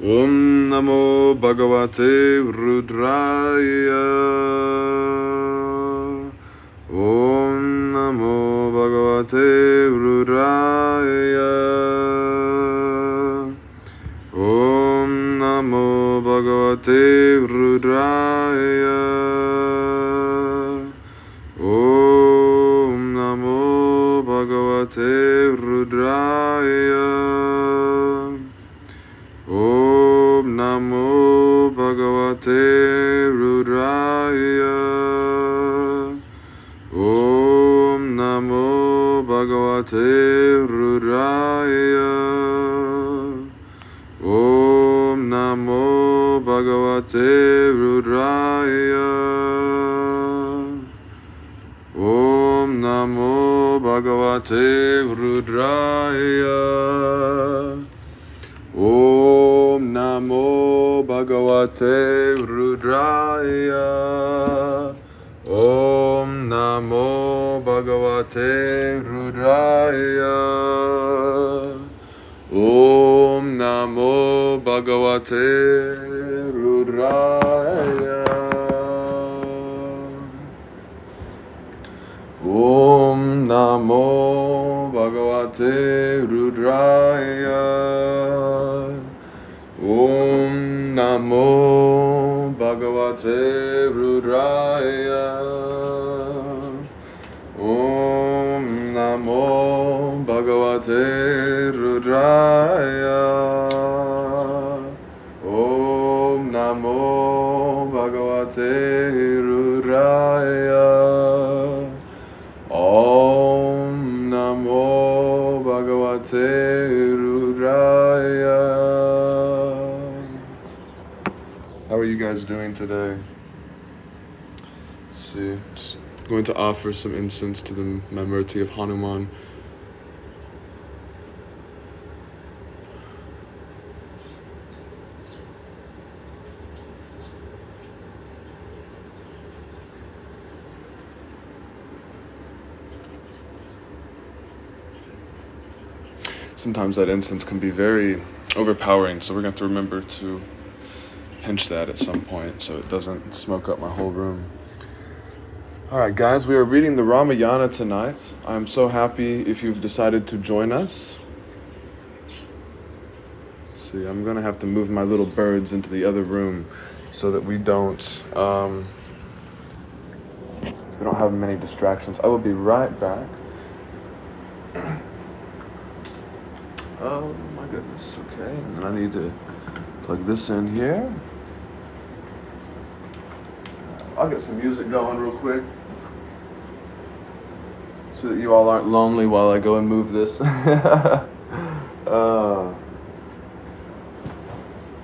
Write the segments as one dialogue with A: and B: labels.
A: Om Namo Bhagavate Rudraya. Om Namo Bhagavate Rudraya. Om Namo Bhagavate Rudraya. Om Namo Bhagavate Rudraya. Om Namo Bhagavate Rudraya. Om Namo Bhagavate Rudraya. Om Namo Bhagavate Rudraya. Om Namo Bhagavate Rudraya. Om Namo Bhagavate Rudraya. Om Namo Bhagavate Rudraya. Om Namo Bhagavate Rudraya. Om Namo Bhagavate Rudraya. Om Namo Bhagavate Rudraya. Om Namo Bhagavate Rudraya. Om Namo Bhagavate Rudraya. Om Namo Bhagavate Rudraya. How are you guys doing today? Let's see. Just going to offer some incense to the Memurti of Hanuman. Sometimes that incense can be very overpowering, so we're going to have to remember to pinch that at some point so it doesn't smoke up my whole room. Alright guys, we are reading the Ramayana tonight. I'm so happy if you've decided to join us. Let's see, I'm going to have to move my little birds into the other room so that we don't have many distractions. I will be right back. Oh my goodness, okay. And then I need to plug this in here. I'll get some music going real quick so that you all aren't lonely while I go and move this.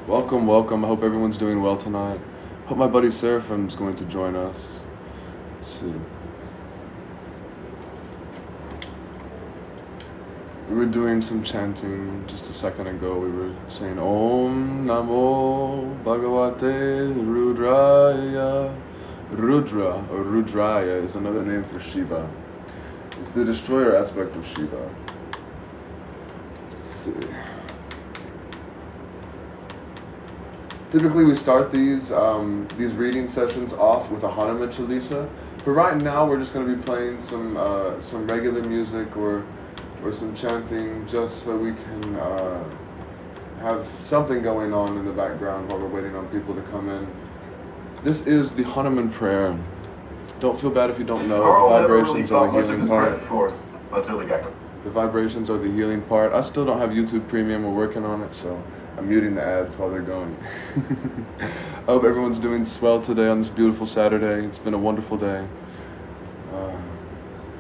A: Welcome, welcome. I hope everyone's doing well tonight. Hope my buddy Seraphim's going to join us. Let's see. We were doing some chanting just a second ago. We were saying Om Namo Bhagavate Rudraya. Rudra, or Rudraya, is another name for Shiva. It's the destroyer aspect of Shiva. Let's see. Typically we start these reading sessions off with a Hanuman Chalisa. For right now we're just going to be playing some regular music or some chanting just so we can have something going on in the background while we're waiting on people to come in. This is the Hanuman prayer. Don't feel bad if you don't know. The vibrations are the healing part. The vibrations are the healing part. I still don't have YouTube Premium. We're working on it, so I'm muting the ads while they're going. I hope everyone's doing swell today on this beautiful Saturday. It's been a wonderful day.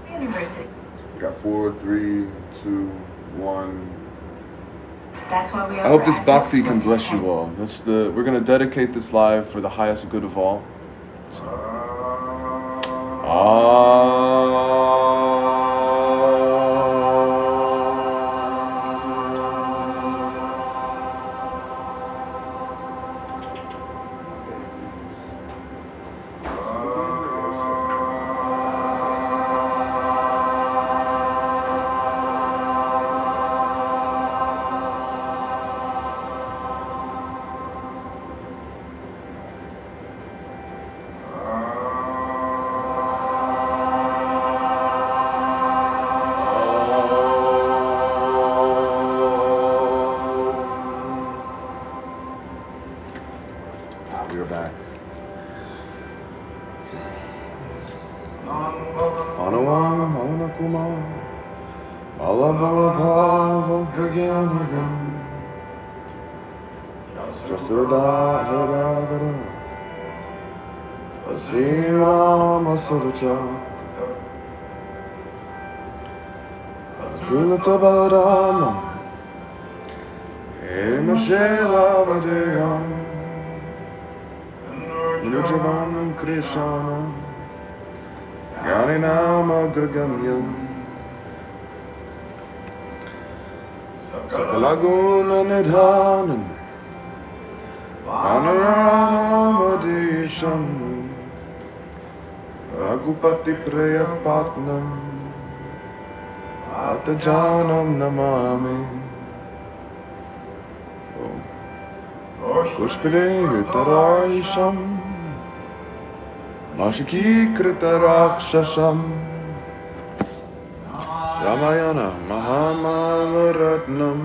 B: University.
A: We got 4, 3, 2, 1.
B: That's why we
A: I hope this bhakti can bless you all. We're going to dedicate this live for the highest good of all. Bhava Pragyanagam Jasudahara Sirama Suracha Tulatabaramam Hemashela Vadeyam Nujavam Krishna Yaninam Agragamyam Sakalaguna Nidhanam Anuramadisham Raghupati Prayapatnam Atajanam Namami Pushpade Utarayisham Mashiki Kritarakshasam Ramayana Mahamalaratnam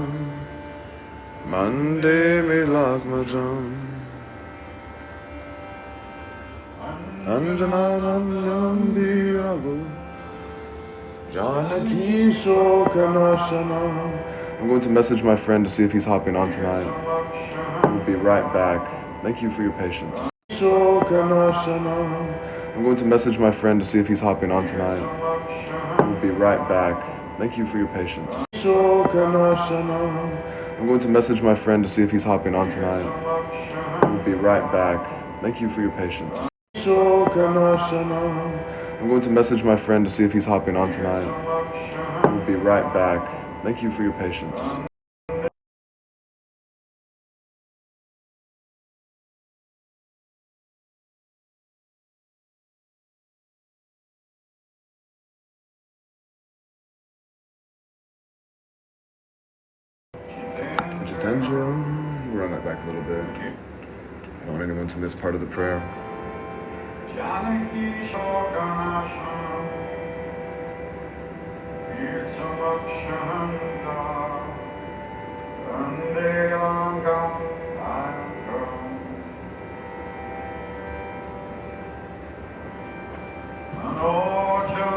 A: Mande Milakmajam Anjananam Nambiravu Janaki Shokanashanam. I'm going to message my friend to see if he's hopping on tonight. We'll be right back. Thank you for your patience. Shokanashanam. I'm going to message my friend to see if he's hopping on tonight. We'll be right back. Thank you for your patience. Shokanashanam. I'm going to message my friend to see if he's hopping on tonight. We'll be right back. Thank you for your patience. Shokanashanam. I'm going to message my friend to see if he's hopping on tonight. We'll be right back. Thank you for your patience. Pt.10, we'll run that back a little bit. I don't want anyone to miss part of the prayer.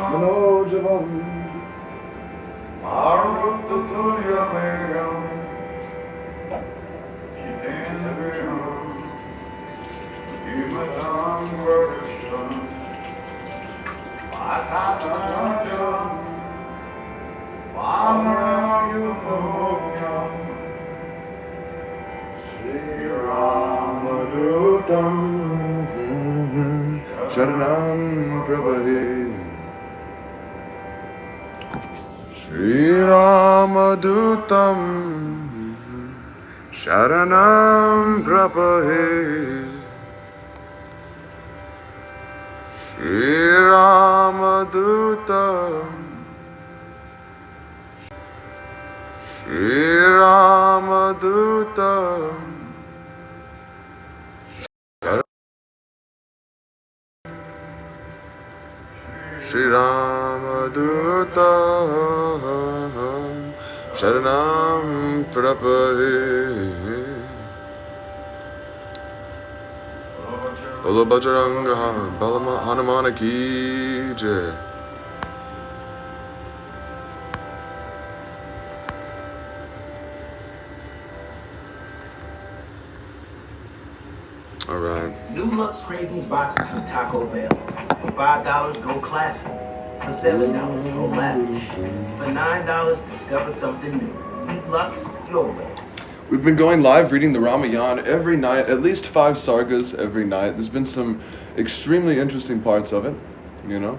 A: Manojavam Maruttatulya Vegam Jitendriyam Dhimatam Varisham Vatanajam Vamarayupamokyam Shri Ramadutam Sharanam Prabhade Shri Ramadutam Sharanam Prabhade Shri Ramadutam Shri Ramadutam Shri Ramadutam Sharanam Prabhade Bolo Bajranga Balama Hanumana Ki Jai. All right.
C: New Lux Cravings boxes with Taco Bell. For $5, go classic. For $7, go lavish. For $9, discover something new. Eat Lux your way.
A: We've been going live reading the Ramayana every night, at least 5 sargas every night. There's been some extremely interesting parts of it, you know.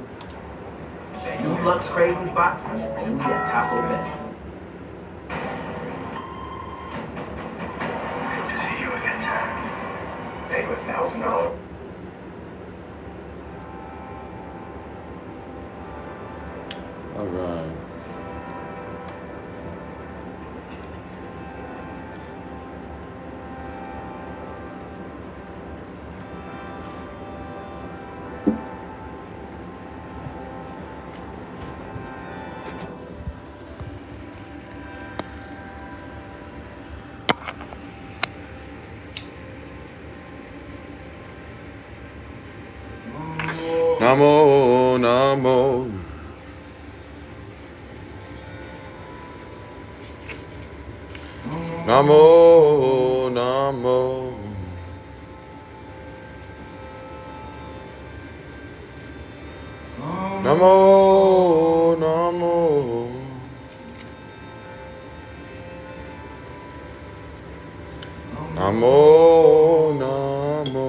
C: New Lux Cravings boxes only at Taco Bell.
D: Good to see you again, Jack. Pay you $1,000.
A: All right. Namo, Namo. Namo, Namo. Namo, Namo. Namo, Namo.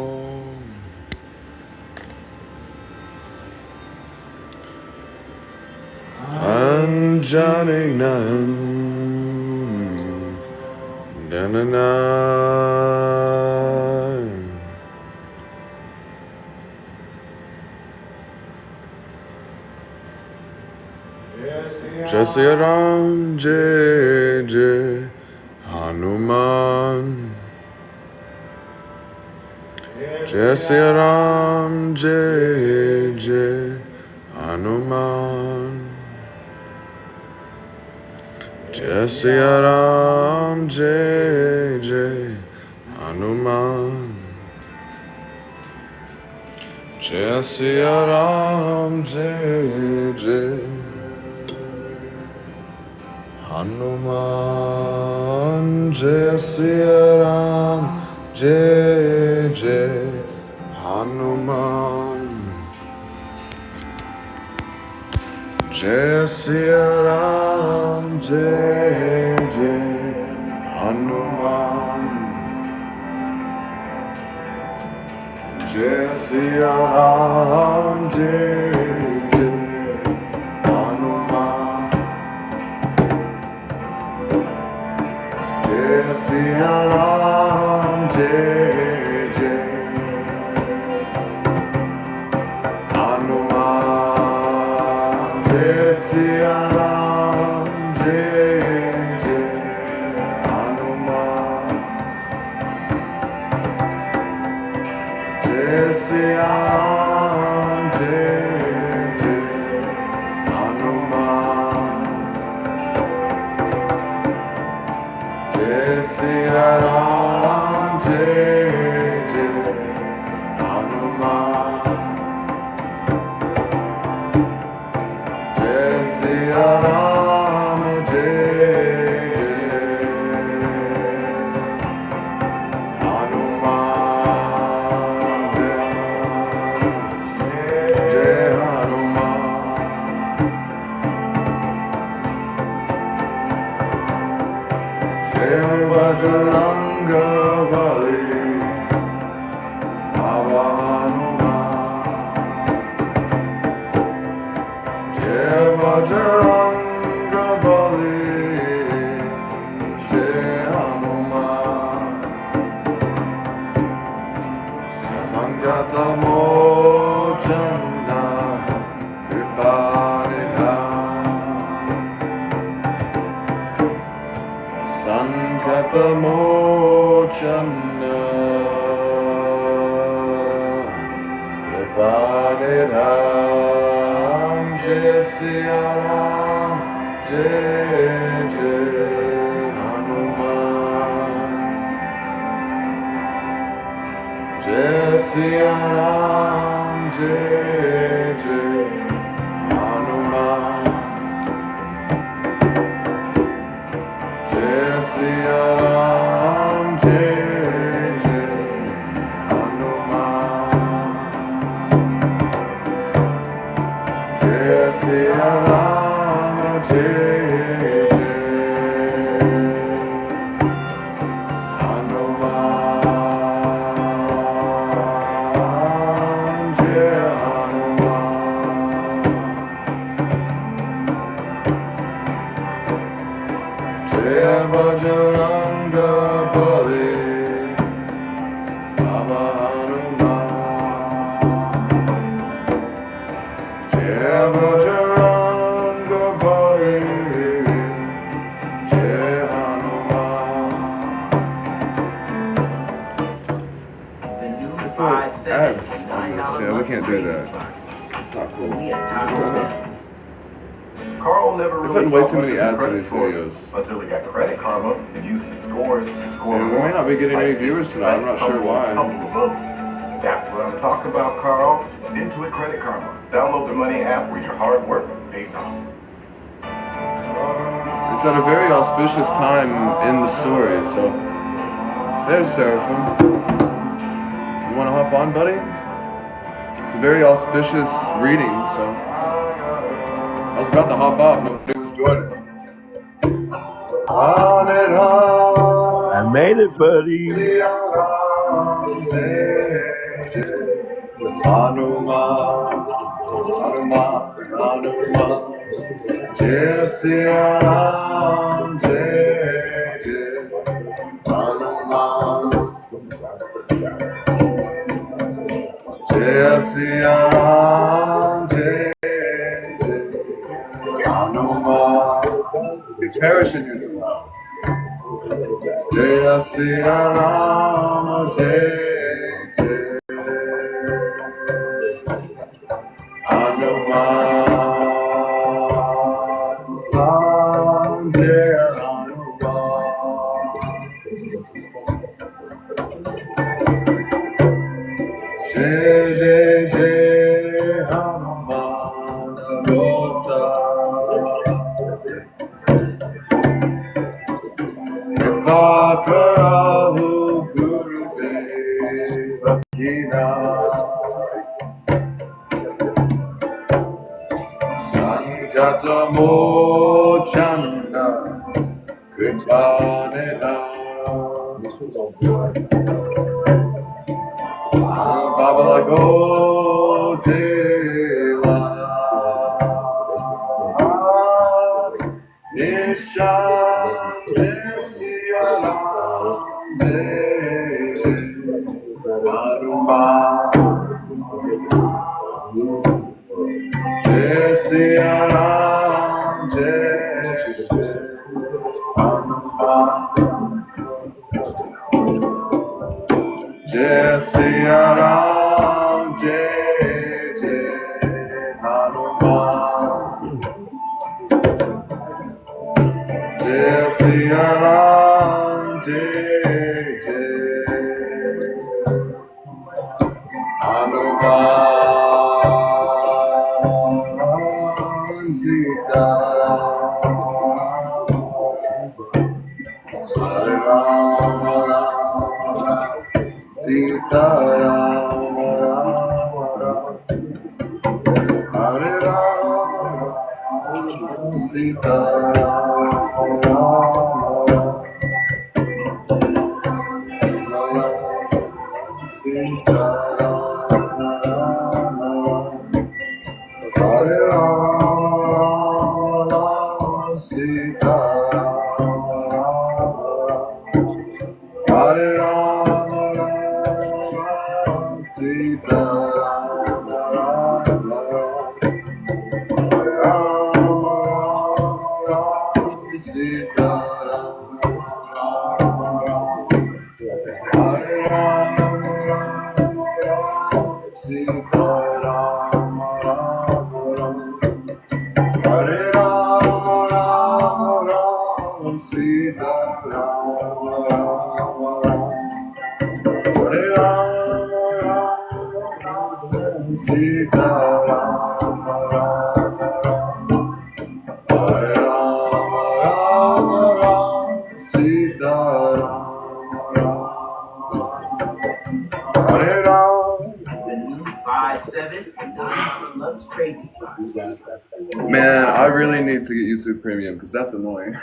A: Anjananan, Dananan. Jai Shri Ram, Jai Jai Hanuman. Jai Shri Ram, Jai Jai Hanuman. Jai Shri Ram, Jai Jai Hanuman. Jai Shri Ram, Jai Jai Hanuman. Jai Shri Ram, Jai Jai Hanuman. Jai Shri Ram, Jai Jai Hanuman. Jai Shri Ram, Jai Jai Hanuman. Jai Shri Ram, Jai Jai Hanuman. Jai Shri Ram, Jai Jai Hanuman. Jai Shri Ram, Jai Jai Hanuman. Jai Shri Ram, Jai Jai Hanuman. Jai Shri Ram, Jai Jai Hanuman. Jai Hanuman. Jai Bajranga Bali, Baba Hanuman. Jai Bajranga Bali, Jai Hanuman. Sankata Mochana Kripanidham. Sankata Mochana Kripanidham. Jai Shri Ram, Jai Jai Hanuman. Jai Shri Ram, Jai Jai Hanuman. Jai Shri Ram, Jai Jai Hanuman. Jai Shri Ram, Jai Jai Hanuman. Jai Hanuman. Jai Bajranga Bali, Baba Hanuman. Jai Bajranga Bali, Jai Hanuman.
C: The new 5 seconds
A: ads
C: and
A: on
C: $9
A: this. Yeah, we can't do
C: Ratings
A: that.
C: box.
A: It's not cool.
C: We at Taco Bell.
D: Carl never
A: We're
D: really
A: putting way
D: thought
A: too
D: much
A: many
D: of his
A: ads in
D: credit
A: these
D: scores
A: videos.
D: until he got Credit Karma and used his scores to score
A: And we
D: more.
A: may not be getting any
D: Like,
A: viewers
D: it's
A: tonight. I'm
D: less
A: not sure why.
D: humble above. That's what I'm talking about, Carl. Intuit Credit Karma. Download the Money app where your hard work pays off.
A: It's It's at a very auspicious time in the story. So there's Seraphim. You want to hop on, buddy? It's a very auspicious reading, so I was about to hop off. Nobody was joining.
E: I made it, buddy.
A: Perish in your thought. Jaya Siya Rama Jai Jai Hanuman Jaya Hanuman Jai Jai Jai Hanuman Dosa Karahu Gurudeva Gina Sankata Mochana Kripanena Baba Godeva Man, I really need to get YouTube Premium because that's annoying.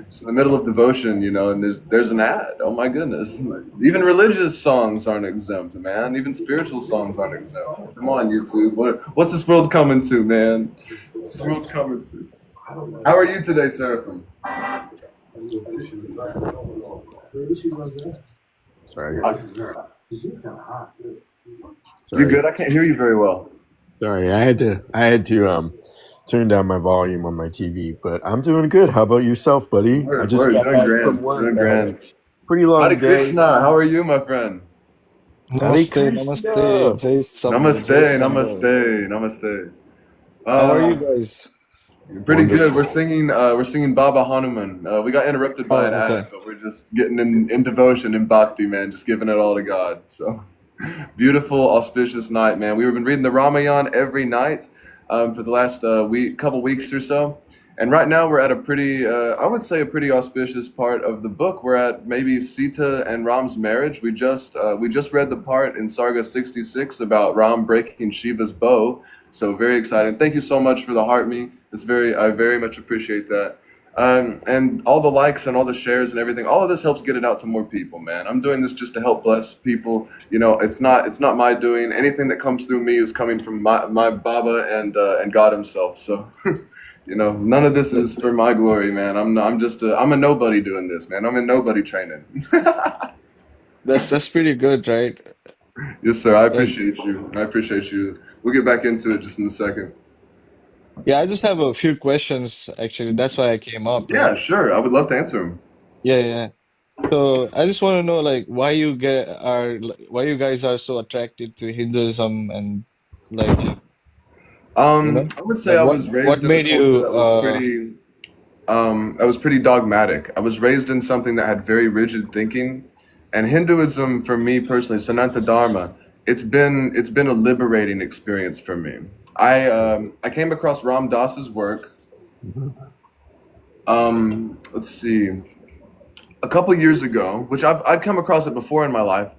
A: Just in the middle of devotion, you know, and there's an ad. Oh my goodness! Even religious songs aren't exempt, man. Even spiritual songs aren't exempt. Come on, YouTube. What's this world coming to, man? What's this world coming to? How are you today, Seraphim?
E: Sorry.
A: You good? I can't hear you very well.
E: Sorry, I had to turn down my volume on my TV, but I'm doing good. How about yourself, buddy? I just got back from work.
A: Doing grand.
E: Pretty long
A: Hare
E: day.
A: Krishna, how are you, my friend?
F: Namaste, namaste, Jai Sambo, Jai Sambo.
A: Namaste.
F: How are you guys?
A: Pretty good. We're singing Baba Hanuman. We got interrupted by an ad, but we're just getting in devotion, in bhakti, man, just giving it all to God. So beautiful, auspicious night, man. We've been reading the Ramayana every night for the last couple weeks or so. And right now we're at a pretty, I would say, a pretty auspicious part of the book. We're at maybe Sita and Ram's marriage. We just read the part in Sarga 66 about Ram breaking Shiva's bow. So very exciting. Thank you so much for the heart me. I very much appreciate that. And all the likes and all the shares and everything, all of this helps get it out to more people, man. I'm doing this just to help bless people. You know, it's not my doing. Anything that comes through me is coming from my Baba and God Himself. So, you know, none of this is for my glory, man. I'm a nobody doing this, man. I'm in nobody training.
F: That's pretty good, right?
A: Yes, sir. I
F: Like,
A: appreciate you. I appreciate you. We'll get back into it just in a second.
F: yeah, I just have a few questions actually. That's why I came up,
A: Yeah,
F: right?
A: sure. I would love to answer them.
F: Yeah, yeah. So I just want to know like why you guys are so attracted to Hinduism and like,
A: I would say
F: like
A: I was
F: what
A: raised in a
F: made
A: culture
F: you
A: that was pretty dogmatic. I was raised in something that had very rigid thinking, and Hinduism for me personally, Sanatana Dharma, it's been a liberating experience for me. I came across Ram Dass's work. Let's see, a couple years ago, which I'd come across it before in my life,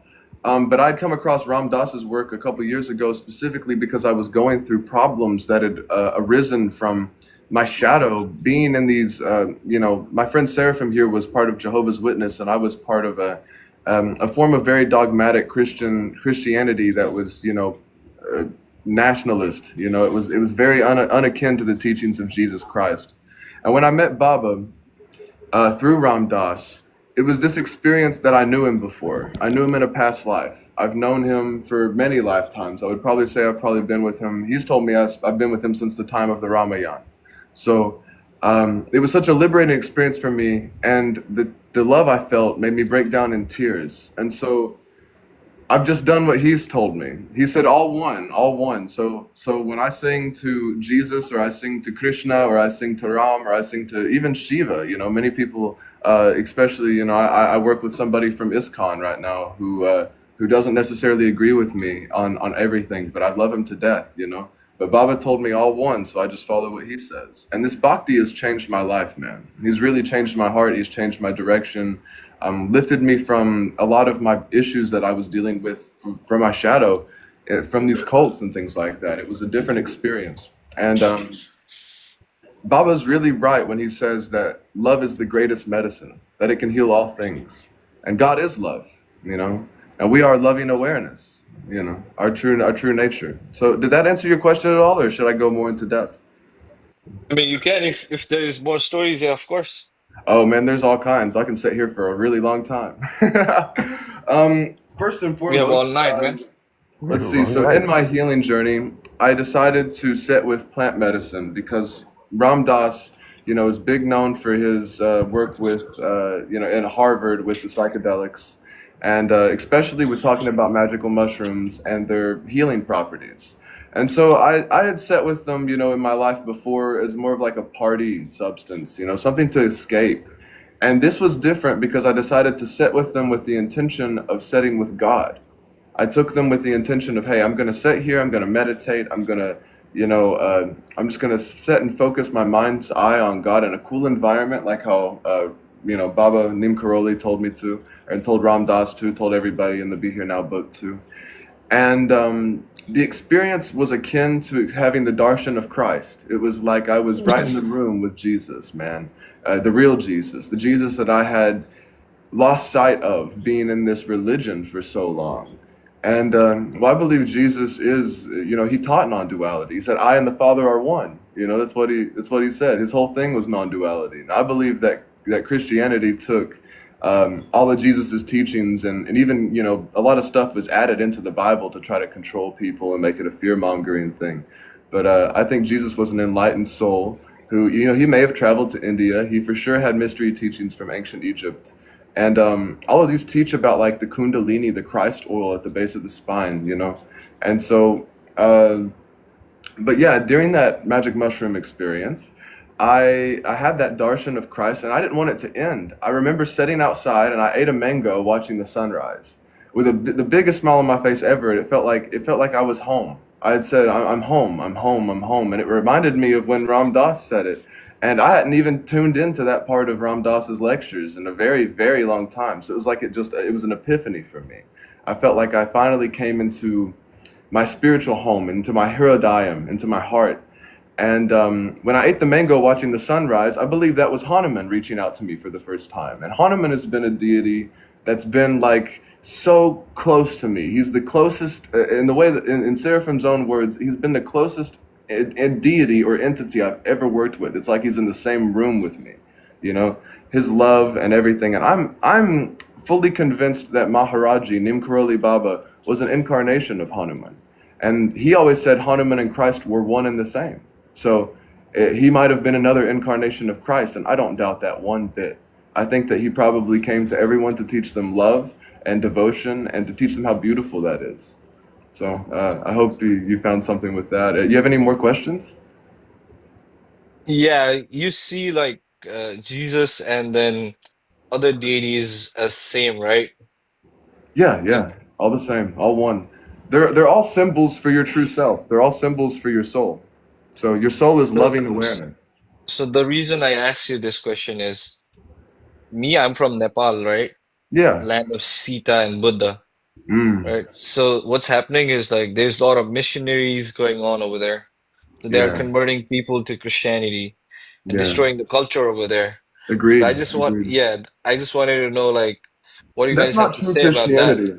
A: but I'd come across Ram Dass's work a couple years ago specifically because I was going through problems that had arisen from my shadow being in these. My friend Seraphim here was part of Jehovah's Witness, and I was part of a form of very dogmatic Christianity that was, uh, nationalist. You know, it was very unakin to the teachings of Jesus Christ. And when I met Baba through Ram Dass, it was this experience that I knew him before. I knew him in a past life. I've known him for many lifetimes. I would probably say I've probably been with him. He's told me I've been with him since the time of the Ramayana. So it was such a liberating experience for me, and the love I felt made me break down in tears. And so I've just done what he's told me. He said, all one, all one. So when I sing to Jesus, or I sing to Krishna, or I sing to Ram, or I sing to even Shiva, many people, especially, I work with somebody from ISKCON right now who doesn't necessarily agree with me on everything, but I love him to death. But Baba told me all one, so I just follow what he says. And this bhakti has changed my life, man. He's really changed my heart. He's changed my direction. Lifted me from a lot of my issues that I was dealing with from my shadow, from these cults and things like that. It was a different experience. And Baba's really right when he says that love is the greatest medicine, that it can heal all things. And God is love. And we are loving awareness, our true nature. So did that answer your question at all, or should I go more into depth?
F: I mean, you can if there is more stories, yeah, of course.
A: Oh man, there's all kinds. I can sit here for a really long time. First and
F: We have all
A: foremost,
F: night, man.
A: let's see. So in my healing journey, I decided to sit with plant medicine because Ram Dass, is big known for his work with, in Harvard with the psychedelics, and especially with talking about magical mushrooms and their healing properties. And so I had sat with them, in my life before as more of like a party substance, something to escape. And this was different because I decided to sit with them with the intention of sitting with God. I took them with the intention of, hey, I'm going to sit here, I'm going to meditate, I'm just going to sit and focus my mind's eye on God in a cool environment, like how, Baba Neem Karoli told me to, and told Ram Dass to, told everybody in the Be Here Now book to. And the experience was akin to having the darshan of Christ. It was like I was right in the room with Jesus, man. The real Jesus, the Jesus that I had lost sight of being in this religion for so long. And I believe Jesus is, he taught non-duality. He said, "I and the Father are one." That's what he said. His whole thing was non-duality. And I believe that Christianity took all of Jesus's teachings and even, a lot of stuff was added into the Bible to try to control people and make it a fear-mongering thing. But I think Jesus was an enlightened soul who, he may have traveled to India. He for sure had mystery teachings from ancient Egypt. And all of these teach about like the Kundalini, the Christ oil at the base of the spine. And so, but yeah, during that magic mushroom experience, I had that darshan of Christ, and I didn't want it to end. I remember sitting outside, and I ate a mango watching the sunrise, with the biggest smile on my face ever. And it felt like I was home. I had said, I'm home, I'm home, I'm home," and it reminded me of when Ram Dass said it. And I hadn't even tuned into that part of Ram Dass's lectures in a very, very long time. So it was like it was an epiphany for me. I felt like I finally came into my spiritual home, into my Hirodayam, into my heart. And when I ate the mango watching the sunrise, I believe that was Hanuman reaching out to me for the first time. And Hanuman has been a deity that's been like so close to me. He's the closest, in the way that, in Seraphim's own words, he's been the closest deity or entity I've ever worked with. It's like he's in the same room with me, you know, his love and everything. And I'm fully convinced that Maharaji, Nimkaroli Baba, was an incarnation of Hanuman. And he always said Hanuman and Christ were one and the same. So he might have been another incarnation of Christ, and I don't doubt that one bit. I think that he probably came to everyone to teach them love and devotion and to teach them how beautiful that is. So I hope you found something with that. You have any more questions?
F: Yeah, you see like Jesus and then other deities as same, right?
A: Yeah,
F: Like
A: yeah, all the same, all one. They're all symbols for your true self. They're all symbols for your soul. So your soul is
F: so,
A: loving awareness.
F: so the reason I asked you this question is me, I'm from Nepal, right?
A: Yeah.
F: Land of Sita and Buddha,
A: Mm.
F: right? So what's happening is like there's a lot of missionaries going on over there. So they are
A: Yeah.
F: converting people to Christianity and
A: Yeah.
F: destroying the culture over there. So I
A: Agreed.
F: just want,
A: Agreed.
F: yeah, I just wanted to know like what do you
A: That's
F: guys have
A: not
F: to
A: true
F: say about that?
A: Christianity.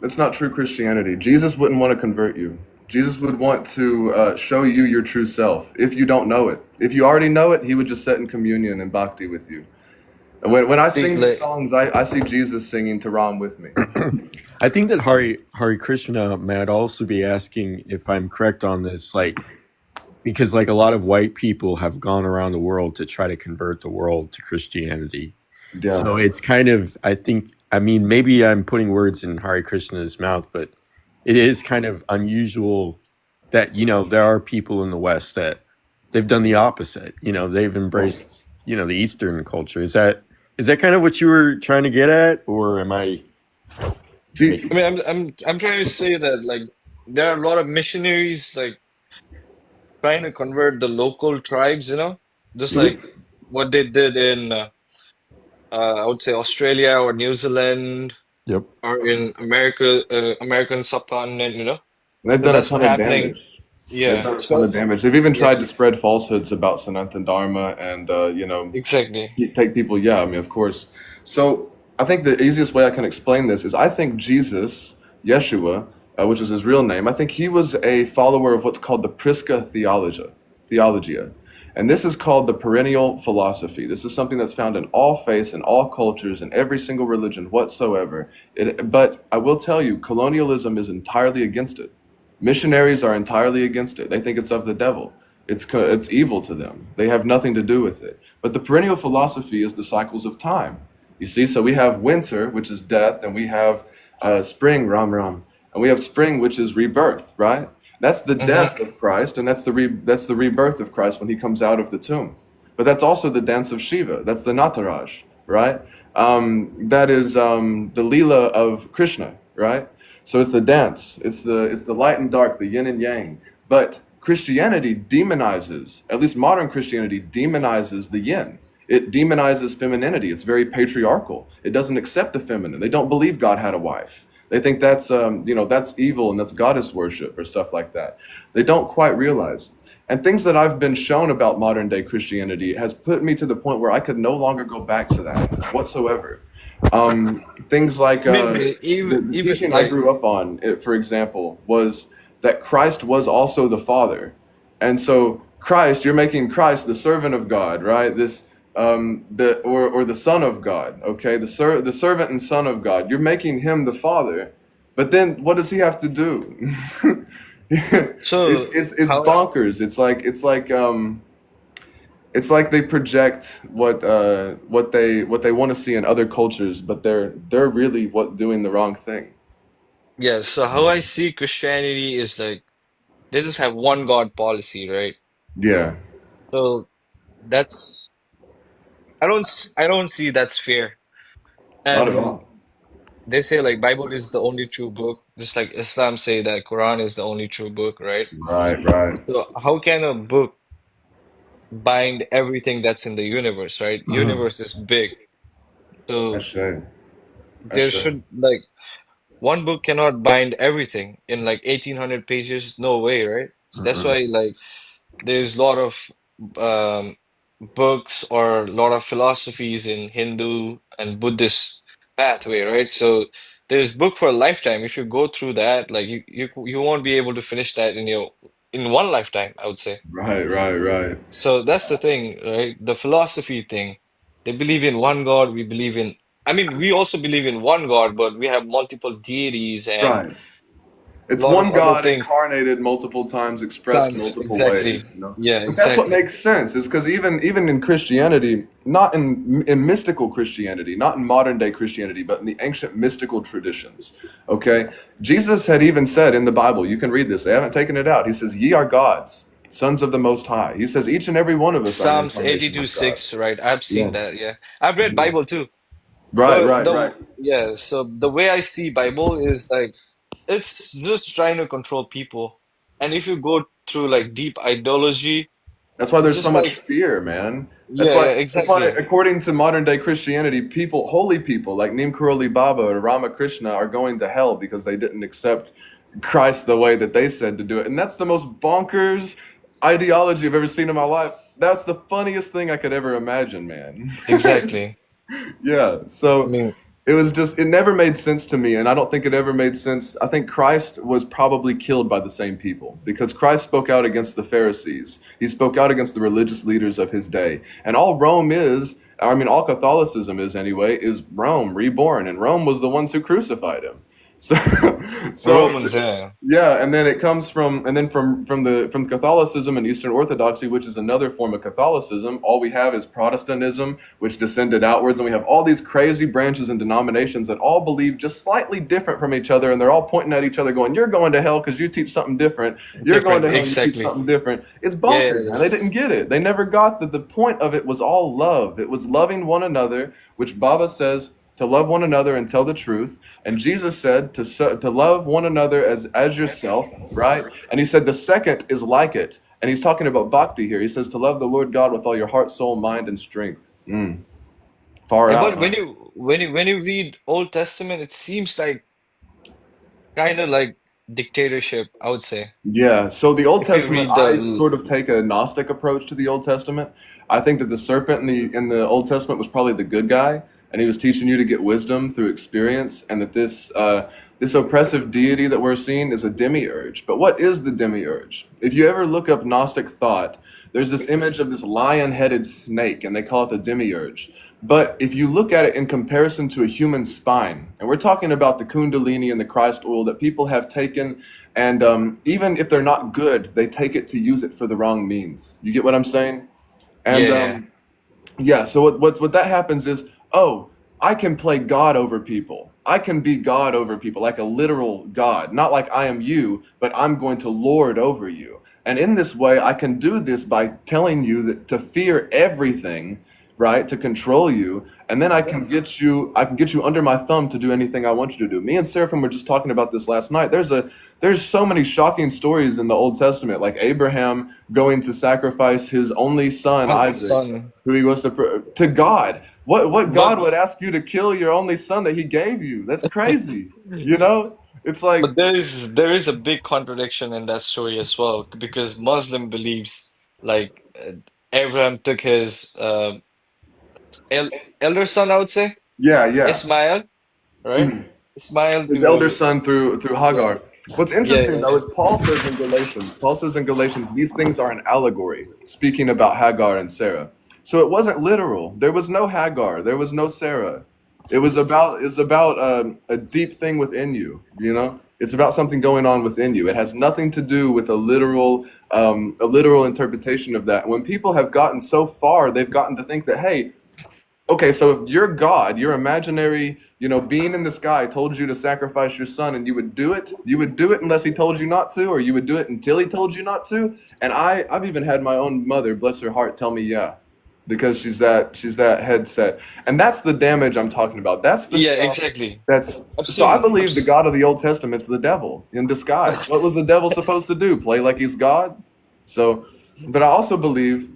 A: That's not true Christianity. Jesus wouldn't want to convert you. Jesus would want to show you your true self if you don't know it. If you already know it, he would just sit in communion and bhakti with you. And when I
F: See,
A: sing these
F: like,
A: songs, I see Jesus singing to Ram with me.
E: I think that Hari Krishna might also be asking if I'm correct on this, like because like a lot of white people have gone around the world to try to convert the world to Christianity.
A: Yeah.
E: So it's kind of I think I mean maybe I'm putting words in Hari Krishna's mouth, but it is kind of unusual that there are people in the West that they've done the opposite. They've embraced the Eastern culture. Is that kind of what you were trying to get at, or am I
A: See,
E: making?
F: I mean, I'm trying to say that like there are a lot of missionaries like trying to convert the local tribes, just like
A: mhm.
F: what they did in I would say Australia or New Zealand
E: Yep.
F: or in America, American subcontinent,
A: They've
F: So
A: done a
F: that's
A: ton
F: what
A: of
F: happening.
A: damage. They've
F: Yeah.
A: done a ton
F: So
A: of damage. They've even
F: yeah,
A: tried to spread falsehoods about Sanatana Dharma and,
F: exactly.
A: take people. Yeah, I mean, of course. So I think the easiest way I can explain this is I think Jesus, Yeshua, which is his real name, I think he was a follower of what's called the Prisca Theologia. And this is called the perennial philosophy. This is something that's found in all faiths and all cultures and every single religion whatsoever. But I will tell you, colonialism is entirely against it. Missionaries are entirely against it. They think it's of the devil. It's evil to them. They have nothing to do with it. But the perennial philosophy is the cycles of time. You see, so we have winter, which is death, and we have spring, Ram Ram, and we have spring, which is rebirth, right? That's the
F: hmm
A: death of Christ, and that's the rebirth of Christ when he comes out of the tomb. But that's also the dance of Shiva. That's the Nataraj, right? That is the Leela of Krishna, right? So it's the dance. It's the light and dark, the yin and yang. But Christianity demonizes, at least modern Christianity demonizes the yin. It demonizes femininity. It's very patriarchal. It doesn't accept the feminine. They don't believe God had a wife. They think that's evil and that's goddess worship or stuff like that. They don't quite realize. And things that I've been shown about modern day Christianity has put me to the point where I could no longer go back to that whatsoever. Things like
F: I mean,
A: the
F: even
A: teaching I
F: like
A: grew up on, for example, was that Christ was also the Father. And so Christ, you're making Christ the servant of God, right? This or the Son of God, okay? The servant and Son of God. You're making him the Father, but then what does he have to do?
F: so
A: It's
F: how
A: bonkers. It's like they project what they want to see in other cultures, but they're really doing the wrong thing.
F: yeah, so how I see Christianity is like they just have one God policy, right?
A: Yeah,
F: So that's I don't see that's fair.
A: not at
F: And
A: all.
F: they say like Bible is the only true book, just like Islam say that Quran is the only true book, right?
A: Right, right.
F: So how can a book bind everything that's in the universe, right? Universe is big. So
A: Ashe.
F: there
A: Ashe.
F: should like one book cannot bind everything in like 1800 pages. No way, right? So that's
A: Mm-mm.
F: why like there's a lot of um, books or a lot of philosophies in Hindu and Buddhist pathway, right? So there's book for a lifetime. If you go through that, like you won't be able to finish that in one lifetime, I would say.
A: Right, right, right.
F: So that's the thing, right? The philosophy thing. They believe in one God, we believe in, I mean, we also believe in one God, but we have multiple deities and
A: Right.
F: a
A: It's
F: lot of
A: one
F: other
A: God
F: things.
A: incarnated multiple times, expressed
F: Times,
A: multiple
F: exactly.
A: ways, you know.
F: Yeah,
A: But that's what
F: exactly.
A: makes sense, is because even in Christianity, not in mystical Christianity, not in modern day Christianity, but in the ancient mystical traditions, okay? Jesus had even said in the Bible, you can read this, they haven't taken it out. He says, "Ye are gods, sons of the Most High." He says, each and every one of us are an
F: Psalms
A: incarnation
F: 82
A: of God.
F: 6, right? I've seen
A: Yeah.
F: that, yeah. I've read
A: Yeah.
F: Bible too.
A: Right, right, right.
F: Yeah, so the way I see Bible is like it's just trying to control people. And if you go through like deep ideology,
A: That's why there's so
F: just
A: much
F: like
A: fear, man. That's
F: yeah,
A: why
F: yeah,
A: that's why
F: exactly.
A: according to modern day Christianity, people holy people like Neem Karoli Baba or Ramakrishna are going to hell because they didn't accept Christ the way that they said to do it. And that's the most bonkers ideology I've ever seen in my life. That's the funniest thing I could ever imagine, man.
F: Exactly.
A: Yeah.
F: I
A: So
F: mean,
A: it was just, it never made sense to me. And I don't think it ever made sense. I think Christ was probably killed by the same people because Christ spoke out against the Pharisees. He spoke out against the religious leaders of his day. And all Rome is, I mean, all Catholicism is anyway, is Rome reborn. And Rome was the ones who crucified him. So, so
F: Romans, yeah.
A: yeah, and then it comes from, and then from Catholicism and Eastern Orthodoxy, which is another form of Catholicism. All we have is Protestantism, which descended outwards, and we have all these crazy branches and denominations that all believe just slightly different from each other, and they're all pointing at each other, going, "You're going to hell because you teach something different. You're going
F: Different,
A: to hell, you teach
F: exactly.
A: something different." It's bonkers, man. They didn't
F: Yes.
A: get it. They never got that the point of it was all love. It was loving one another, which Baba says to love one another and tell the truth. And Jesus said to love one another as yourself, right? And he said the second is like it. And he's talking about bhakti here. He says to love the Lord God with all your heart, soul, mind, and strength. Far
F: Yeah,
A: out,
F: but
A: huh?
F: when you read Old Testament, it seems like kind of like dictatorship, I would say.
A: Yeah, so the Old
F: If you
A: Testament,
F: read
A: I sort of take a Gnostic approach to the Old Testament. I think that the serpent in the Old Testament was probably the good guy, and he was teaching you to get wisdom through experience, and that this oppressive deity that we're seeing is a demiurge. But what is the demiurge? If you ever look up Gnostic thought, there's this image of this lion-headed snake, and they call it the demiurge. But if you look at it in comparison to a human spine, and we're talking about the Kundalini and the Christ oil that people have taken, and even if they're not good, they take it to use it for the wrong means. You get what I'm saying? And
F: yeah,
A: yeah, so what that happens is, oh, I can play God over people. I can be God over people, like a literal God. Not like I am you, but I'm going to lord over you. And in this way, I can do this by telling you that to fear everything, right? To control you. And then I can get you under my thumb to do anything I want you to do. Me and Seraphim were just talking about this last night. There's so many shocking stories in the Old Testament, like Abraham going to sacrifice his only son
F: one
A: Isaac,
F: son.
A: who he was to God. What
F: But
A: God would ask you to kill your only son that he gave you? That's crazy. You know? It's like,
F: but there is a big contradiction in that story as well because Muslim believes like Abraham took his el elder son, I would say,
A: yeah, yeah.
F: Ismail, right?
A: Mhm.
F: Ismail
A: His elder
F: to
A: son through
F: yeah,
A: Hagar. What's
F: yeah,
A: interesting
F: yeah,
A: though
F: yeah.
A: is Paul says in Galatians, these things are an allegory, speaking about Hagar and Sarah. So it wasn't literal. There was no Hagar. There was no Sarah. It's about a deep thing within you. You know, it's about something going on within you. It has nothing to do with a literal interpretation of that. When people have gotten so far, they've gotten to think that, hey, okay, so if your God, your imaginary, being in the sky told you to sacrifice your son and you would do it unless he told you not to, or you would do it until he told you not to. And I've even had my own mother, bless her heart, tell me yeah, because she's that headset. And that's the damage I'm talking about. That's the
F: Yeah,
A: stuff
F: exactly.
A: that's
F: I've
A: so I
F: seen I've
A: believe the
F: s-
A: God of the Old Testament's the devil in disguise. What was the devil supposed to do? Play like he's God? So, but I also believe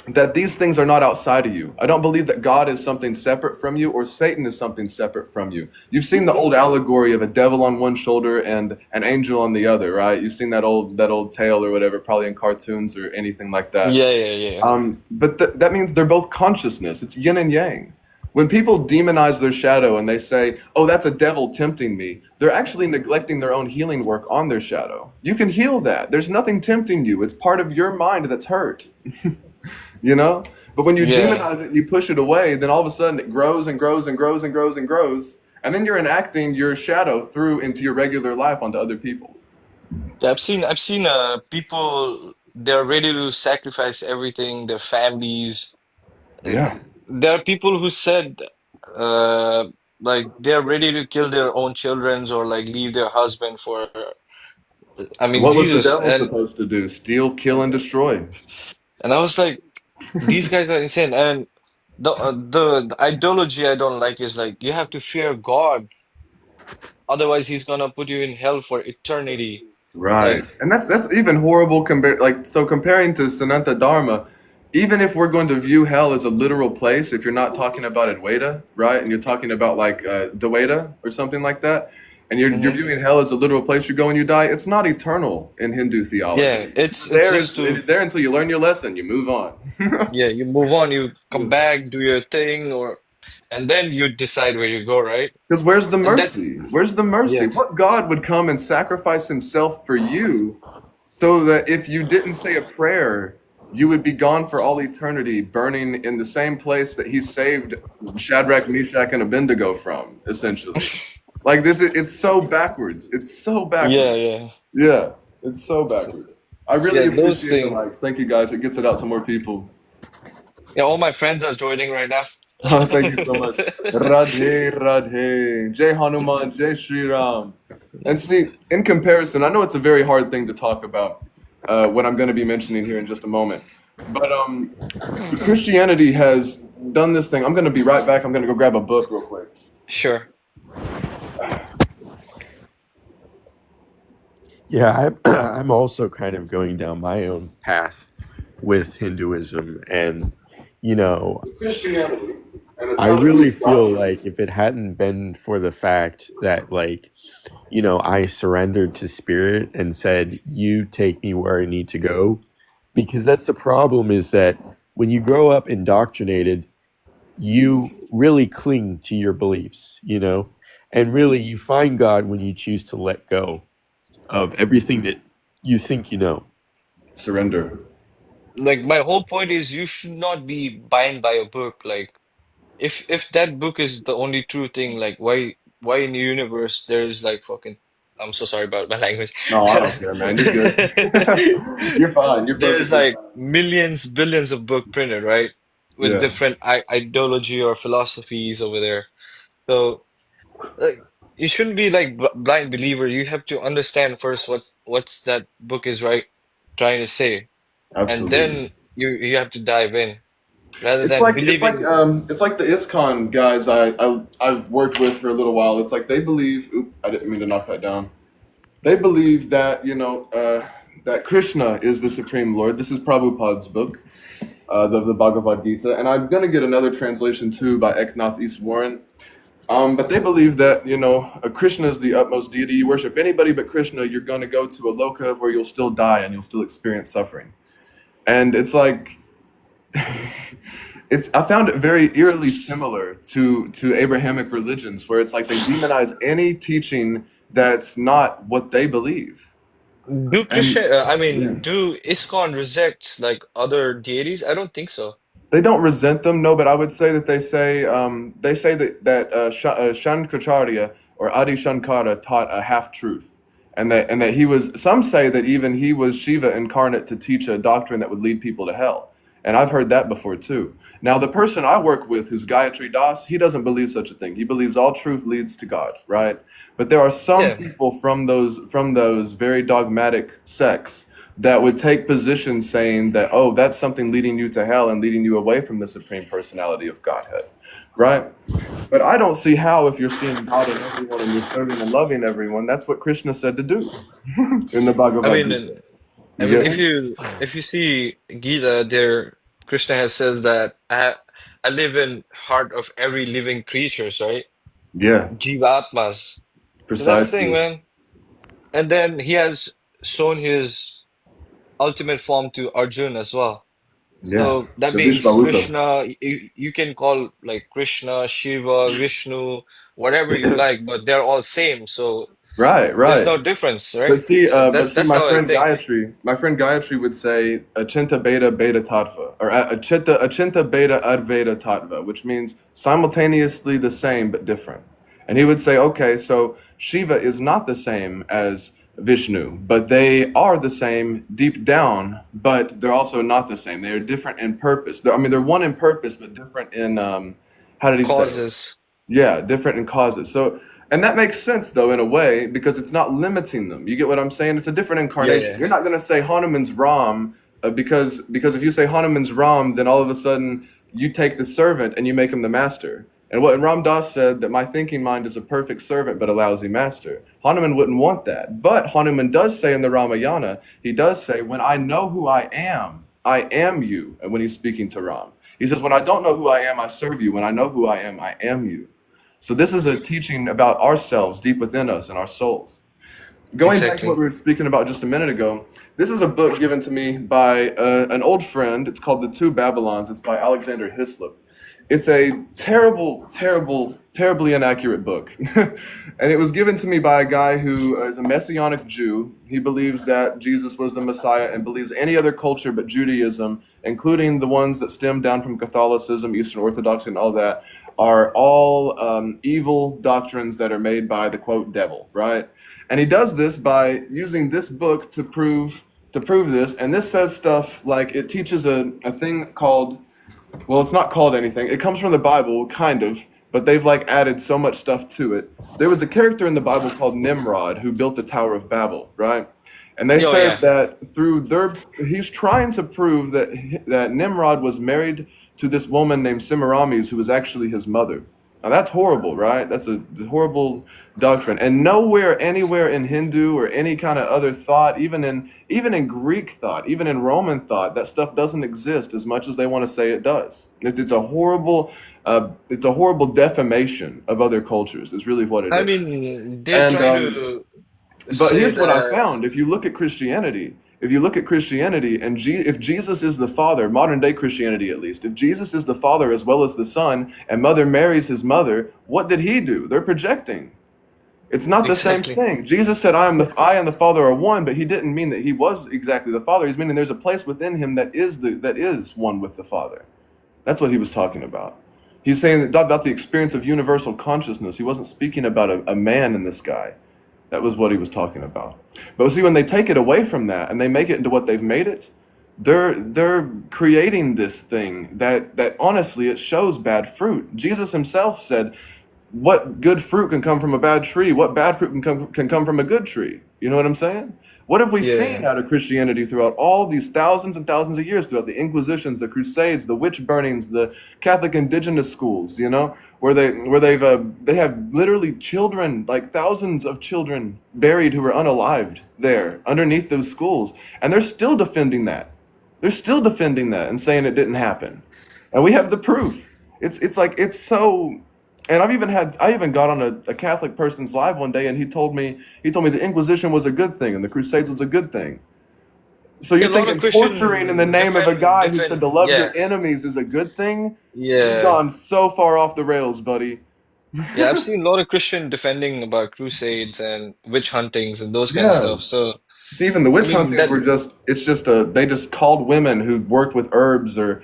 A: that these things are not outside of you. I don't believe that God is something separate from you or Satan is something separate from you. You've seen the old allegory of a devil on one shoulder and an angel on the other, right? You've seen that old tale or whatever, probably in cartoons or anything like that.
F: Yeah, yeah, yeah.
A: But that means they're both consciousness. It's yin and yang. When people demonize their shadow and they say, "Oh, that's a devil tempting me," they're actually neglecting their own healing work on their shadow. You can heal that. There's nothing tempting you. It's part of your mind that's hurt. You know? But when you
F: Yeah.
A: demonize it and you push it away, then all of a sudden it grows and grows and grows and grows and grows. And then you're enacting your shadow through into your regular life onto other people.
F: Yeah, I've seen people, they're ready to sacrifice everything, their families.
A: Yeah.
F: There are people who said uh like they're ready to kill their own children or like leave their husband for, I
A: And
F: mean,
A: what was the
F: Jesus.
A: devil supposed to do? Steal, kill, and destroy.
F: And I was like, these guys are insane. And the ideology I don't like is like you have to fear God, otherwise he's gonna put you in hell for eternity.
A: Right.
F: Like,
A: And that's even horrible comparing to Sananta Dharma, even if we're going to view hell as a literal place, if you're not talking about Advaita, right? And you're talking about like Dvaita or something like that, and you're
F: mhm.
A: viewing hell as a literal place you go and you die, it's not eternal in Hindu
F: Yeah,
A: theology.
F: it's just
A: It's
F: to,
A: there until you learn your lesson, you move on.
F: yeah, you move on, you come back, do your thing, or and then you decide where you go, right?
A: Because where's the
F: And that,
A: mercy? Where's the mercy?
F: yeah.
A: What God would come and sacrifice himself for you so that if you didn't say a prayer, you would be gone for all eternity, burning in the same place that he saved Shadrach, Meshach, and Abednego from, essentially. Like it's so backwards. It's so
F: Yeah,
A: backwards.
F: yeah.
A: Yeah, it's so
F: So,
A: backwards. I really
F: yeah, those
A: appreciate the
F: things.
A: likes. Thank you guys. It gets it out to more people.
F: Yeah, all my friends are joining right now.
A: Thank you so much. Radhe, Radhe, Jai Hanuman, Jai Shri Ram. And see, in comparison, I know it's a very hard thing to talk about, what I'm going to be mentioning here in just a moment. But Christianity has done this thing. I'm going to be right back. I'm going to go grab a book real quick.
F: Sure.
E: Yeah, I'm also kind of going down my own path with Hinduism, and you know,
A: Christianity, and it's
E: I
A: how it
E: really
A: reads
E: feel like
A: doctrines.
E: if it hadn't been for the fact that, like, I surrendered to spirit and said, "You take me where I need to go," because that's the problem, is that when you grow up indoctrinated, you really cling to your beliefs, and really you find God when you choose to let go of everything that you think you know.
A: Surrender.
F: Like my whole point is you should not be bound by a book. Like if that book is the only true thing, like why in the universe there is like fucking, I'm so sorry about my language.
A: No, I don't care, man. You're good. You're fine. You're
F: There's
A: perfectly
F: like
A: fine.
F: millions, billions of book printed, right? With
A: Yeah,
F: different I ideology or philosophies over there. So like you shouldn't be like blind believer. You have to understand first what's that book is right trying to say, and
A: absolutely.
F: then you have to dive in rather
A: It's
F: than
A: like it's like
F: believing.
A: um it's like the ISKCON guys I've worked with for a little while. It's like they believe. Oop, I didn't mean to knock that down. They believe that that Krishna is the supreme Lord. This is Prabhupada's book, the Bhagavad Gita, and I'm gonna get another translation too by Eknath Easwaran. But they believe that Krishna is the utmost deity. You worship anybody but Krishna, you're gonna go to a loka where you'll still die and you'll still experience suffering. And it's like it's I found it very eerily similar to Abrahamic religions, where it's like they demonize any teaching that's not what they believe.
F: Do
A: And
F: Christian, I
A: yeah.
F: mean, do ISKCON reject like other deities? I don't think so.
A: They don't resent them, no, but I would say that they say that Shankaracharya or Adi Shankara taught a half truth, and that he was. Some say that even he was Shiva incarnate to teach a doctrine that would lead people to hell, and I've heard that before too. Now, the person I work with, who's Gayatri Das, he doesn't believe such a thing. He believes all truth leads to God, right? But there are some
F: Yeah.
A: people from those very dogmatic sects that would take positions saying that, oh, that's something leading you to hell and leading you away from the supreme personality of Godhead, right? But I don't see how, if you're seeing God in everyone and you're serving and loving everyone, that's what Krishna said to do in the
F: I
A: Bhagavad
F: mean,
A: Gita.
F: I
A: You
F: mean,
A: get
F: if
A: me?
F: you see Gita, there, Krishna has says that I live in heart of every living creatures, right?
A: Yeah,
F: Jivatmas. So that's the thing,
A: precisely.
F: man. And then he has shown his ultimate form to Arjun as well.
A: Yeah,
F: So that
A: the
F: means
A: Vishvarupa.
F: Krishna, you can call like Krishna, Shiva, Vishnu, whatever you like, but they're all same. So
A: Right,
F: there's
A: right.
F: no difference, right?
A: But see,
F: So
A: but see,
F: that's how I think.
A: My friend Gayatri would say achinta beta beta tattva, or achinta beta advaita tattva, which means simultaneously the same but different. And he would say, okay, so Shiva is not the same as Vishnu, but they are the same deep down, but they're also not the same. They are different in purpose. I mean, they're one in purpose, but different in how did he say it?
F: Causes.
A: Yeah, different in causes. So, and that makes sense though in a way because it's not limiting them. You get what I'm saying? It's a different
F: Yeah,
A: incarnation.
F: yeah.
A: You're not going to say Hanuman's Ram because if you say Hanuman's Ram, then all of a sudden you take the servant and you make him the master. And what Ram Dass said that my thinking mind is a perfect servant but a lousy master. Hanuman wouldn't want that. But Hanuman does say in the Ramayana, he does say, when I know who I am you. And when he's speaking to Ram, he says, when I don't know who I am, I serve you. When I know who I am you. So this is a teaching about ourselves deep within us and our souls. Going back to what
F: Exactly.
A: we were speaking about just a minute ago, this is a book given to me by an old friend. It's called The Two Babylons. It's by Alexander Hislop. It's a terribly inaccurate book. And it was given to me by a guy who is a Messianic Jew. He believes that Jesus was the Messiah and believes any other culture but Judaism, including the ones that stem down from Catholicism, Eastern Orthodoxy, and all that, are all evil doctrines that are made by the quote devil, right? And he does this by using this book to prove this. And this says stuff like it teaches a thing called, well, it's not called anything. It comes from the Bible, kind of, but they've like added so much stuff to it. There was a character in the Bible called Nimrod who built the Tower of Babel, right? And they
F: Oh
A: said
F: yeah.
A: that through he's trying to prove that Nimrod was married to this woman named Semiramis, who was actually his mother. Now that's horrible, right? That's a horrible doctrine. And nowhere, anywhere in Hindu or any kind of other thought, even in Greek thought, even in Roman thought, that stuff doesn't exist as much as they want to say it does. It's a horrible defamation of other cultures. Is really what it
F: I
A: is.
F: mean, they
A: And
F: try to
A: but
F: say
A: here's what I
F: that
A: found. If you look at Christianity, and if Jesus is the Father, modern day Christianity at least, if Jesus is the Father as well as the Son, and Mother Mary's his mother, what did he do? They're projecting. It's not the same
F: exactly.
A: thing. Jesus said, I and the Father are one, but he didn't mean that he was exactly the Father. He's meaning there's a place within him that is one with the Father. That's what he was talking about. He's saying that about the experience of universal consciousness. He wasn't speaking about a man in the sky. That was what he was talking about. But see, when they take it away from that and they make it into what they've made it, they're creating this thing that honestly it shows bad fruit. Jesus himself said, "What good fruit can come from a bad tree? What bad fruit can come from a good tree?" You know what I'm saying? What have we
F: Yeah, yeah.
A: seen out of Christianity throughout all these thousands and thousands of years, throughout the Inquisitions, the Crusades, the witch burnings, the Catholic indigenous schools, they have literally children, like thousands of children buried who were unalived there underneath those schools, and they're still defending that. They're still defending that and saying it didn't happen, and we have the proof. It's like it's so. And I even got on a Catholic person's live one day, and he told me the Inquisition was a good thing and the Crusades was a good thing. So
F: Yeah,
A: you're
F: a lot of
A: thinking torturing in the
F: Christian
A: name of a guy who said
F: defend
A: to love
F: yeah,
A: your enemies is a good thing? You've
F: yeah.
A: gone so far off the rails, buddy.
F: Yeah, I've seen a lot of Christian defending about crusades and witch huntings and those kind of
A: Yeah.
F: stuff. So,
A: See, even the
F: I
A: witch
F: mean
A: huntings
F: that
A: were they just called women who worked with herbs or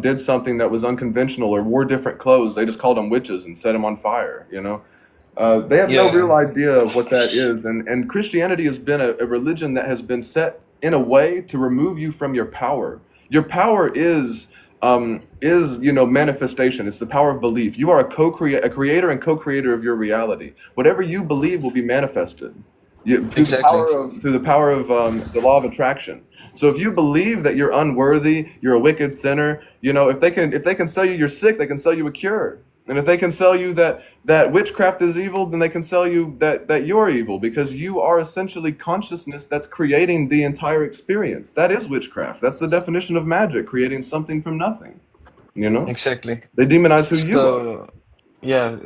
A: did something that was unconventional or wore different clothes. They just called them witches and set them on fire. They have no
F: yeah,
A: real idea of what that is. And Christianity has been a religion that has been set in a way to remove you from your power. Your power is manifestation. It's the power of belief. You are a creator and co-creator of your reality. Whatever you believe will be manifested through the
F: exactly.
A: power of the law of attraction. So if you believe that you're unworthy, you're a wicked sinner, if they can sell you you're sick, they can sell you a cure. And if they can sell you that witchcraft is evil, then they can sell you that you're evil, because you are essentially consciousness that's creating the entire experience. That is witchcraft. That's the definition of magic, creating something from nothing. You know?
F: Exactly.
A: They demonize who you are.
F: So yeah,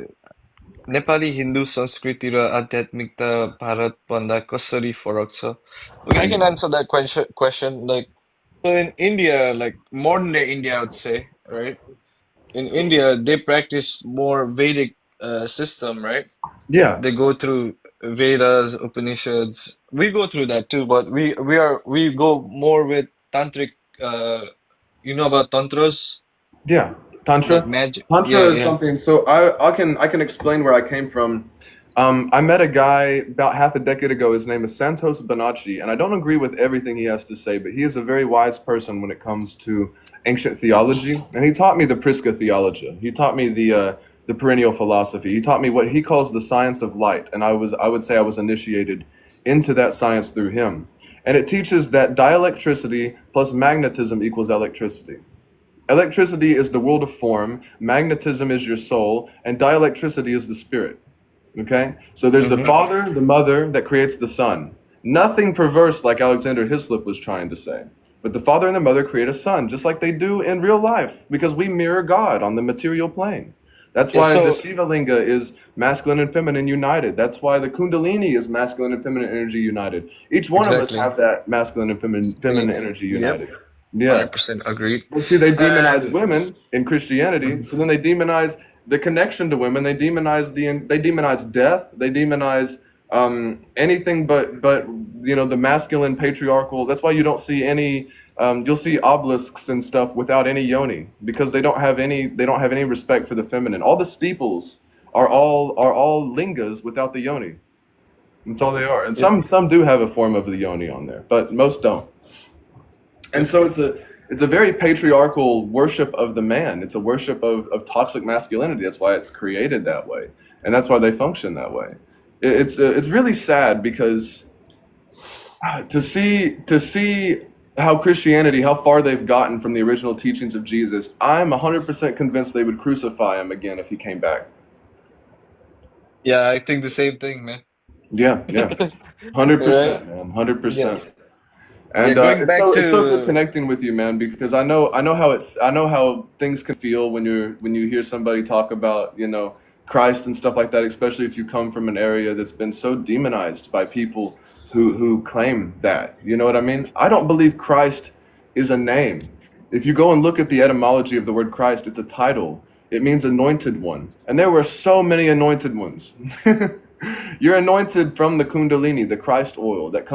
F: Nepali Hindu संस्कृति र आध्यात्मिकता भारतभन्दा कसरी फरक छ? Okay, I can answer that question. Like, so in India, like modern day India, I would say, right? In India, they practice more Vedic system, right?
A: Yeah.
F: They go through Vedas, Upanishads. We go through that too, but we go more with tantric. You know about tantras,
A: Yeah,
F: like
A: tantra.
F: magic. Yeah,
A: Tantra is
F: yeah.
A: something. So I can explain where I came from. I met a guy about half a decade ago. His name is Santos Bonacci, and I don't agree with everything he has to say, but he is a very wise person when it comes to ancient theology. And he taught me the Prisca theology. He taught me the perennial philosophy. He taught me what he calls the science of light, and I would say I was initiated into that science through him. And it teaches that dielectricity plus magnetism equals electricity. Electricity is the world of form, magnetism is your soul, and dielectricity is the spirit. Okay? So there's the
F: Mm-hmm.
A: Father, the Mother that creates the Son. Nothing perverse like Alexander Hislop was trying to say. But the Father and the Mother create a Son, just like they do in real life, because we mirror God on the material plane. That's
F: Yeah.
A: why the
F: So
A: Shiva Linga is masculine and feminine united. That's why the Kundalini is masculine and feminine energy united. Each one of us
F: exactly.
A: have that masculine and feminine energy
F: Yep.
A: united. Yeah.
F: 100% agreed.
A: Well, see, they demonize
F: And
A: women in Christianity,
F: Mhm.
A: so then they demonize the connection to women. They demonize death. They demonize anything but the masculine patriarchal. That's why you don't see any. You'll see obelisks and stuff without any yoni, because they don't have any respect for the feminine. All the steeples are all lingas without the yoni. That's all they are. And
F: Yep.
A: some do have a form of the yoni on there, but most don't. And
F: Yep.
A: so it's a very patriarchal worship of the man. It's a worship of toxic masculinity. That's why it's created that way, and that's why they function that way. It's really sad, because to see how Christianity, how far they've gotten from the original teachings of Jesus. I'm 100% convinced they would crucify him again if he came back.
F: Yeah, I think the same thing, man.
A: Yeah, yeah, hundred
F: Right?
A: percent, man,
F: Yeah.
A: 100%.
F: Yeah,
A: And
F: going
A: it's
F: back
A: so good
F: to
A: connecting with you, man, because I know how things can feel when you hear somebody talk about Christ and stuff like that, especially if you come from an area that's been so demonized by people who claim that. You know what I mean? I don't believe Christ is a name. If you go and look at the etymology of the word Christ, it's a title. It means anointed one, and there were so many anointed ones. You're anointed from the Kundalini, the Christ oil that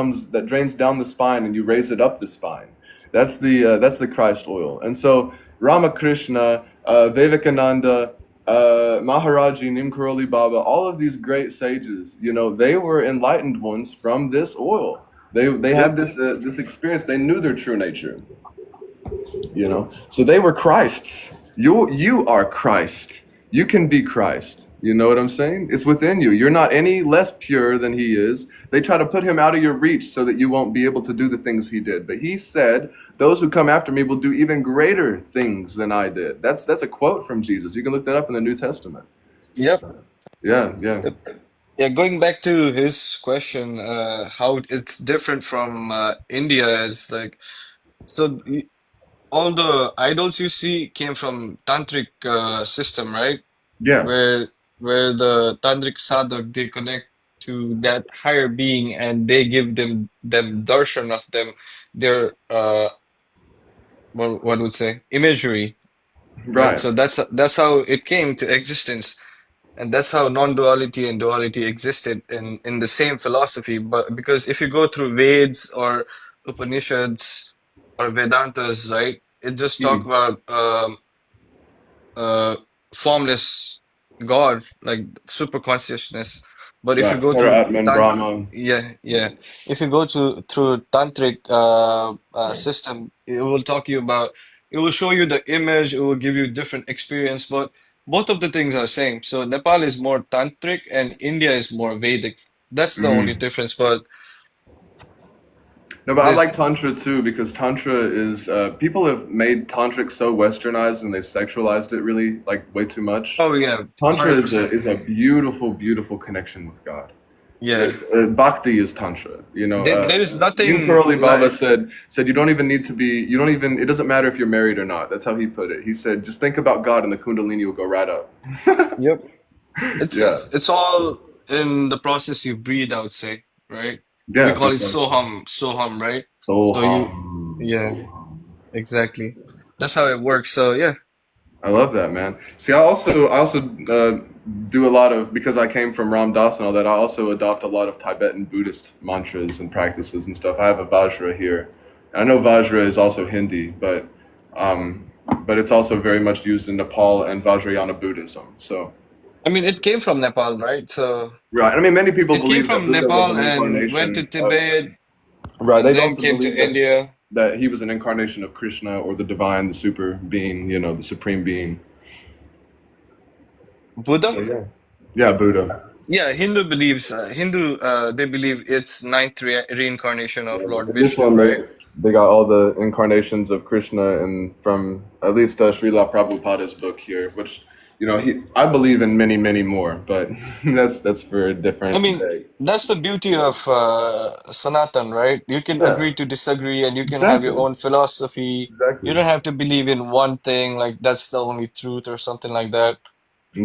A: drains down the spine and you raise it up the spine. That's the Christ oil. And so Ramakrishna, Vivekananda, Maharaji, Nimkaroli Baba, all of these great sages, they were enlightened ones from this oil. They
F: yep.
A: had this experience. They knew their true nature. So they were Christs. You are Christ. You can be Christ. You know what I'm saying? It's within you. You're not any less pure than he is. They try to put him out of your reach so that you won't be able to do the things he did. But he said, "Those who come after me will do even greater things than I did." That's a quote from Jesus. You can look that up in the New Testament.
F: Yep.
A: So, yeah, yeah,
F: Yep. Yeah, going back to his question, how it's different from India is like, so all the idols you see came from tantric system, right?
A: yeah.
F: Where the tantric sadhak, they connect to that higher being and they give them darshan of them, their what would say, imagery, right?
A: Right.
F: So that's how it came to existence. And that's how non-duality and duality existed in the same philosophy. But because if you go through Veds or Upanishads or Vedantas, right, it just talk
A: Mm.
F: about uh formless God, like super consciousness. But if you
A: Right.
F: go through
A: Para-Atman Brahma.
F: yeah, yeah. If you go to through tantric system, it will talk you about, it will show you the image, it will give you different experience, but both of the things are same. So Nepal is more tantric and India is more Vedic. That's the only
A: Mm.
F: difference. But
A: No, but I like
F: There's
A: tantra too because tantra is people have made tantric so westernized and they've sexualized it really like way too much.
F: oh yeah,
A: Tantra is
F: 100%.
A: a beautiful, beautiful connection with God.
F: Yeah.
A: Bhakti is tantra.
F: There is
A: Neem
F: nothing
A: Karoli Baba
F: like
A: said you don't even need to be. You don't even. It doesn't matter if you're married or not. That's how he put it. He said just think about God and the Kundalini will go right up.
F: yep.
A: Yeah,
F: It's all in the process you breathe, I would say, right? We
A: yeah,
F: call it
A: precisely.
F: soham, right? So you,
A: Soham,
F: yeah,
A: Soham.
F: exactly. That's how it works. So yeah,
A: I love that, man. See, I also do a lot of because I came from Ram Dass and all that. I also adopt a lot of Tibetan Buddhist mantras and practices and stuff. I have a Vajra here. I know Vajra is also Hindi, um, but it's also very much used in Nepal and Vajrayana Buddhism. So,
F: I mean, it came from Nepal, right? So
A: right. I mean, many people
F: it came
A: believe that
F: from
A: Buddha was
F: Nepal
A: an
F: and went to
A: incarnation of.
F: Tibet
A: Right.
F: and
A: They
F: then
A: also
F: came
A: believe
F: to India.
A: that he was an incarnation of Krishna or the divine, the super being. The supreme being. So
F: Buddha?
A: yeah. Yeah, Buddha.
F: Yeah, Hindu they believe it's ninth reincarnation of
A: Yeah, but
F: Lord
A: in
F: Vishnu,
A: Islam,
F: right?
A: they got all the incarnations of Krishna, and from at least Srila Prabhupada's book here, which I believe in many, many more, but that's for a
F: I
A: different
F: mean,
A: day.
F: that's the beauty of Sanatan, right? You can
A: Yeah,
F: agree to disagree and you can have your
A: exactly,
F: own philosophy. You
A: exactly,
F: don't have to believe in one thing, like that's the only truth or something like that,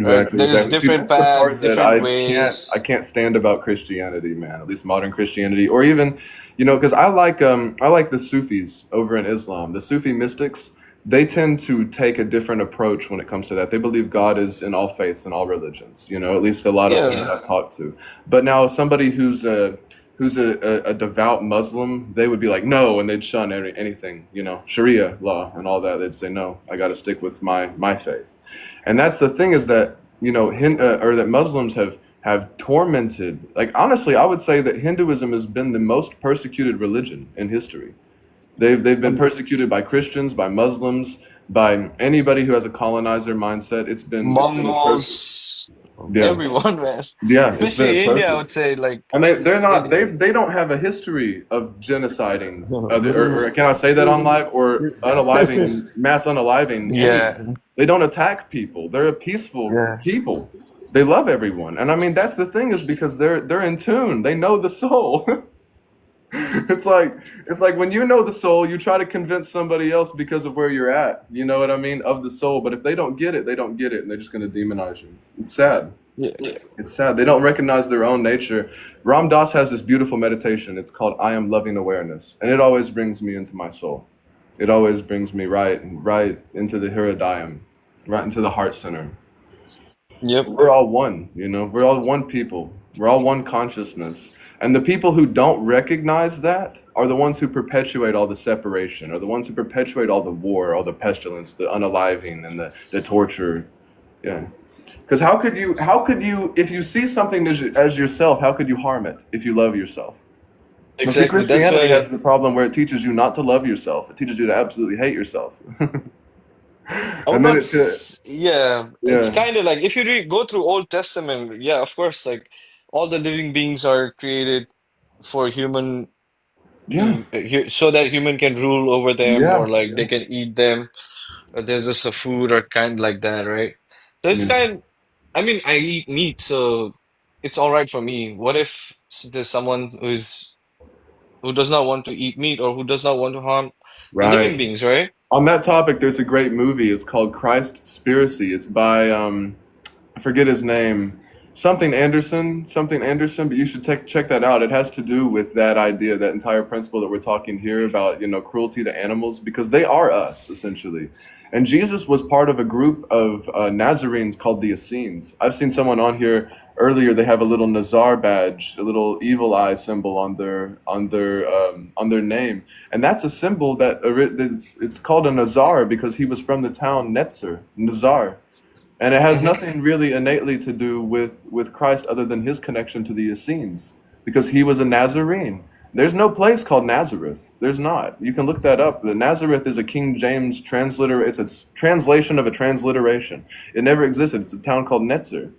F: right?
A: exactly,
F: There's
A: exactly. See,
F: different
A: that's the
F: paths,
A: part that
F: different
A: I
F: ways.
A: can't stand about Christianity, man. At least modern Christianity, or even, because I like the Sufis over in Islam. The Sufi mystics, they tend to take a different approach when it comes to that. They believe God is in all faiths and all religions. At least a lot of them that
F: Yeah,
A: I've talked to. But now somebody who's a devout Muslim, they would be like no, and they'd shun anything, Sharia law and all that. They'd say no, I got to stick with my faith. And that's the thing is that or that Muslims have tormented. Like honestly, I would say that Hinduism has been the most persecuted religion in history. They've been
F: um,
A: persecuted by Christians, by Muslims, by anybody who has a colonizer mindset. It's been atrocious.
F: Mongols,
A: Yeah,
F: everyone, man.
A: yeah, it's been
F: Especially India, I would
A: atrocious.
F: say, like,
A: And they're not
F: it,
A: they don't have a history of genociding or can I say that on live or mass unaliving
F: yeah,
A: anyone. They don't attack people. They're a peaceful
F: yeah.
A: people. They love everyone. And I mean that's the thing is because they're in tune. They know the soul. It's like when you know the soul, you try to convince somebody else because of where you're at. You know what I mean? Of the soul. But if they don't get it, they don't get it and they're just gonna demonize you. It's sad.
F: Yeah.
A: It's sad. They don't recognize their own nature. Ram Dass has this beautiful meditation. It's called I Am Loving Awareness. And it always brings me into my soul. It always brings me right into the Hiradayam, right into the heart center.
F: Yep.
A: We're all one, we're all one people. We're all one consciousness. And the people who don't recognize that are the ones who perpetuate all the separation, or the ones who perpetuate all the war, all the pestilence, the unaliving, and the torture. Yeah. Because how could you, if you see something as yourself, how could you harm it if you love yourself? Now, see,
F: Exactly. That's
A: Christianity
F: why
A: has the problem where it teaches you not to love yourself. It teaches you to absolutely hate yourself.
F: I would
A: And then
F: not,
A: it,
F: yeah, it's
A: yeah,
F: kind of like if you go through Old Testament, yeah, of course, like all the living beings are created for human
A: yeah,
F: to so that human can rule over them or
A: yeah,
F: like
A: yeah,
F: they can eat them. Or there's just a food or kind like that, right? So it's
A: yeah.
F: kind, I mean, I eat meat, so it's all right for me. What if there's someone who does not want to eat meat or who does not want to harm the living
A: Right.
F: beings, right?
A: On that topic, there's a great movie. It's called Christspiracy. It's by I forget his name, something Anderson. But you should check that out. It has to do with that idea, that entire principle that we're talking here about, cruelty to animals, because they are us essentially. And Jesus was part of a group of Nazarenes called the Essenes. I've seen someone on here earlier. They have a little Nazar badge, a little evil eye symbol on their name, and that's a symbol that it's called a Nazar because he was from the town Netzer, Nazar. And it has
F: Hmm.
A: nothing really innately to do with Christ other than his connection to the Essenes, because he was a Nazarene. There's no place called Nazareth. There's not. You can look that up. The Nazareth is a King James translator. It's a translation of a transliteration. It never existed. It's a town called Netzer.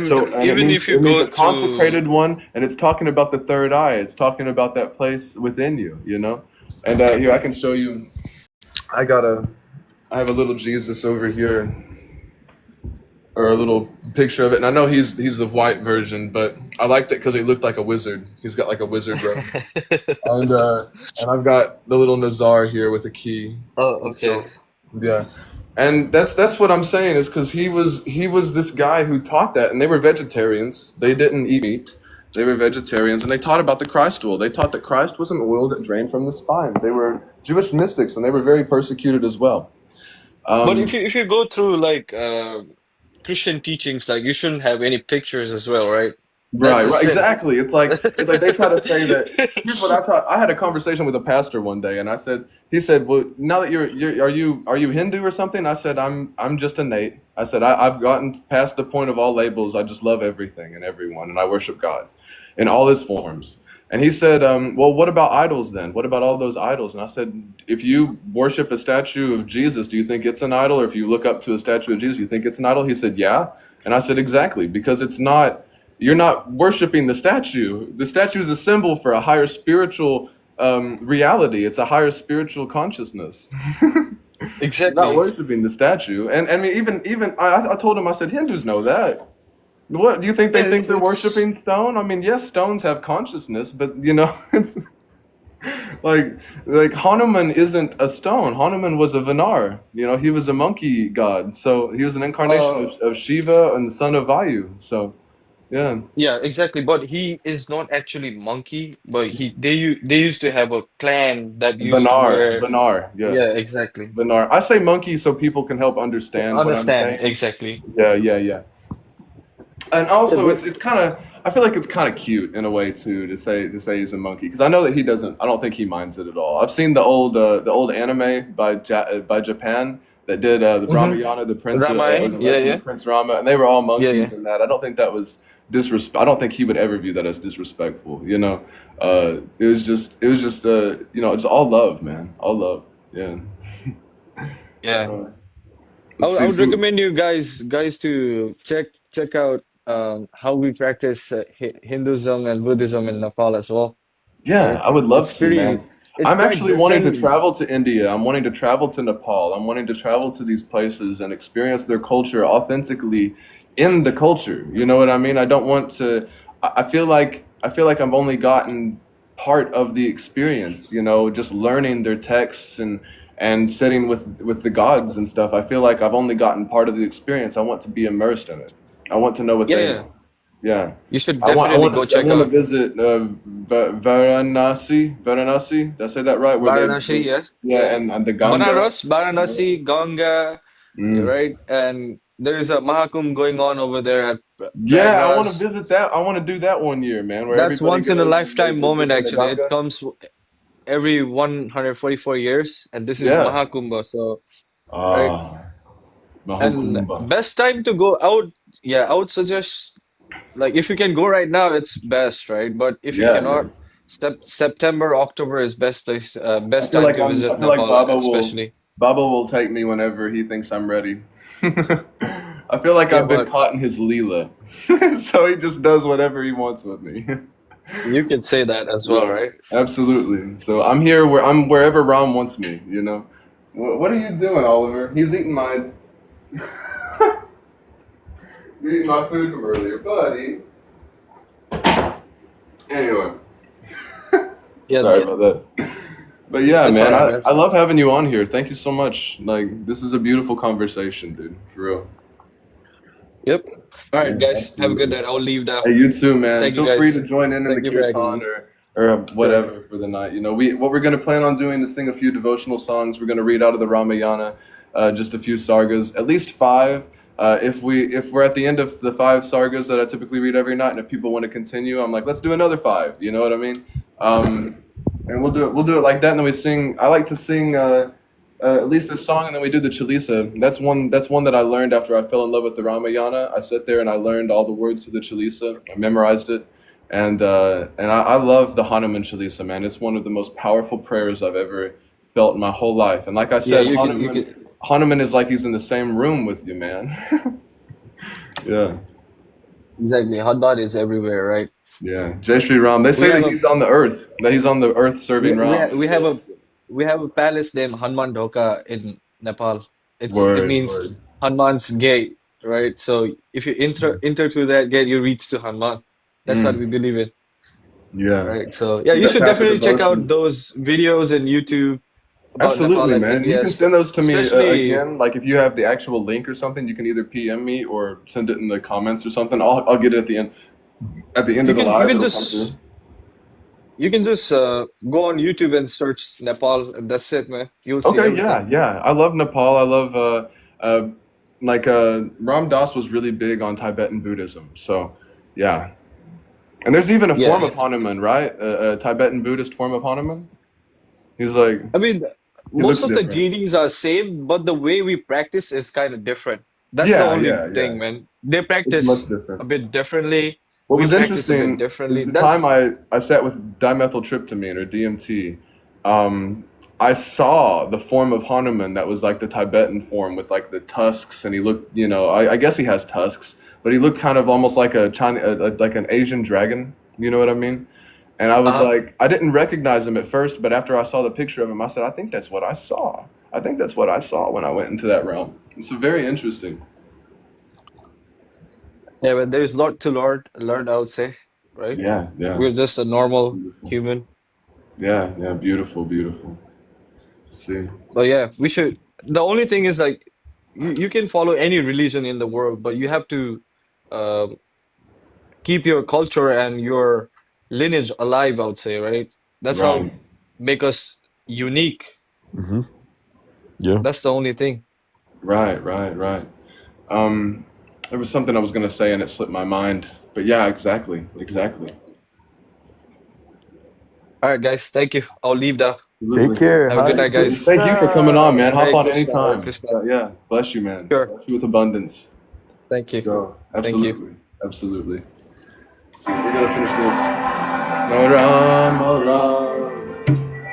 A: So, and
F: Even if you
A: it means
F: go
A: a
F: through,
A: consecrated one, and it's talking about the third eye. It's talking about that place within you, you know. And here I can show you. I got a, I have a little Jesus over here, or a little picture of it. And I know he's the white version, but I liked it because he looked like a wizard. He's got like a wizard robe, and I've got the little Nazar here with a key.
F: oh,
A: And
F: okay.
A: so, yeah, and that's what I'm saying is because he was this guy who taught that, and they were vegetarians. They didn't eat meat. They were vegetarians, and they taught about the Christ oil. They taught that Christ was an oil that drained from the spine. They were Jewish mystics, and they were very persecuted as well.
F: But
A: Um,
F: if you go through like Christian teachings, like you shouldn't have any pictures as well, right? That's
A: Right,
F: a
A: right,
F: sin.
A: exactly. It's like they try to say that. Here's what I thought. I had a conversation with a pastor one day, and he said, "Well, now that you're are you Hindu or something?" I said, I'm just a Nate." I said, I've gotten past the point of all labels. I just love everything and everyone, and I worship God in all His forms. And he said, "Well, what about idols then? What about all those idols?" And I said, "If you worship a statue of Jesus, do you think it's an idol? Or if you look up to a statue of Jesus, do you think it's an idol?" He said, "Yeah." And I said, "Exactly, because it's not." You're not worshiping the statue. The statue is a symbol for a higher spiritual reality. It's a higher spiritual consciousness. You're not
F: Exactly.
A: worshiping the statue. And I mean, even I told him, I said, Hindus know that. What do you think
F: Yeah,
A: they think they're
F: it's
A: worshiping stone? I mean, yes, stones have consciousness, but it's like Hanuman isn't a stone. Hanuman was a Vanar. He was a monkey god. So he was an incarnation
F: uh
A: of Shiva and the son of Vayu. So yeah.
F: yeah, exactly. But he is not actually monkey, but they used to have a clan that used to wear.
A: Vanar, yeah,
F: Yeah, exactly.
A: Vanar. I say monkey so people can help understand what I'm
F: Understand
A: saying.
F: exactly.
A: Yeah, yeah, yeah. And
F: Yeah,
A: also,
F: but
A: it's kind of. I feel like it's kind of cute in a way too to say he's a monkey because I know that he doesn't. I don't think he minds it at all. I've seen the old anime by Japan that did the
F: hmm
A: Ramayana, the Prince or
F: Ramayana,
A: the
F: yeah,
A: Legend
F: yeah,
A: of Prince Rama, and they were all
F: yeah,
A: monkeys
F: yeah,
A: in that. I don't think that was disrespect. I don't think he would ever view that as disrespectful. It was just it's all love, man, all love. Yeah.
F: yeah.
A: Uh,
F: I
A: let's
F: would, I
A: see.
F: would
A: So
F: recommend you guys to check out how we practice Hinduism and Buddhism in Nepal as well,
A: yeah,
F: right?
A: I would love
F: It's
A: to, man.
F: pretty, it's
A: I'm
F: quite
A: actually wanting to
F: different.
A: travel to India. I'm wanting to travel to Nepal. I'm wanting to travel to these places and experience their culture authentically in the culture. You know what I mean? I don't want to. I feel like I've only gotten part of the experience. Just learning their texts and sitting with the gods and stuff. I feel like I've only gotten part of the experience. I want to be immersed in it. I want to know what
F: Yeah,
A: they
F: yeah.
A: know. Yeah.
F: You should
A: I want I
F: definitely
A: want
F: go
A: to I
F: check
A: want to
F: out
A: visit Varanasi. Varanasi. Did I say that right? Where
F: Varanasi. Yeah,
A: yeah,
F: yeah.
A: and the Ganga.
F: Banaras, Varanasi, Ganga,
A: Mm.
F: right? And there's a Mahakumbh going on over there at
A: Yeah, I want to
F: Prayagraj.
A: visit that. I want to do that one year, man, where
F: That's
A: everybody
F: once in a
A: goes and
F: lifetime
A: they
F: moment,
A: dip in the
F: actually. It
A: Ganga.
F: comes every 144 years, and this is
A: Yeah.
F: Mahakumbh. So, right?
A: Ah,
F: And
A: Mahukumba.
F: best time to go out, yeah, I would suggest like if you can go right now, it's best, right? But if you
A: Yeah,
F: cannot,
A: man.
F: September, October is
A: I
F: best
A: feel
F: time
A: like
F: to
A: I'm. I
F: visit
A: feel like
F: Nepal,
A: Baba will.
F: especially.
A: Baba will take me whenever he thinks I'm ready. I feel like
F: Yeah,
A: I've been
F: but
A: caught in his leela, so he just does whatever he wants with me.
F: you can say that as well,
A: Yeah,
F: right?
A: absolutely. So I'm wherever Ram wants me. What are you doing, Oliver? He's eating my. You're eating my food from earlier, buddy. Anyway,
F: Yeah,
A: sorry about that. But yeah,
F: it's all
A: man,
F: right,
A: I
F: man.
A: love having you on here. Thank you so much. Like, this is a beautiful conversation, dude. For real.
F: Yep. All right,
A: Yeah,
F: guys, have a good
A: absolutely.
F: night. I'll leave now.
A: Hey, you too, man.
F: Thank you,
A: Feel free to
F: guys.
A: join in the
F: Thank you for having
A: kirtan
F: me.
A: or
F: Sure.
A: whatever for the night. What we're gonna plan on doing is sing a few devotional songs. We're gonna read out of the Ramayana, just a few sargas, at least five. If we're at the end of the five sargas that I typically read every night, and if people want to continue, I'm like, let's do another five. You know what I mean? And we'll do it like that, and then we sing. I like to sing. At least a song, and then we do the Chalisa. That's one that I learned after I fell in love with the Ramayana. I sat there and I learned all the words to the Chalisa. I memorized it, and I love the Hanuman Chalisa, man. It's one of the most powerful prayers I've ever felt in my whole life. And like I
F: Yeah,
A: said,
F: you
A: Hanuman
F: can.
A: Hanuman is like he's in the same room with you, man. Yeah.
F: Exactly. Hanuman is everywhere, right?
A: Yeah, Jai Shri Ram. They
F: We
A: say
F: have
A: that
F: a
A: he's on the earth. That he's on the earth serving Ram.
F: we have a we have a palace named Hanuman Dhoka in Nepal. It
A: Word,
F: means
A: word.
F: Hanuman's gate, right? So if you enter through that gate, you reach to Hanuman. That's what we
A: Mm,
F: believe in,
A: yeah.
F: right? So yeah,
A: Is
F: you
A: that
F: should
A: path of
F: definitely check out
A: devotion?
F: those videos in YouTube about Nepal
A: Absolutely,
F: and
A: man. You
F: India,
A: can send those to me
F: especially.
A: again. Like if you have the actual link or something, you can either PM me or send it in the comments or something. I'll get it at the end. At the end
F: You
A: of the
F: can you
A: live,
F: can
A: it'll come through.
F: just you can just go on YouTube and search Nepal, and that's it, man. You'll see
A: Okay,
F: everything.
A: yeah, yeah. I love Nepal. I love uh Ram Dass was really big on Tibetan Buddhism. So, yeah. And there's even a
F: Yeah.
A: form of Hanuman, right? A Tibetan Buddhist form of Hanuman. He's like
F: I mean,
A: he
F: most
A: looks
F: of the
A: different.
F: deities are same, but the way we practice is kind of different. That's the
A: Yeah,
F: only
A: yeah, yeah.
F: thing, man. They
A: It's much
F: practice a
A: different.
F: bit differently.
A: What
F: We
A: was
F: practice a bit
A: interesting is
F: differently.
A: the time
F: That's
A: I sat with dimethyltryptamine or DMT. Um, I saw the form of Hanuman that was like the Tibetan form with like the tusks, and he looked, I guess he has tusks, but he looked kind of almost like a China, like an Asian dragon. You know what I mean? And I was
F: uh-huh.
A: like, I didn't recognize him at first, but after I saw the picture of him, I said, I think that's what I saw. I think that's what I saw when I went into that realm. It's very interesting.
F: Yeah, but there's a lot to learn, I would say, right?
A: Yeah, yeah,
F: We're just a normal
A: beautiful.
F: human.
A: Yeah, yeah, beautiful, beautiful. Let's see.
F: But yeah, we should. The only thing is like you can follow any religion in the world, but you have to uh, keep your culture and your lineage alive, I would say, right? That's how
A: Right,
F: make us unique.
E: Hmm. Yeah.
F: That's the only thing.
A: right, right, right. Um, there was something I was gonna say and it slipped my mind. But yeah, exactly, exactly.
F: All right, guys, thank you. I'll leave now.
E: Take
A: Absolutely.
E: care.
F: Have a good
E: Hare
F: night, guys.
A: Thank you for coming on,
E: Krishna.
A: man. Hop
F: Hare
A: on
F: Krishna, Hare
A: anytime.
F: Krishna.
A: Yeah, bless you, man.
F: Sure.
A: Bless you with abundance.
F: Thank you.
A: Go.
F: Thank you.
A: Absolutely, absolutely. Let's see, we're gonna finish this. Ram, Ram,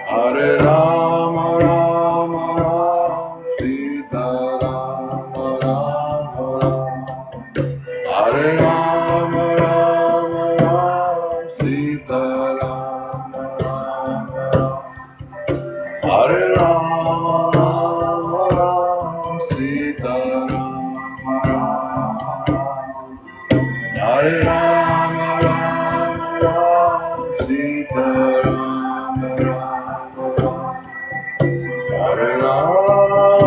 A: Hare Ram, Ram, Ram, Sita Ram, Ram, Ram. Hare Ram, Ram, Ram, Sita Ram, Ram, Ram. Hare Ram, Ram, Ram, Sita Ram, Ram, Ram. Hare Ram, Ram, Ram, Sita Ram, Ram, Ram. Hare Ram,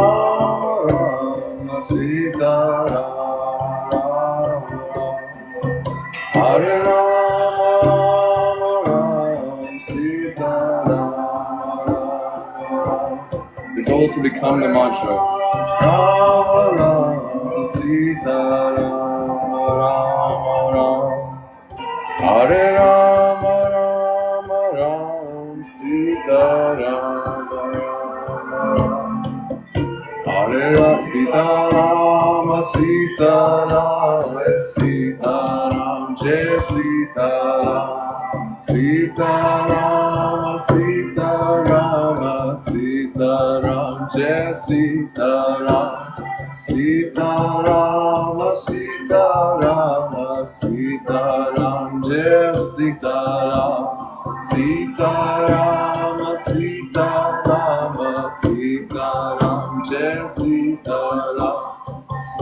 A: Ram, Sita Ram, Ram. Hare Ram, Ram, Sita Ram, Ram. The goal is to become the mantra. Ram, Ram, Sita Ram, Ram, Ram. Hare Ram, Ram, Ram, Sita Ram, Ram. Hare Ram, Sita Ram, Sita Ram, Sita Ram, Jai Sita Ram, Sita Ram, Sita Ram, Sita Ram, Jai Sita Ram, Sita Ram, Sita Ram, Sita Ram, Jai Sita Ram. Sita Rama, Sita Rama, Sita Ram, Jai Sita Ram.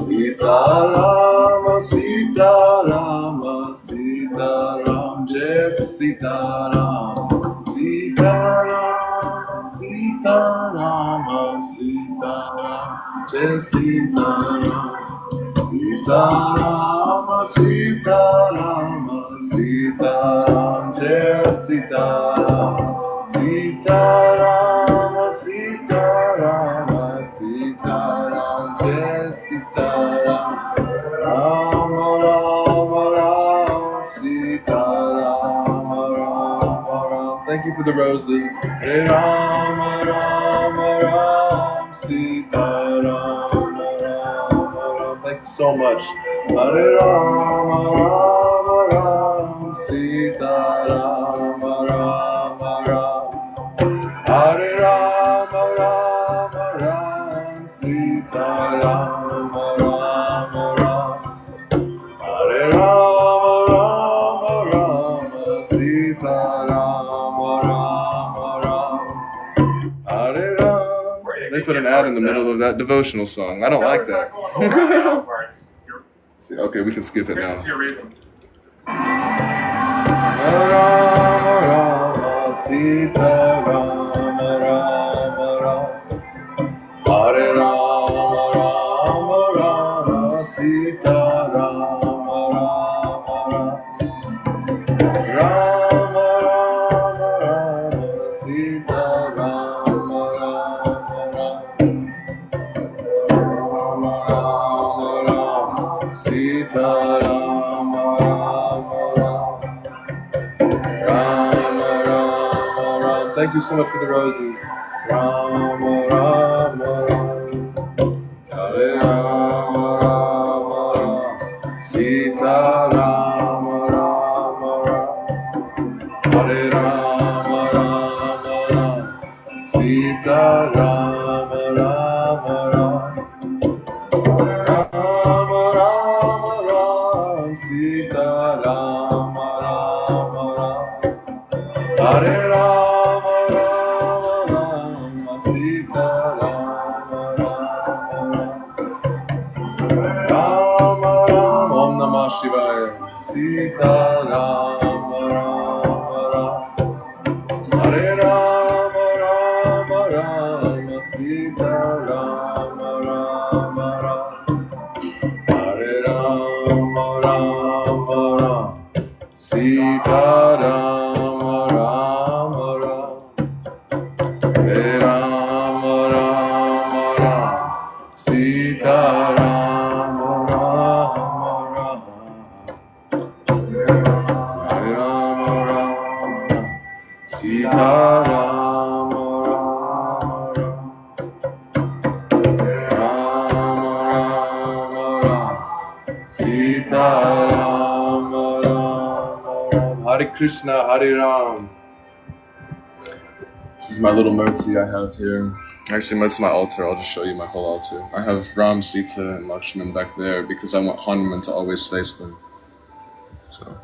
A: Sita Rama, Sita Rama, Sita Ram, Jai Sita Ram. Sita Rama, Sita Rama, Sita Ram, Jai Sita Ram. Sita Rama, Sita Rama, Sita Ram, Jai Sita Ram. Sita Rama, Sita Rama, Sita Ram, Jai Sita Ram. Rama Rama Ram, Sita Rama Rama Ram. Thank you for the roses. Hare Rama Rama Ram, Sita Rama Rama Ram. Thank you so much. Hare Rama Rama Ram, Sita Rama Rama Ram. Hare Rama Rama Ram, Sita Rama Rama Ram. Hare Rama. put an ad in the middle of that devotional song. I don't like that. See, okay, we can skip it now. Rama Sita Rama Rama Rama Hare Rama Rama Rama Sita Rama Rama Rama Rama Rama Sita Rama Rama Rama Sita Rama Rama Rama. Thank you so much for the roses. Rama Rama Hare Rama Rama Sita Rama Rama Hare Rama Rama Sita Rama Rama Rama Rama Sita Rama Rama Hare Rama Rama Sita Rama Rama Rama Om Namah Shivaya Sita Rama Rama Hare Rama Rama Rama Sita Rama Rama Hare Rama Rama Rama Sita Rama Rama Hare Rama Rama Rama Sita Rama Rama Hare Rama Rama Sita Rama Rama Rama Sita Rama Rama. Hare Krishna, Hare Ram. This is my little murti I have here. Actually, that's my altar. I'll just show you my whole altar. I have Ram, Sita, and Lakshman back there because I want Hanuman to always face them. So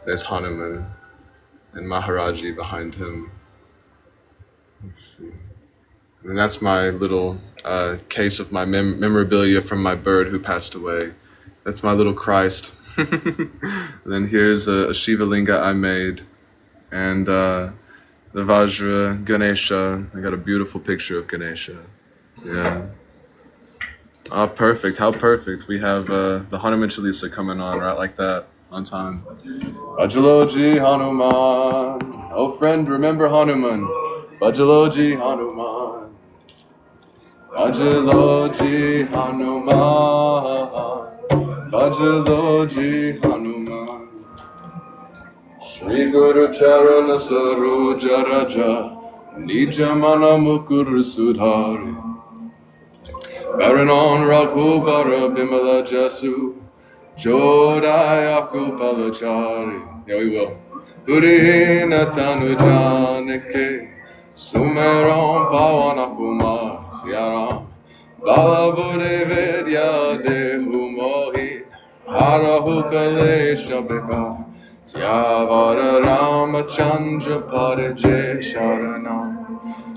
A: there's Hanuman and Maharaji behind him. Let's see. And that's my little case of my memorabilia from my bird who passed away. That's my little Christ. And then here's a Shiva Linga I made. And the Vajra Ganesha. I got a beautiful picture of Ganesha. Yeah. Oh, perfect. How perfect. We have the Hanuman Chalisa coming on right like that. On time. Bajaloji Hanuman. Oh, friend, remember Hanuman. Bajaloji Hanuman. Bajaloji Hanuman. Bajaloji Hanuman. Shri Guru Charana Saroja Raja Nijamana Mukur Sudhari Baranon Raghubara Bimala Jasu Jodayaku Palachari. Yeah, we will. Purina Tanu Janike Sumeron Pawanakumar Siaram Balabure Vedya Dehumohi Harahukale Shabeka Syavara Ramachandra Parije Sharanam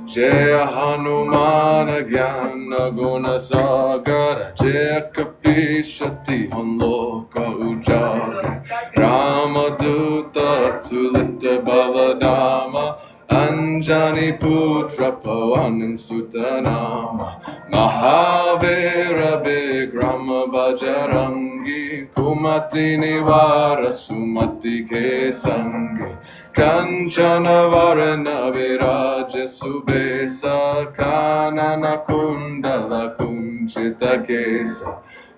A: Jaya Hanumana Gyana Guna Sagara Jaya Kapishati Hanloka Ujari Ramaduta Tulita Baladama Anjani Putra Pawanin Sutanama Mahavira Bigrama Bajarangi Kumati Nivara Sumati Kesangi Kanchana Varana Viraja Subesa Kanana Kundala Kunchita Kesa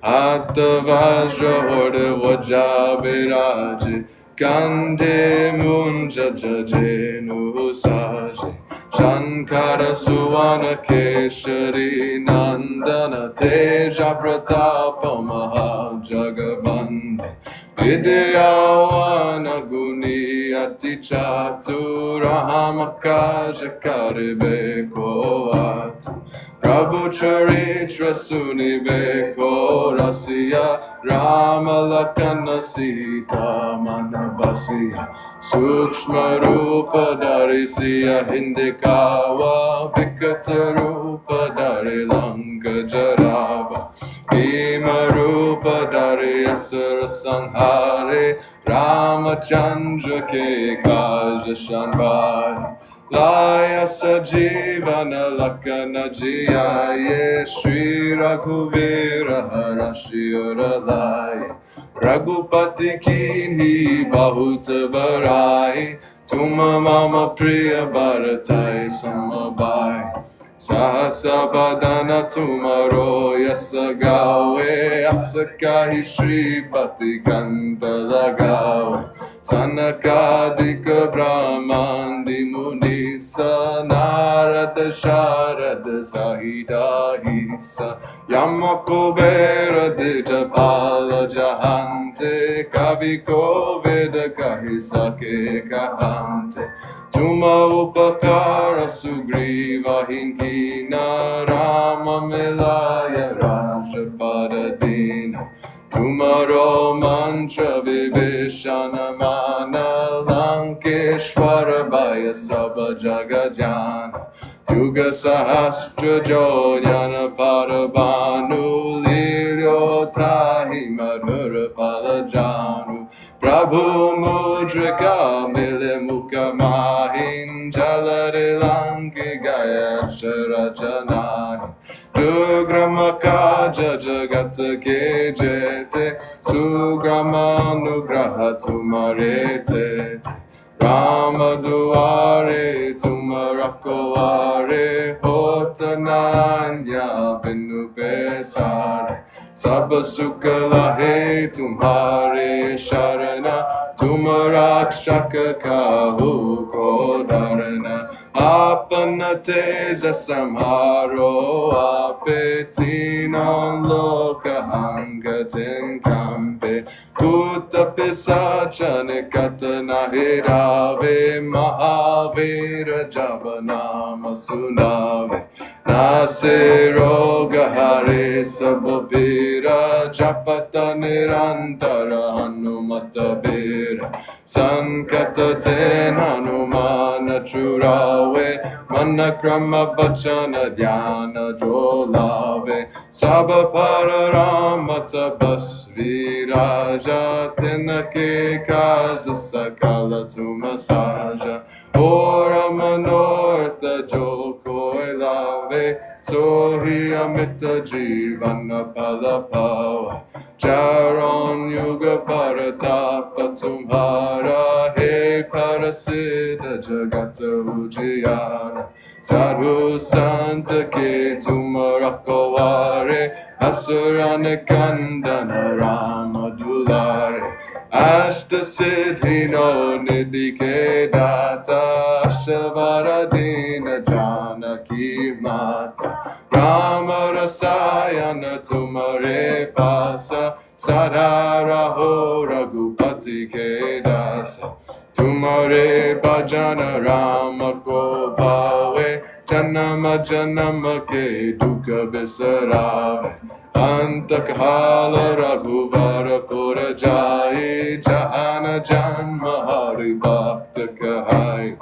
A: Hatta Vajra Orda Vajabiraji Kande Munja Jajenu Saji Shankara Suwana Keshari Nandana Teja Pratapa Mahajagabandi Vidyawan Jivana Guni Ati Chaturahamakai Karibe Koatu Prabhu Charitra Sunibe Korasiya Rama Lakana Sita Manabasiya Sukshma Rupa Darisiya Hindikawa Vikata Rupa Dari Langa Jarava Bhima Rupa Dari Asura Sanhare Ramachandra Ke Kaja Shanbhai Laya Sajivana Lakana Jiyaye Shri Raghuvira Harashiura Laya Raghupati Kinhi Bahuta Barai Tuma Mama Priya Bharatai Samabai Sahasabadana Tumaro Yasagawe Asakahi Shri Pati Kandalagawe Sanakadika Brahmandi Munisa Narada Sharada Sahida Hisa Yamakobera Dijapala Jahante Kaviko Veda Kahisake Kahante Tuma Upakara Sugriva Hinkina Rama Milaya Rajapadadina Tumaro mantra vibhishana mana lankeshwara bhaya sabha jagajana Yuga sahastra jodhyana parabhanu lilyo tahi madhura palajanu Prabhu mudrika mile mukha mahin jalare lanki gaya sharachanani Dugramakaja jagata ke jete Sugramanugraha tumarete Rama duare tumarakovare Hotananya vinupesare Sabasukalahe tumhare sharana Tumarakshaka kahu kodarana Apanate samharo apetinon loka hangatin kampe Kuta pisachane katana hirave Mahavira javanama sunave Nase roga hare sabapira Japata nirantara hanumata bira Sankata ten hanumana churave Manakrama bachana dhyana jolave Sabha pararamata basvi raja Tinake kaja sakala tumasaja Ora manorta jo koi lave Sohi amita jivana palapava Charon yuga paratapa tumhara He parasiddha jagata ujiyara Sadhu santa ke tumarakovare Asurana kandana rama dulare Ashta siddhi no nidhi ke data Shavaradina janaki mata Rama rasayana tumare pasa Sadhara ho raghupati ke dasa Tumare bhajana rama ko bhave Janama janama ke dukha bisarave Antakhala raghuvara pura jai Jahana janma hari bhakta kahai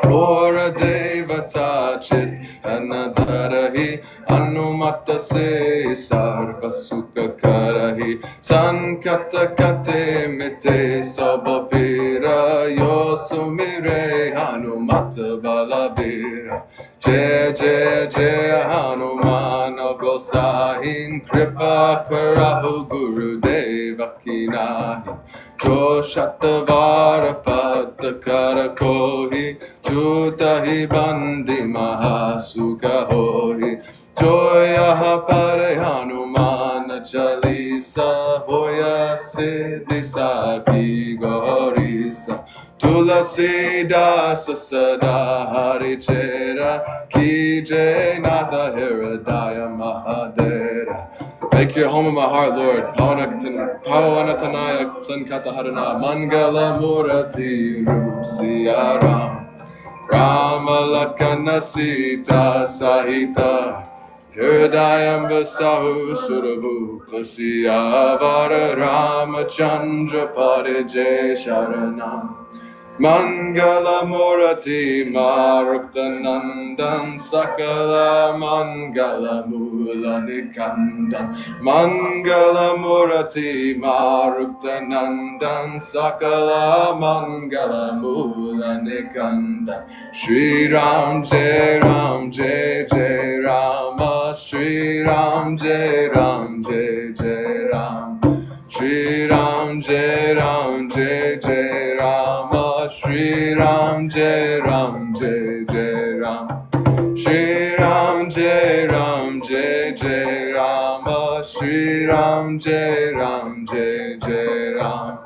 A: Ora devata chit anadharahi Anumata se sarva sukha karahi Sankata kate mite sabapira Yosumire Hanumata balabira Jaya Jaya Jaya Hanumana Gosahin Kripa Karahu Guru Deva Kinahi Jo Shatavara Patakara Kohi Jutahi Bandi Mahasuka Hohi Joya Pare Hanumana Chalisa Hoya Siddhi Saki Gaurisa Tulasi Dasa Sada Hari Chera Ki Jai Nada Hiradaya Mahadera Make you home of my heart, Lord. Pavanatanaya Sankataharana Mangala Murati Siaram Rama Lakana Sita Sahita Hridayam Vasahu Surabu Kasiyavara Ramachandra Parije Sharanam Mangala Murati Maruktanandan Sakala Mangala Mula Nikandan Mangala Murati Maruktanandan Sakala Mangala Mula Nikandan Shri Ram Jai Ram Jai Jai Rama Shri Ram Jai Ram Jai Jai Ram Shri Ram Jai Ram Jai Jai Rama Shri Ram Jai Ram Jai Jai Ram Shri Ram Jai Ram Jai Jai Rama Shri Ram Jai Ram Jai Jai Ram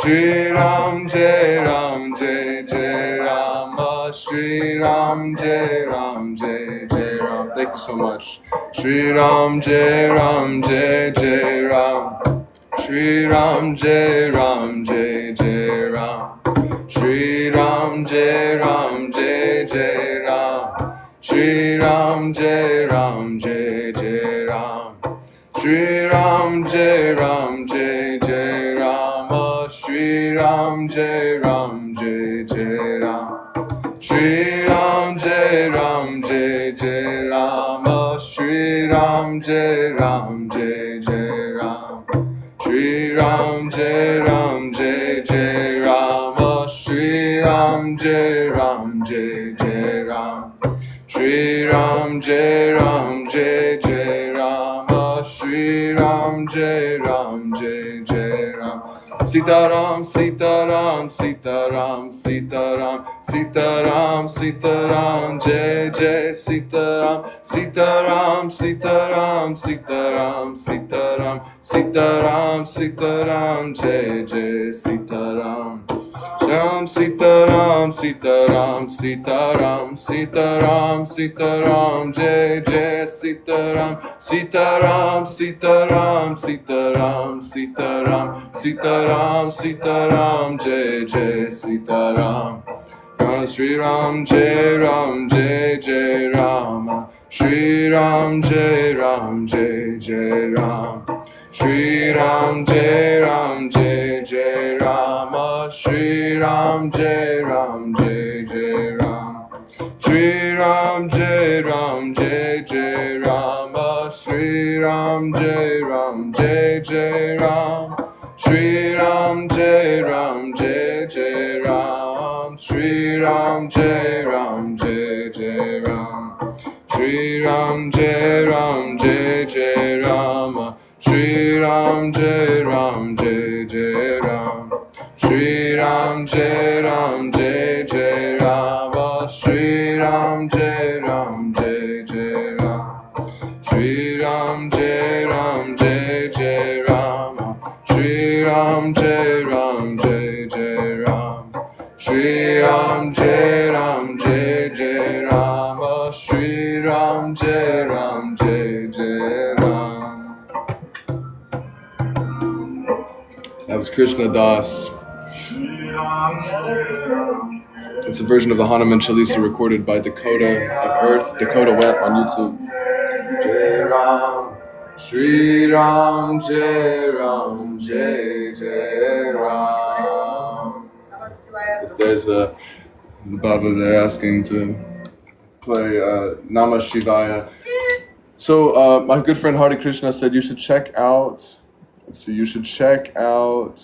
A: Shri Ram Jai Ram Jai Jai Rama Shri Ram Jai Ram Jai Jai Ram. Thank you so much. Shri Ram Jai Ram Jai Jai Ram Shri Ram Jai Ram Jai Jai Ram Shri Ram Jai Ram Jai Jai Ram Shri Ram Jai Ram Jai Jai Ram Shri Ram Jai Ram Jai Jai Rama Shri Ram Jai Ram Jai Jai Ram Shri Ram Jai Ram Jai Jai Rama Shri Ram Jai Ram Jai Jai Ram Shri Ram Jai Ram Jai Jai Rama Shri Ram Jai Ram Jai Jai Ram Shri Ram Jai Ram Jai Jai Rama Shri Ram Jai Ram Jai Jai Ram Sitaram Sitaram Sitaram Sitaram Sitaram Sitaram Jai Jai Sitaram Sitaram Sitaram Sitaram Sitaram Sitaram Sitaram Jai Jai Sitaram Ram Sitaram Sitaram Sitaram Sitaram Sitaram Jai Jai Sitaram Sitaram Sitaram Sitaram Sitaram Sitaram Sitaram Jai Jai Sitaram Shri Ram Jai Ram Jai Jai Rama Shri Ram Jai Ram Jai Jai Ram Shri Ram Jai Ram Jai Jai Rama Shri Ram Jai Ram Jai Jai Ram Shri Ram Jai Ram Jai Jai Rama Shri Ram Jai Ram Jai Jai Ram Shri Ram Jai Ram Jai Jai Ram Shri Ram Jai Ram Jai Jai Ram Shri Ram Jai Ram Jai Jai Rama Shri Ram Jai Ram Jai Jai Ram Shri Ram Jai Ram Jai Jai Rama Shri Ram Jai Ram Jai Jai Ram Shri Ram Jai Ram Jai Jai Rama Shri Ram Jai Ram Jai Jai Ram Shri Ram Jai Ram Jai Jai Rama Shri Ram Jai Ram Jai Jai Ram. That was Krishna Das. It's a version of the Hanuman Chalisa recorded by Dakota of Earth. Dakota went on YouTube. Jai Ram, Shri Ram, Jai Ram, Jai Jai Ram. There's a Baba there asking to play Namah Shivaya. So my good friend Hare Krishna said you should check out. Let's see. You should check out.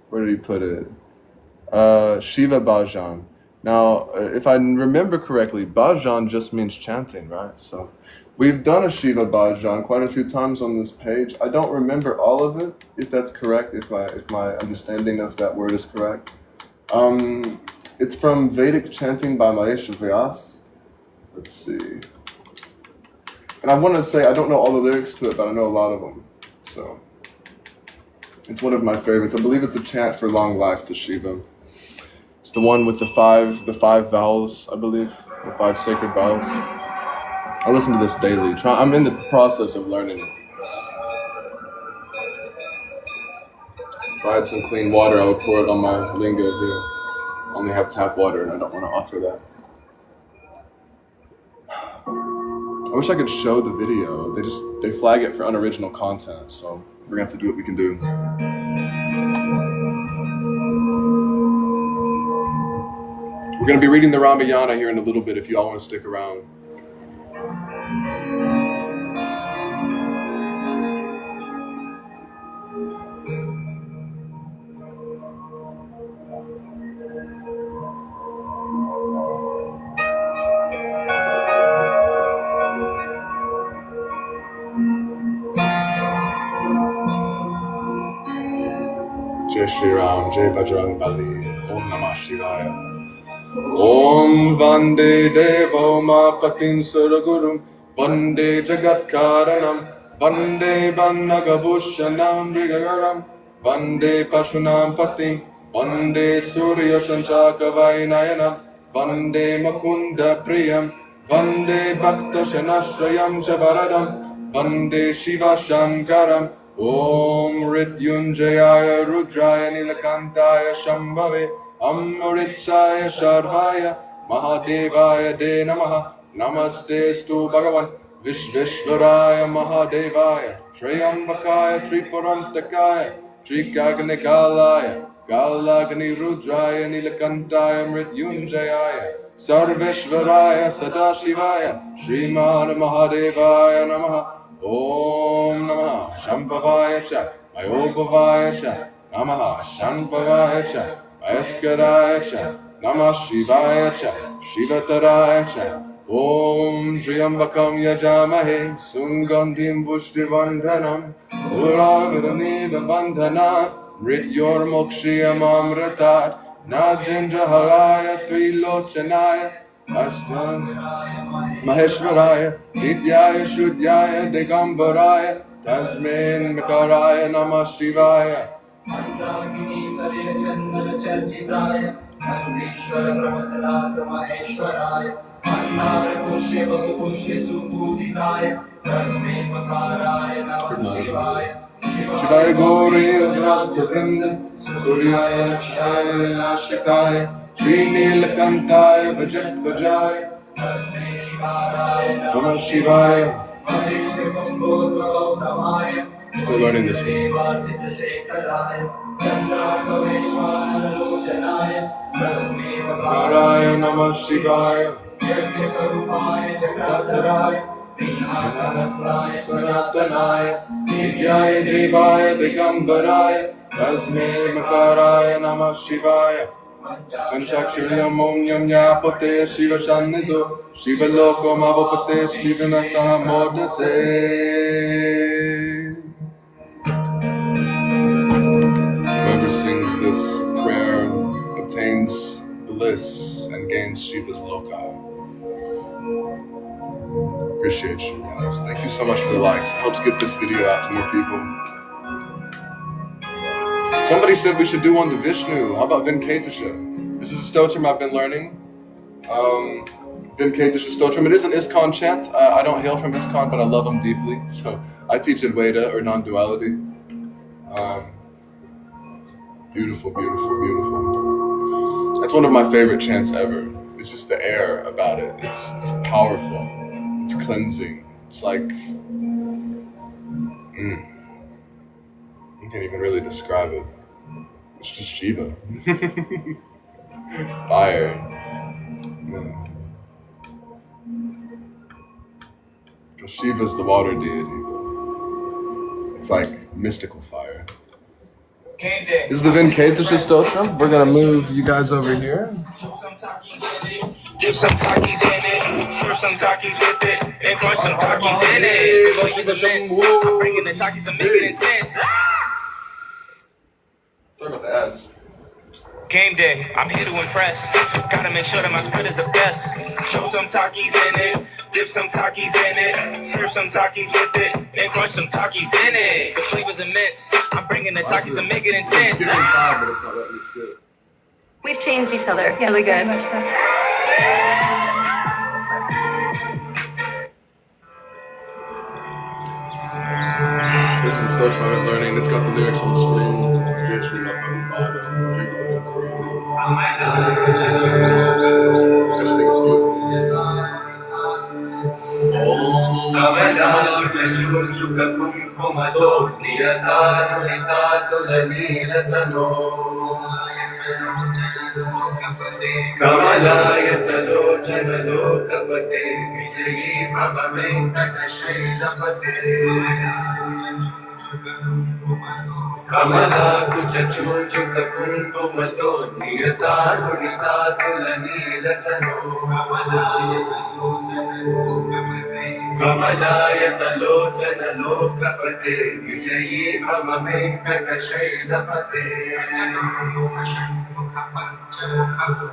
A: Where did he put it? Shiva Bhajan. Now, if I remember correctly, Bhajan just means chanting, right? So we've done a Shiva Bhajan quite a few times on this page. I don't remember all of it, if that's correct, if my understanding of that word is correct. It's from Vedic chanting by Mahesh Vyas. Let's see. And I want to say I don't know all the lyrics to it, but I know a lot of them. So it's one of my favorites. I believe it's a chant for long life to Shiva. It's the one with the five vowels, I believe, the 5 sacred vowels. I listen to this daily. I'm in the process of learning it. If I had some clean water, I would pour it on my linga here. I only have tap water and I don't want to offer that. I wish I could show the video. They flag it for unoriginal content, so we're gonna have to do what we can do. We're gonna be reading the Ramayana here in a little bit if you all want to stick around. Jai Shri Ram, Jai Bajrang Bali, Om Namah Shivaya. Om Vande Devo Mapatin Suragurum, Vande Jagat Karanam, Vande Bannagabhushanam Brigagaram, Vande Pashunam Patim, Vande Surya Shanshaka Vainayanam, Vande Makunda Priyam, Vande Bhakta Shanashrayam Javaradam, Vande Shiva Shankaram, Om Rityunjaya Rudraya Nilakantaya Shambhave, Amritshaya Sharvaya Mahadevaya De Namaha, Namaste Stu Bhagavan Vishveshvaraya Mahadevaya Triyambakaya Tripurantakaya Trikagnikalaya Galagni Rudraya Nilakantaya Mrityunjayaya Sarveshvaraya Sadashivaya Sriman Mahadevaya Namaha. Om Namah Shambhavaya Cha Ayobhavaya Cha Namaha Shambhavaya Cha Ayaskaraya Cha Namah Shivaya Cha Shivataraya Cha Om Triambakam Yajamahe Sungandim Vushtivandhanam Uraviranida Bandhana Mrityor Mokshiyam Amratat Najendra Haraya Trilochanaya Astan Maheshwaraya, Vidyaya Shudyaya, Digambaraya, Tasmin Makaraya Namah Shivaya. Mandagini Sarya Chandra Charchitaya, Nandishwara Brahmatanath Maheshwaraya, Mandara Pushya Bahu Pushya Supujitaya, Tasmin Makaraya Namah Shivaya. Shivaya Gauri Avrata Vrinda, Suryaya Nakshaya Nashikaya, Srinilakantaya Bhajat Bhajaya. Namah Shivaya. Still learning this one. Naraya Namah Shivaya. Sanatanaya Vidyaya Devaya Digambaraya Tasmai Makaraya Namah Shivaya. Panchakshiriyam Om Yam Yapate Shiva Shannido Shiva Loko Mavapate Shiva Nasaha Modate. Whoever sings this prayer obtains bliss and gains Shiva's Loka. Appreciate you guys. Thank you so much for the likes. It helps get this video out to more people. Somebody said we should do one to Vishnu. How about Venkatasha? This is a stotram I've been learning. Venkatasha stotram. It is an ISKCON chant. I don't hail from ISKCON, but I love them deeply. So I teach Advaita or non-duality. Beautiful, beautiful, beautiful. That's one of my favorite chants ever. It's just the air about it. It's powerful. It's cleansing. It's like, you can't even really describe it. It's just Shiva. Fire. Yeah. Shiva's the water deity. It's like mystical fire. This is the Venkatasha stotram. We're gonna move you guys over here. Dip some Takis in it, serve some Takis with it, and crunch some Takis in it. The volume is immense. I'm bringing the Takis to make it intense. Sorry about the ads. Game day, I'm here to impress. Gotta make sure that my spread is the best. Show some Takis in it, dip some Takis in it, serve some Takis with it, and crunch some Takis in it. The flavor's immense. I'm bringing the Takis to make it intense.
B: We've changed each other. Yes, really good. Much so.
A: This is the stotram I've been learning. It's got the lyrics on the screen. Srila Prabhupada, Jai I just think it's beautiful.
C: Kamalayatalochana Vijayi Bhava Venkatashilapate Kamala Kuchachuchuka Kumkumato Niyatatu Nitatula Nilatano Kamalaya Lokapate Vijayi Bhava Venkatashilapate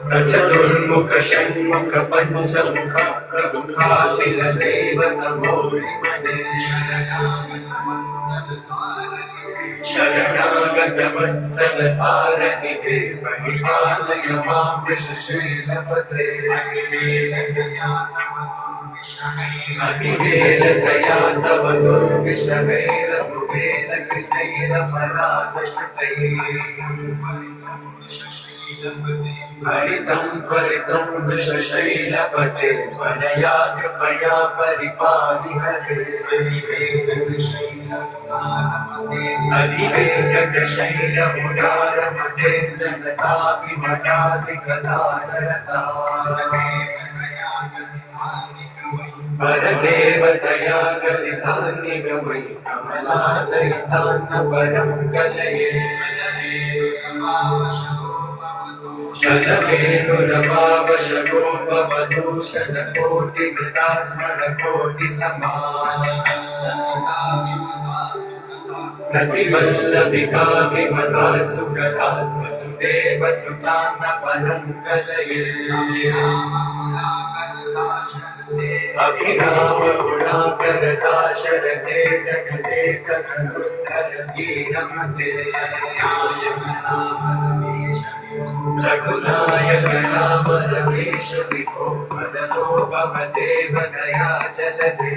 C: Sachaturmukha Shanmukha Panchamukha Prabhukha Lila Devata Maulimane Sharanagata Vatsala Saranidhe Pahitanaya Mam Vrishashilapate Adivela Tayata Vadur Vishahera Muvela Kitayra Paradashate Haritam Varitam Vishashailapate Vanaya Kripaya Paripali Hare Adiveka Shaila Mudara Mate Janatapi Madadi Kadanarata Paradevataya Galitani Gamai Kamaladaitana Param Galaye Shalavenurabhava Shagopavadu Shadakoti Vitasmarakoti Sama Prativallabhika Vimadat Sukadat Vasudeva Sutana Parankalaye Abhirama Gunakarata Sharate Jagate Kaganutharati Ramate Raghunayaka Rama Ramesh Viko Manato Bhavate Vanaya Jalade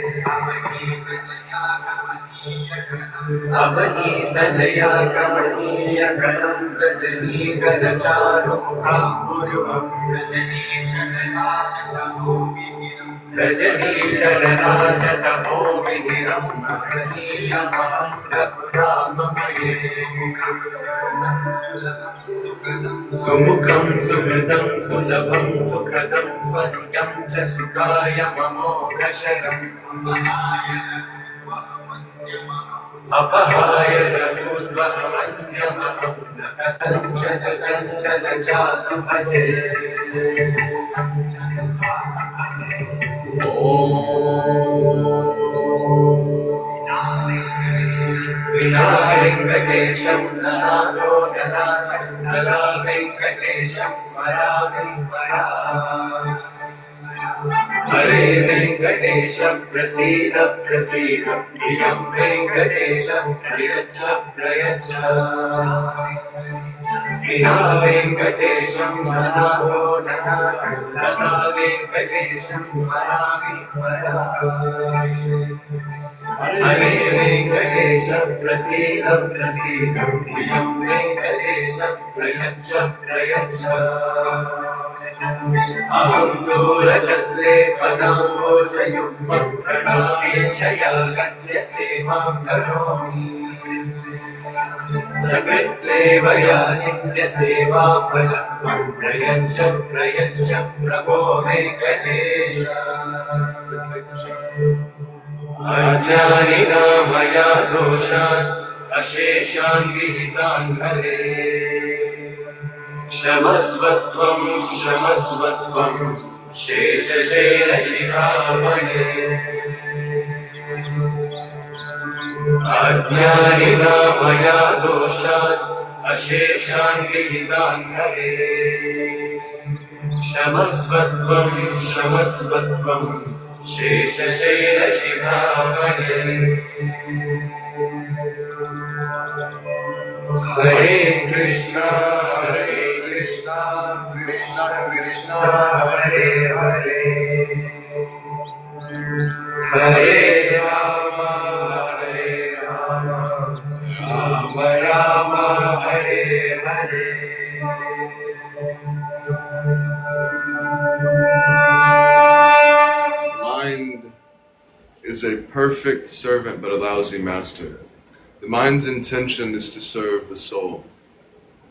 C: Avanitanaya Kamaniya Kanam Rajani Ganacharu Mukhamurubham Rajani Charanajatamo Vihiram Rajaniya Maham Raghuramamaye Sumukham Suhridam Sulabham Sukhadam Swanujam Cha Sukaya Mamokasharam Apahaya Raghudvahamanyamaham Nakatam Chadachanchana Jatu Bhaje Vina Venkatesham Sanado Nanath Sala Venkatesham Smaravi Smara Hare Venkatesha Prasida Prasida Priyam Venkatesha Priyacha Priyacha Vina Venkatesham Nanado Nanath Sala Venkatesham Smaravi Smara Hare Venkatesha Prasida Prasida Priyam Venkatesha Priyacha Priyacha Aham Duratasle Padamboja Yukma Pranameshaya Gatya Sevam Karomi Sakrit Sevaya Nitya Seva Phalakvam Prayacha Prayacha Prabho Venkatesha Ajnanina Maya Doshan Asheshan Vihitan Hare Shamasvatvam Shamasvatvam Shesha Shela Shikhamane Ajnanina Maya Doshan Asheshan Vihitan Hare Shamasvatvam Shamasvatvam Shesha Shela Shikhamane Hare Krishna Krishna Krishna Hare Hare Hare Rama Rama Rama Hare
A: is a perfect servant but a lousy master. The mind's intention is to serve the soul.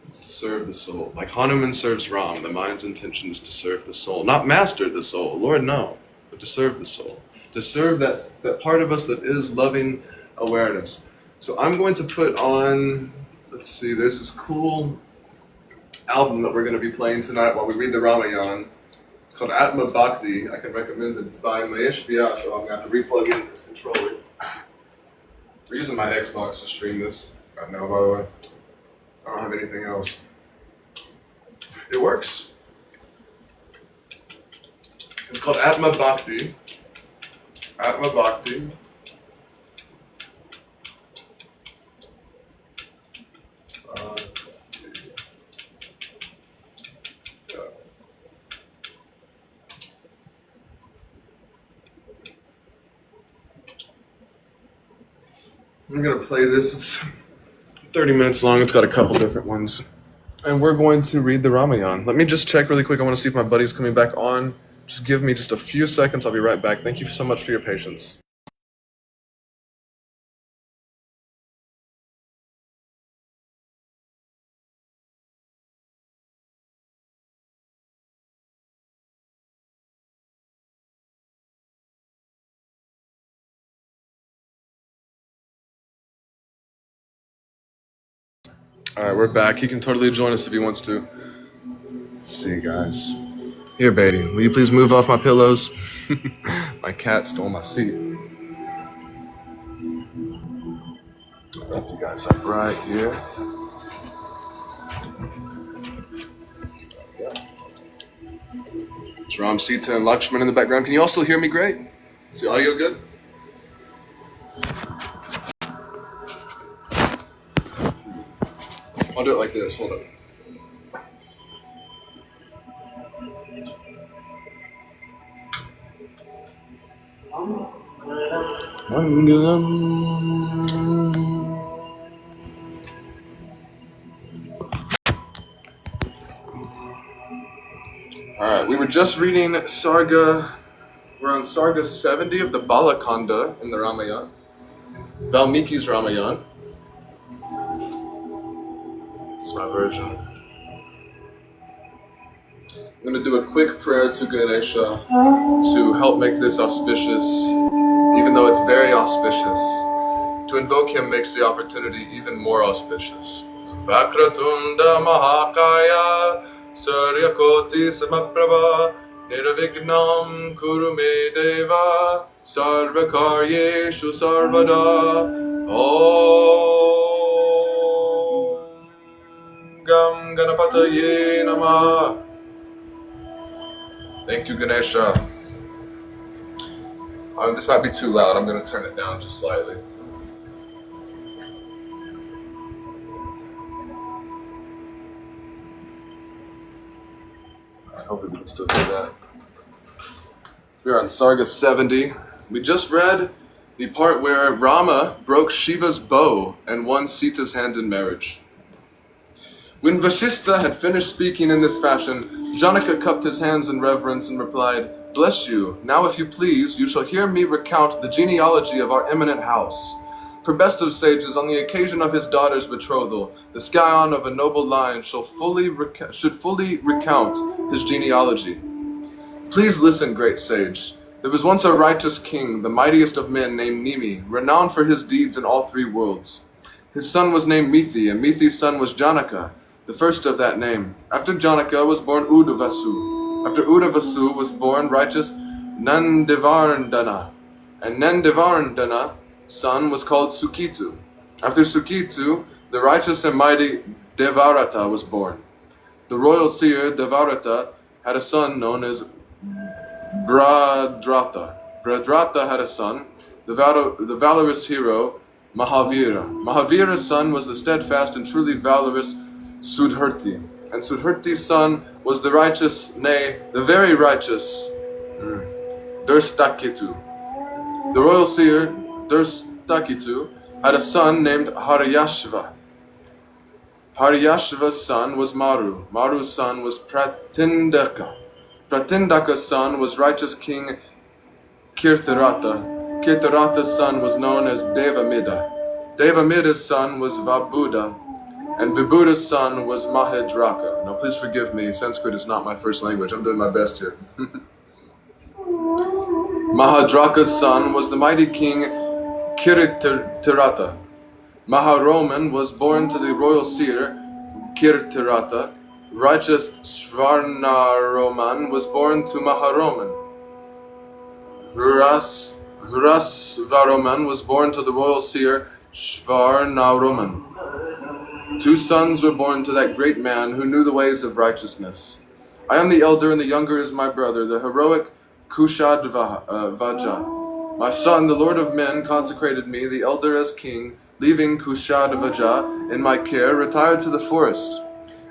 A: It's to serve the soul. Like Hanuman serves Ram, the mind's intention is to serve the soul. Not master the soul, Lord, no, but to serve the soul. To serve that part of us that is loving awareness. So I'm going to put on, let's see, there's this cool album that we're going to be playing tonight while we read the Ramayana. It's called Atma Bhakti. I can recommend it. It's by Mahesh Vyas, so I'm going to have to replug in this controller. We're using my Xbox to stream this right now, by the way. I don't have anything else. It works. It's called Atma Bhakti. Atma Bhakti. I'm going to play this. It's 30 minutes long. It's got a couple different ones. And we're going to read the Ramayana. Let me just check really quick. I want to see if my buddy's coming back on. Just give me just a few seconds. I'll be right back. Thank you so much for your patience. Alright, we're back. He can totally join us if he wants to. Let's see, guys. Here, Beatty, will you please move off my pillows? My cat stole my seat. Put you guys up right here. It's Ram, Sita, and Lakshman in the background. Can you all still hear me great? Is the audio good? I'll do it like this. Hold on. Alright, we were just reading Sarga. We're on Sarga 70 of the Balakanda in the Ramayana. Valmiki's Ramayana. It's my version. I'm going to do a quick prayer to Ganesha to help make this auspicious, even though it's very auspicious. To invoke him makes the opportunity even more auspicious. Vakratunda Mahakaya Saryakoti Samaprabha Niravignam Kurume Deva Sarvakaryeshu Sarvada Om Gam Ganapataye Namaha. Thank you, Ganesha. This might be too loud. I'm going to turn it down just slightly. Hopefully we can still hear that. We're on Sarga 70. We just read the part where Rama broke Shiva's bow and won Sita's hand in marriage. When Vashishta had finished speaking in this fashion, Janaka cupped his hands in reverence and replied, "Bless you. Now if you please, you shall hear me recount the genealogy of our eminent house. For best of sages, on the occasion of his daughter's betrothal, the scion of a noble line should fully recount his genealogy. Please listen, great sage. There was once a righteous king, the mightiest of men, named Nimi, renowned for his deeds in all three worlds. His son was named Mithi, and Mithi's son was Janaka, the first of that name. After Janaka was born Udavasu. After Udavasu was born righteous Nandivarndana, and Nandivarndana son was called Sukitu. After Sukitu, the righteous and mighty Devarata was born. The royal seer Devarata had a son known as Bradrata. Bradrata had a son, the valorous hero Mahavira. Mahavira's son was the steadfast and truly valorous Sudhirti. And Sudhirti's son was the righteous, nay, the very righteous Durstakitu. The royal seer Durstakitu had a son named Haryashva. Haryashva's son was Maru. Maru's son was Pratindaka. Pratindaka's son was righteous king Kirthirata. Keturatha's son was known as Devamida. Devamida's son was Vabuddha, and Vibhuda's son was Mahedraka. Now please forgive me, Sanskrit is not my first language. I'm doing my best here. Mahadraka's son was the mighty king Kiritiratha. Maharoman was born to the royal seer Kiritiratha. Righteous Svarnaroman was born to Maharoman. Hrasvaroman was born to the royal seer Svarnaroman. Two sons were born to that great man who knew the ways of righteousness. I am the elder, and the younger is my brother, the heroic Kushadvaja. My son, the Lord of Men, consecrated me, the elder, as king, leaving Kushadvaja in my care, retired to the forest.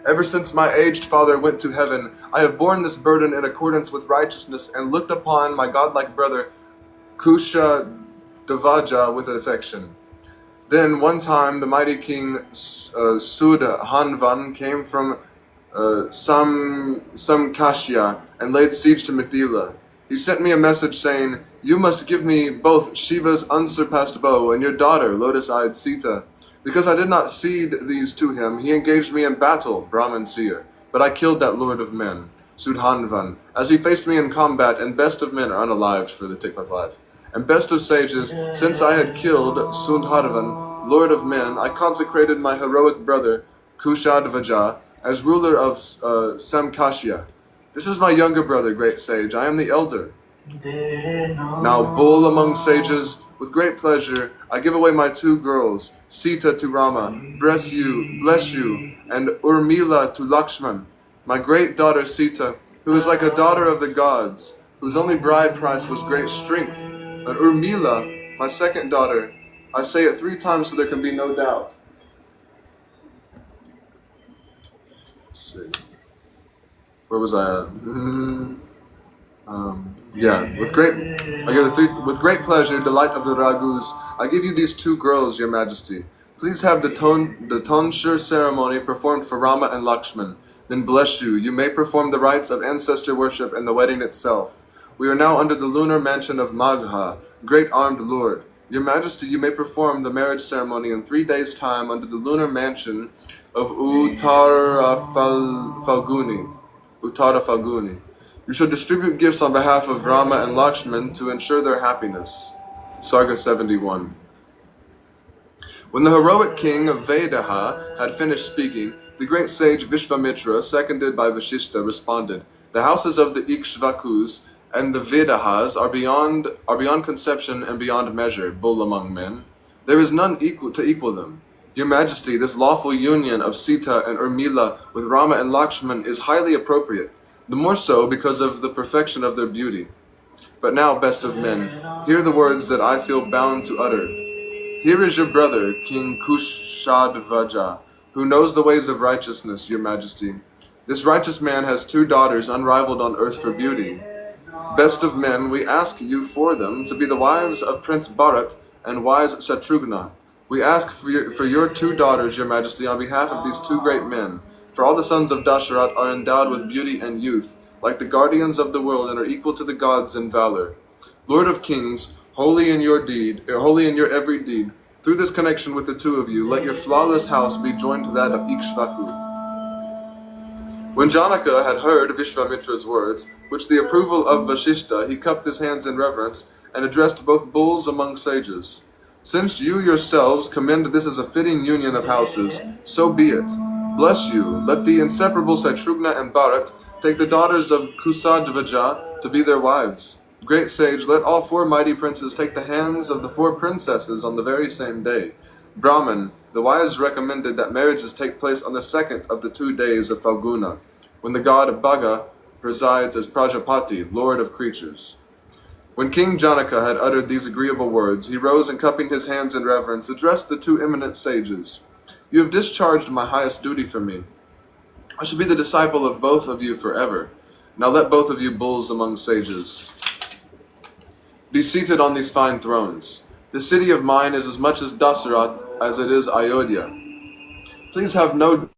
A: Ever since my aged father went to heaven, I have borne this burden in accordance with righteousness and looked upon my godlike brother Kushadvaja with affection. Then one time the mighty king Sudhanvan came from Samkashya and laid siege to Mithila. He sent me a message saying, "You must give me both Shiva's unsurpassed bow and your daughter, lotus-eyed Sita." Because I did not cede these to him, he engaged me in battle, Brahman seer. But I killed that lord of men, Sudhanvan, as he faced me in combat, and best of men are unalived for the Tiktok life. And best of sages, since I had killed Sudhanvan, lord of men, I consecrated my heroic brother, Kushadvaja, as ruler of Samkashya. This is my younger brother, great sage. I am the elder. Now, bull among sages, with great pleasure, I give away my two girls, Sita to Rama, bless you, and Urmila to Lakshman. My great daughter Sita, who is like a daughter of the gods, whose only bride price was great strength. And Urmila, my second daughter, I say it 3 times so there can be no doubt. Let's see. Where was I at? With great pleasure, delight of the Raghus, I give you these 2 girls, your majesty. Please have the tonsure ceremony performed for Rama and Lakshman. Then bless you. You may perform the rites of ancestor worship and the wedding itself. We are now under the lunar mansion of Magha, great armed lord. Your majesty, you may perform the marriage ceremony in 3 days' time under the lunar mansion of Uttara Falguni. You shall distribute gifts on behalf of Rama and Lakshman to ensure their happiness. Sarga 71. When the heroic king of Vedaha had finished speaking, the great sage Vishvamitra, seconded by Vashishta, responded, "The houses of the Ikshvakus and the Vedahas are beyond conception and beyond measure, bull among men. There is none equal them. Your majesty, this lawful union of Sita and Urmila with Rama and Lakshman is highly appropriate, the more so because of the perfection of their beauty. But now, best of men, hear the words that I feel bound to utter. Here is your brother, King Kushadvaja, who knows the ways of righteousness, your majesty. This righteous man has 2 daughters unrivaled on earth for beauty. Best of men, we ask you for them to be the wives of Prince Bharat and wise Shatrughna. We ask for your 2 daughters, your majesty, on behalf of these 2 great men. For all the sons of Dasharat are endowed with beauty and youth, like the guardians of the world, and are equal to the gods in valor. Lord of kings, holy in your every deed, through this connection with the 2 of you, let your flawless house be joined to that of Ikshvaku." When Janaka had heard Vishvamitra's words, which the approval of Vashishta, he cupped his hands in reverence, and addressed both bulls among sages. "Since you yourselves commend this as a fitting union of houses, so be it. Bless you. Let the inseparable Shatrughna and Bharat take the daughters of Kusadvaja to be their wives. Great sage, let all 4 mighty princes take the hands of the 4 princesses on the very same day. Brahman, the wise recommended that marriages take place on the 2nd of the 2 days of Falguna, when the god Bhaga presides as Prajapati, lord of creatures." When King Janaka had uttered these agreeable words, he rose and, cupping his hands in reverence, addressed the 2 eminent sages. "You have discharged my highest duty for me. I shall be the disciple of both of you forever. Now let both of you bulls among sages be seated on these fine thrones. The city of mine is as much as Dasarat as it is Ayodhya. Please have no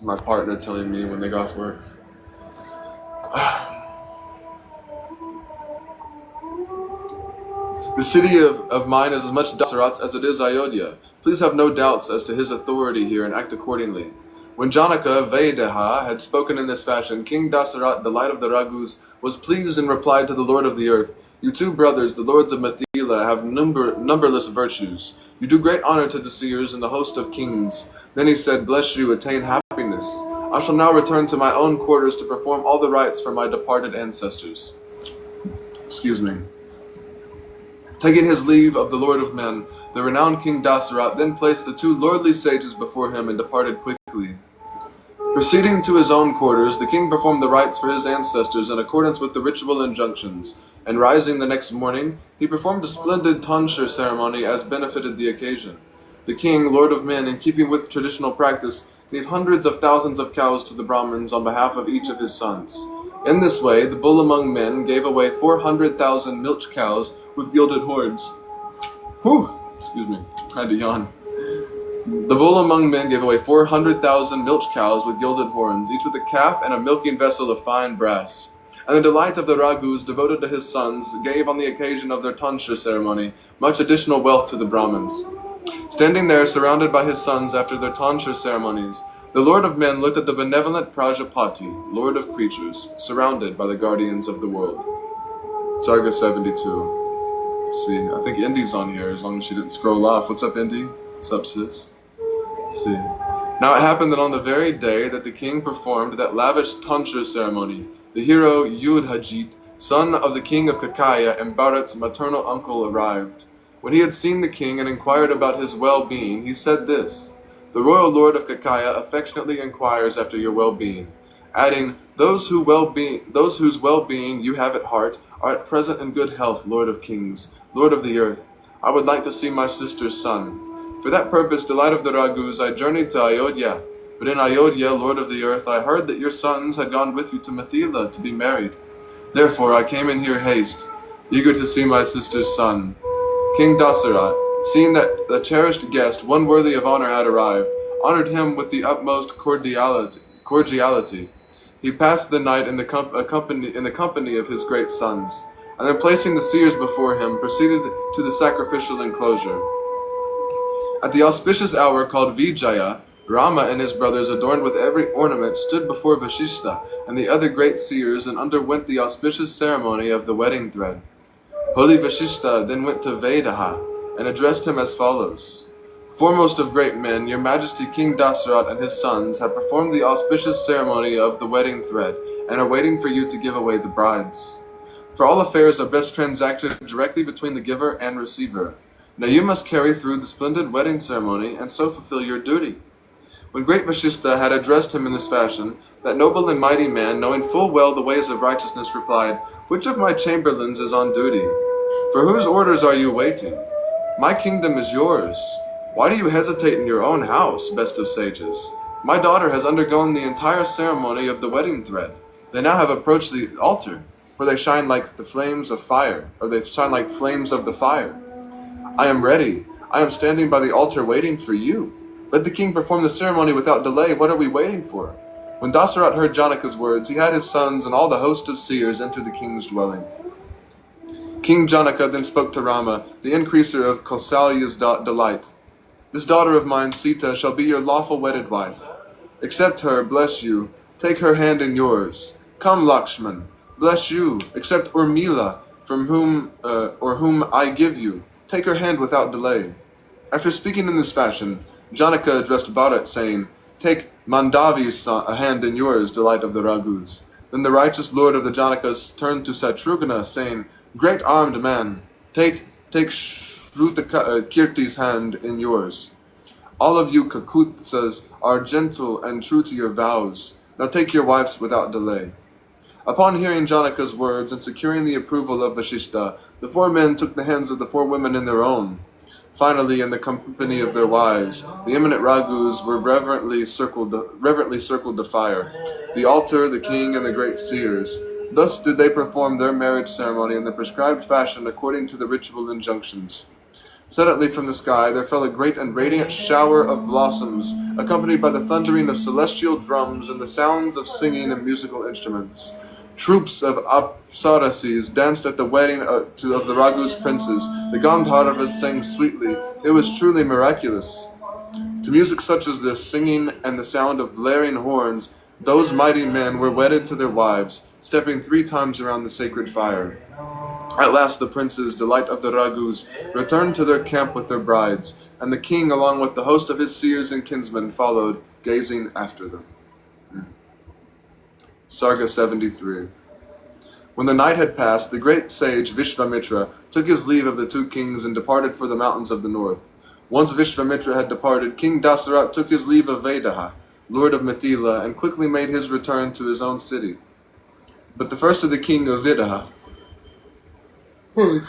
A: My partner telling me when they got off work. The city of mine is as much Dasarat as it is Ayodhya. Please have no doubts as to his authority here and act accordingly. When Janaka Vaideha had spoken in this fashion, King Dasarat, the light of the Raghus, was pleased and replied to the Lord of the earth, "You two brothers, the lords of Mithila, have numberless virtues. You do great honor to the seers and the host of kings." Then he said, "Bless you, attain happiness. I shall now return to my own quarters to perform all the rites for my departed ancestors." Excuse me. Taking his leave of the Lord of Men, the renowned King Dasarat then placed the two lordly sages before him and departed quickly. Proceeding to his own quarters, the king performed the rites for his ancestors in accordance with the ritual injunctions, and rising the next morning, he performed a splendid tonsure ceremony as benefited the occasion. The king, Lord of Men, in keeping with traditional practice, gave hundreds of thousands of cows to the Brahmins on behalf of each of his sons. In this way, the bull among men gave away 400,000 milch cows with gilded horns. Whew! Excuse me, tried to yawn. The bull among men gave away 400,000 milch cows with gilded horns, each with a calf and a milking vessel of fine brass. And the delight of the Raghus, devoted to his sons, gave on the occasion of their tonsure ceremony much additional wealth to the Brahmins. Standing there, surrounded by his sons after their tonsure ceremonies, the Lord of Men looked at the benevolent Prajapati, Lord of Creatures, surrounded by the guardians of the world. Sarga 72. Let's see, I think Indy's on here, as long as she didn't scroll off. What's up, Indy? What's up, sis? Let's see. Now it happened that on the very day that the king performed that lavish tonsure ceremony, the hero Yudhajit, son of the king of Kakaya and Bharat's maternal uncle, arrived. When he had seen the king and inquired about his well-being, he said this: "The royal lord of Kakaya affectionately inquires after your well-being," adding, those whose well-being you have at heart are at present in good health, Lord of Kings, Lord of the earth. I would like to see my sister's son. For that purpose, delight of the Raghus, I journeyed to Ayodhya. But in Ayodhya, Lord of the earth, I heard that your sons had gone with you to Mithila to be married. Therefore I came in here haste, eager to see my sister's son." King Dasarat, seeing that the cherished guest, one worthy of honor, had arrived, honored him with the utmost cordiality. He passed the night in the company of his great sons, and then placing the seers before him, proceeded to the sacrificial enclosure. At the auspicious hour called Vijaya, Rama and his brothers, adorned with every ornament, stood before Vashishta and the other great seers and underwent the auspicious ceremony of the wedding thread. Holy Vashishta then went to Vaideha and addressed him as follows: "Foremost of great men, your majesty King Dasarat and his sons have performed the auspicious ceremony of the wedding thread and are waiting for you to give away the brides. For all affairs are best transacted directly between the giver and receiver. Now you must carry through the splendid wedding ceremony and so fulfill your duty." When great Vashishta had addressed him in this fashion, that noble and mighty man, knowing full well the ways of righteousness, replied, "Which of my chamberlains is on duty? For whose orders are you waiting? My kingdom is yours. Why do you hesitate in your own house, best of sages? My daughter has undergone the entire ceremony of the wedding thread. They now have approached the altar, where they shine like the flames of fire, or they shine like flames of the fire. I am ready. I am standing by the altar waiting for you. Let the king perform the ceremony without delay. What are we waiting for?" When Dasarat heard Janaka's words, he had his sons and all the host of seers enter the king's dwelling. King Janaka then spoke to Rama, the increaser of Kausalya's delight. "This daughter of mine, Sita, shall be your lawful wedded wife. Accept her, bless you. Take her hand in yours. Come, Lakshman, bless you. Accept Urmila, from whom I give you. Take her hand without delay." After speaking in this fashion, Janaka addressed Bharat, saying, "Take Mandavi's hand in yours, delight of the Raghus." Then the righteous lord of the Janakas turned to Satrughna, saying, "Great armed man, take Shrutakirti's hand in yours. All of you Kakutsas are gentle and true to your vows. Now take your wives without delay." Upon hearing Janaka's words and securing the approval of Vashishta, the four men took the hands of the four women in their own. Finally, in the company of their wives, the eminent Raghus were reverently circled the fire, the altar, the king, and the great seers. Thus did they perform their marriage ceremony in the prescribed fashion according to the ritual injunctions. Suddenly from the sky there fell a great and radiant shower of blossoms, accompanied by the thundering of celestial drums and the sounds of singing and musical instruments. Troops of Apsarasis danced at the wedding of the Raghu's princes. The Gandharvas sang sweetly. It was truly miraculous. To music such as this, singing and the sound of blaring horns, those mighty men were wedded to their wives, stepping 3 times around the sacred fire. At last the princes, delight of the Raghus, returned to their camp with their brides, and the king, along with the host of his seers and kinsmen, followed, gazing after them. Sarga 73. When the night had passed, the great sage Vishvamitra took his leave of the 2 kings and departed for the mountains of the north. Once Vishvamitra had departed, King Dasarat took his leave of Vedaha, lord of Mithila, and quickly made his return to his own city. But the first of the king of Vidaha, lord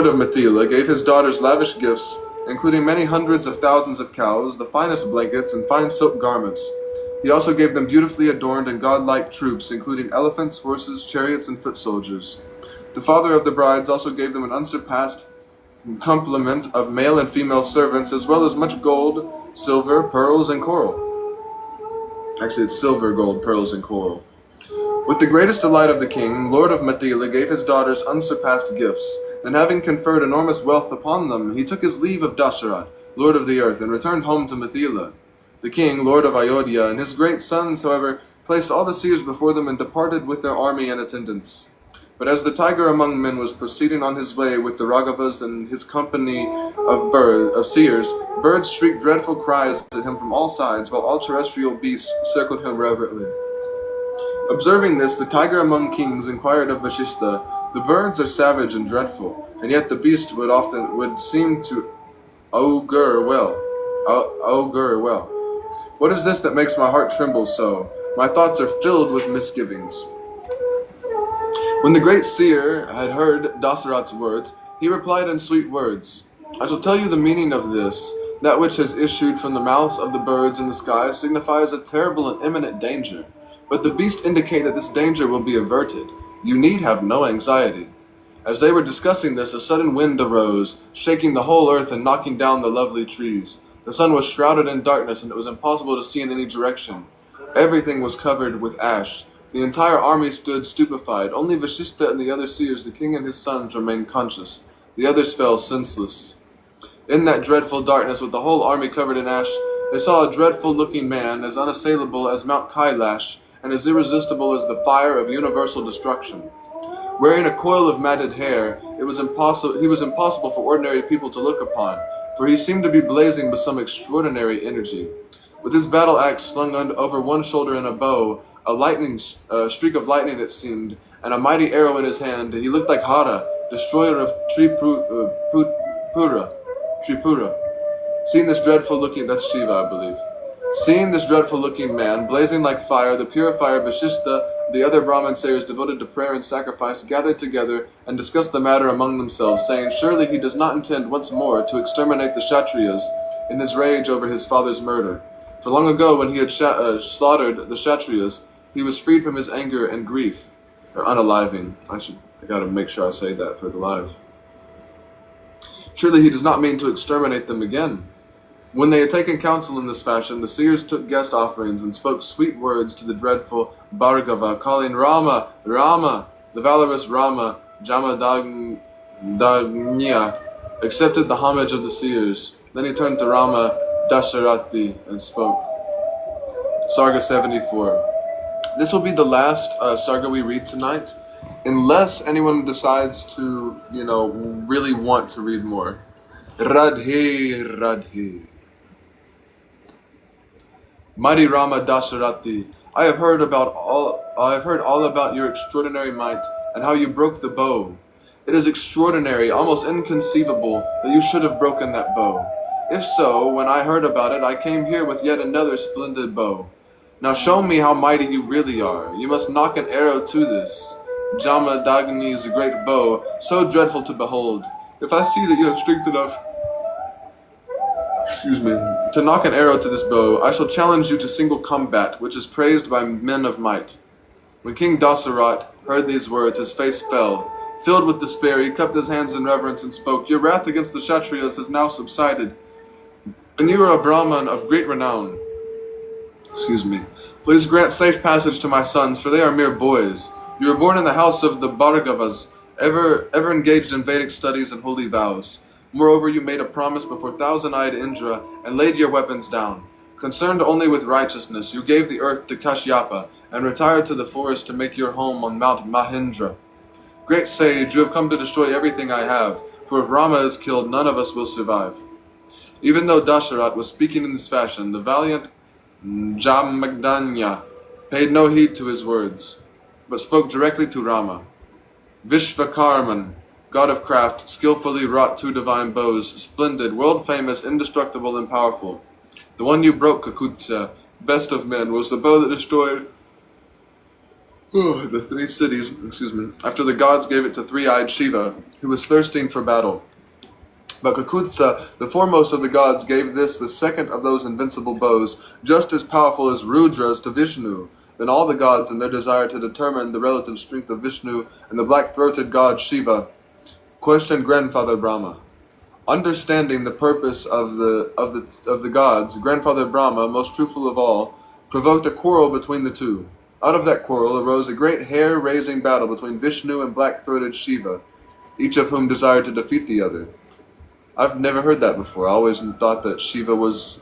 A: of Mithila, gave his daughters lavish gifts, including many hundreds of thousands of cows, the finest blankets, and fine silk garments. He also gave them beautifully adorned and godlike troops, including elephants, horses, chariots, and foot soldiers. The father of the brides also gave them an unsurpassed complement of male and female servants, as well as much gold, silver, pearls, and coral. Actually, it's silver, gold, pearls, and coral. With the greatest delight of the king, lord of Mithila gave his daughters unsurpassed gifts. Then, having conferred enormous wealth upon them, he took his leave of Dasharat, lord of the earth, and returned home to Mithila. The king, lord of Ayodhya, and his great sons, however, placed all the seers before them and departed with their army and attendants. But as the tiger among men was proceeding on his way with the Raghavas and his company of seers, birds shrieked dreadful cries at him from all sides, while all terrestrial beasts circled him reverently. Observing this, the tiger among kings inquired of Vashishta, "The birds are savage and dreadful, and yet the beast would seem to augur well. What is this that makes my heart tremble so? My thoughts are filled with misgivings." When the great seer had heard Dasarat's words, he replied in sweet words, "I shall tell you the meaning of this. That which has issued from the mouths of the birds in the sky signifies a terrible and imminent danger. But the beasts indicate that this danger will be averted. You need have no anxiety." As they were discussing this, a sudden wind arose, shaking the whole earth and knocking down the lovely trees. The sun was shrouded in darkness, and it was impossible to see in any direction. Everything was covered with ash. The entire army stood stupefied. Only Vashishta and the other seers, the king and his sons, remained conscious. The others fell senseless. In that dreadful darkness, with the whole army covered in ash, they saw a dreadful-looking man, as unassailable as Mount Kailash, and as irresistible as the fire of universal destruction. Wearing a coil of matted hair, he was impossible for ordinary people to look upon, for he seemed to be blazing with some extraordinary energy. With his battle axe slung over one shoulder in a bow, a streak of lightning it seemed, and a mighty arrow in his hand, he looked like Hara, destroyer of Tripura. Seeing this dreadful-looking, that's Shiva, I believe. Seeing this dreadful-looking man, blazing like fire, the purifier Vashishta, the other Brahmin sayers devoted to prayer and sacrifice, gathered together and discussed the matter among themselves, saying, "Surely he does not intend once more to exterminate the Kshatriyas in his rage over his father's murder. For long ago, when he had slaughtered the Kshatriyas, he was freed from his anger and grief." Or unaliving. I gotta make sure I say that for the live. "Surely he does not mean to exterminate them again." When they had taken counsel in this fashion, the seers took guest offerings and spoke sweet words to the dreadful Bhargava, calling Rama, Rama. The valorous Rama, Jamadagnya, accepted the homage of the seers. Then he turned to Rama Dasharati and spoke. Sarga 74. This will be the last Sarga we read tonight, unless anyone decides to, really want to read more. Radhe, Radhe. Mighty Rama Dasharati, I have heard all about your extraordinary might and how you broke the bow. It is extraordinary, almost inconceivable, that you should have broken that bow. If so, when I heard about it, I came here with yet another splendid bow. Now show me how mighty you really are. You must knock an arrow to this Jamadagni's great bow, so dreadful to behold. If I see that you have strength enough to knock an arrow to this bow, I shall challenge you to single combat, which is praised by men of might." When King Dasarat heard these words, his face fell. Filled with despair, he cupped his hands in reverence and spoke, "Your wrath against the Kshatriyas has now subsided, and you are a Brahman of great renown. Excuse me. Please grant safe passage to my sons, for they are mere boys. You were born in the house of the Bhargavas, ever engaged in Vedic studies and holy vows. Moreover, you made a promise before thousand-eyed Indra and laid your weapons down. Concerned only with righteousness, you gave the earth to Kashyapa and retired to the forest to make your home on Mount Mahindra. Great sage, you have come to destroy everything I have, for if Rama is killed, none of us will survive." Even though Dasharat was speaking in this fashion, the valiant Jamagdanya paid no heed to his words, but spoke directly to Rama. "Vishvakarman, god of craft, skillfully wrought two divine bows, splendid, world-famous, indestructible, and powerful. The one you broke, Kakutsa, best of men, was the bow that destroyed the three cities, after the gods gave it to three-eyed Shiva, who was thirsting for battle. But Kakutsa, the foremost of the gods, gave this, the second of those invincible bows, just as powerful as Rudras, to Vishnu. Then all the gods, in their desire to determine the relative strength of Vishnu and the black-throated god Shiva, questioned Grandfather Brahma. Understanding the purpose of the gods, Grandfather Brahma, most truthful of all, provoked a quarrel between the two. Out of that quarrel arose a great hair-raising battle between Vishnu and black-throated Shiva, each of whom desired to defeat the other. I've never heard that before. I always thought that Shiva was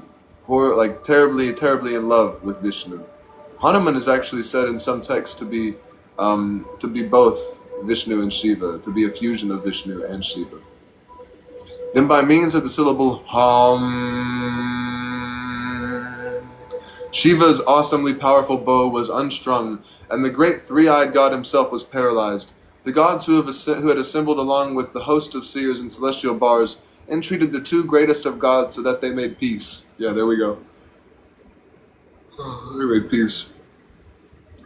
A: terribly, terribly in love with Vishnu. Hanuman is actually said in some texts to be both Vishnu and Shiva, to be a fusion of Vishnu and Shiva. Then by means of the syllable Hum, Shiva's awesomely powerful bow was unstrung, and the great three-eyed god himself was paralyzed. The gods who had assembled along with the host of seers and celestial bars entreated the two greatest of gods so that they made peace. Yeah, there we go. They made peace.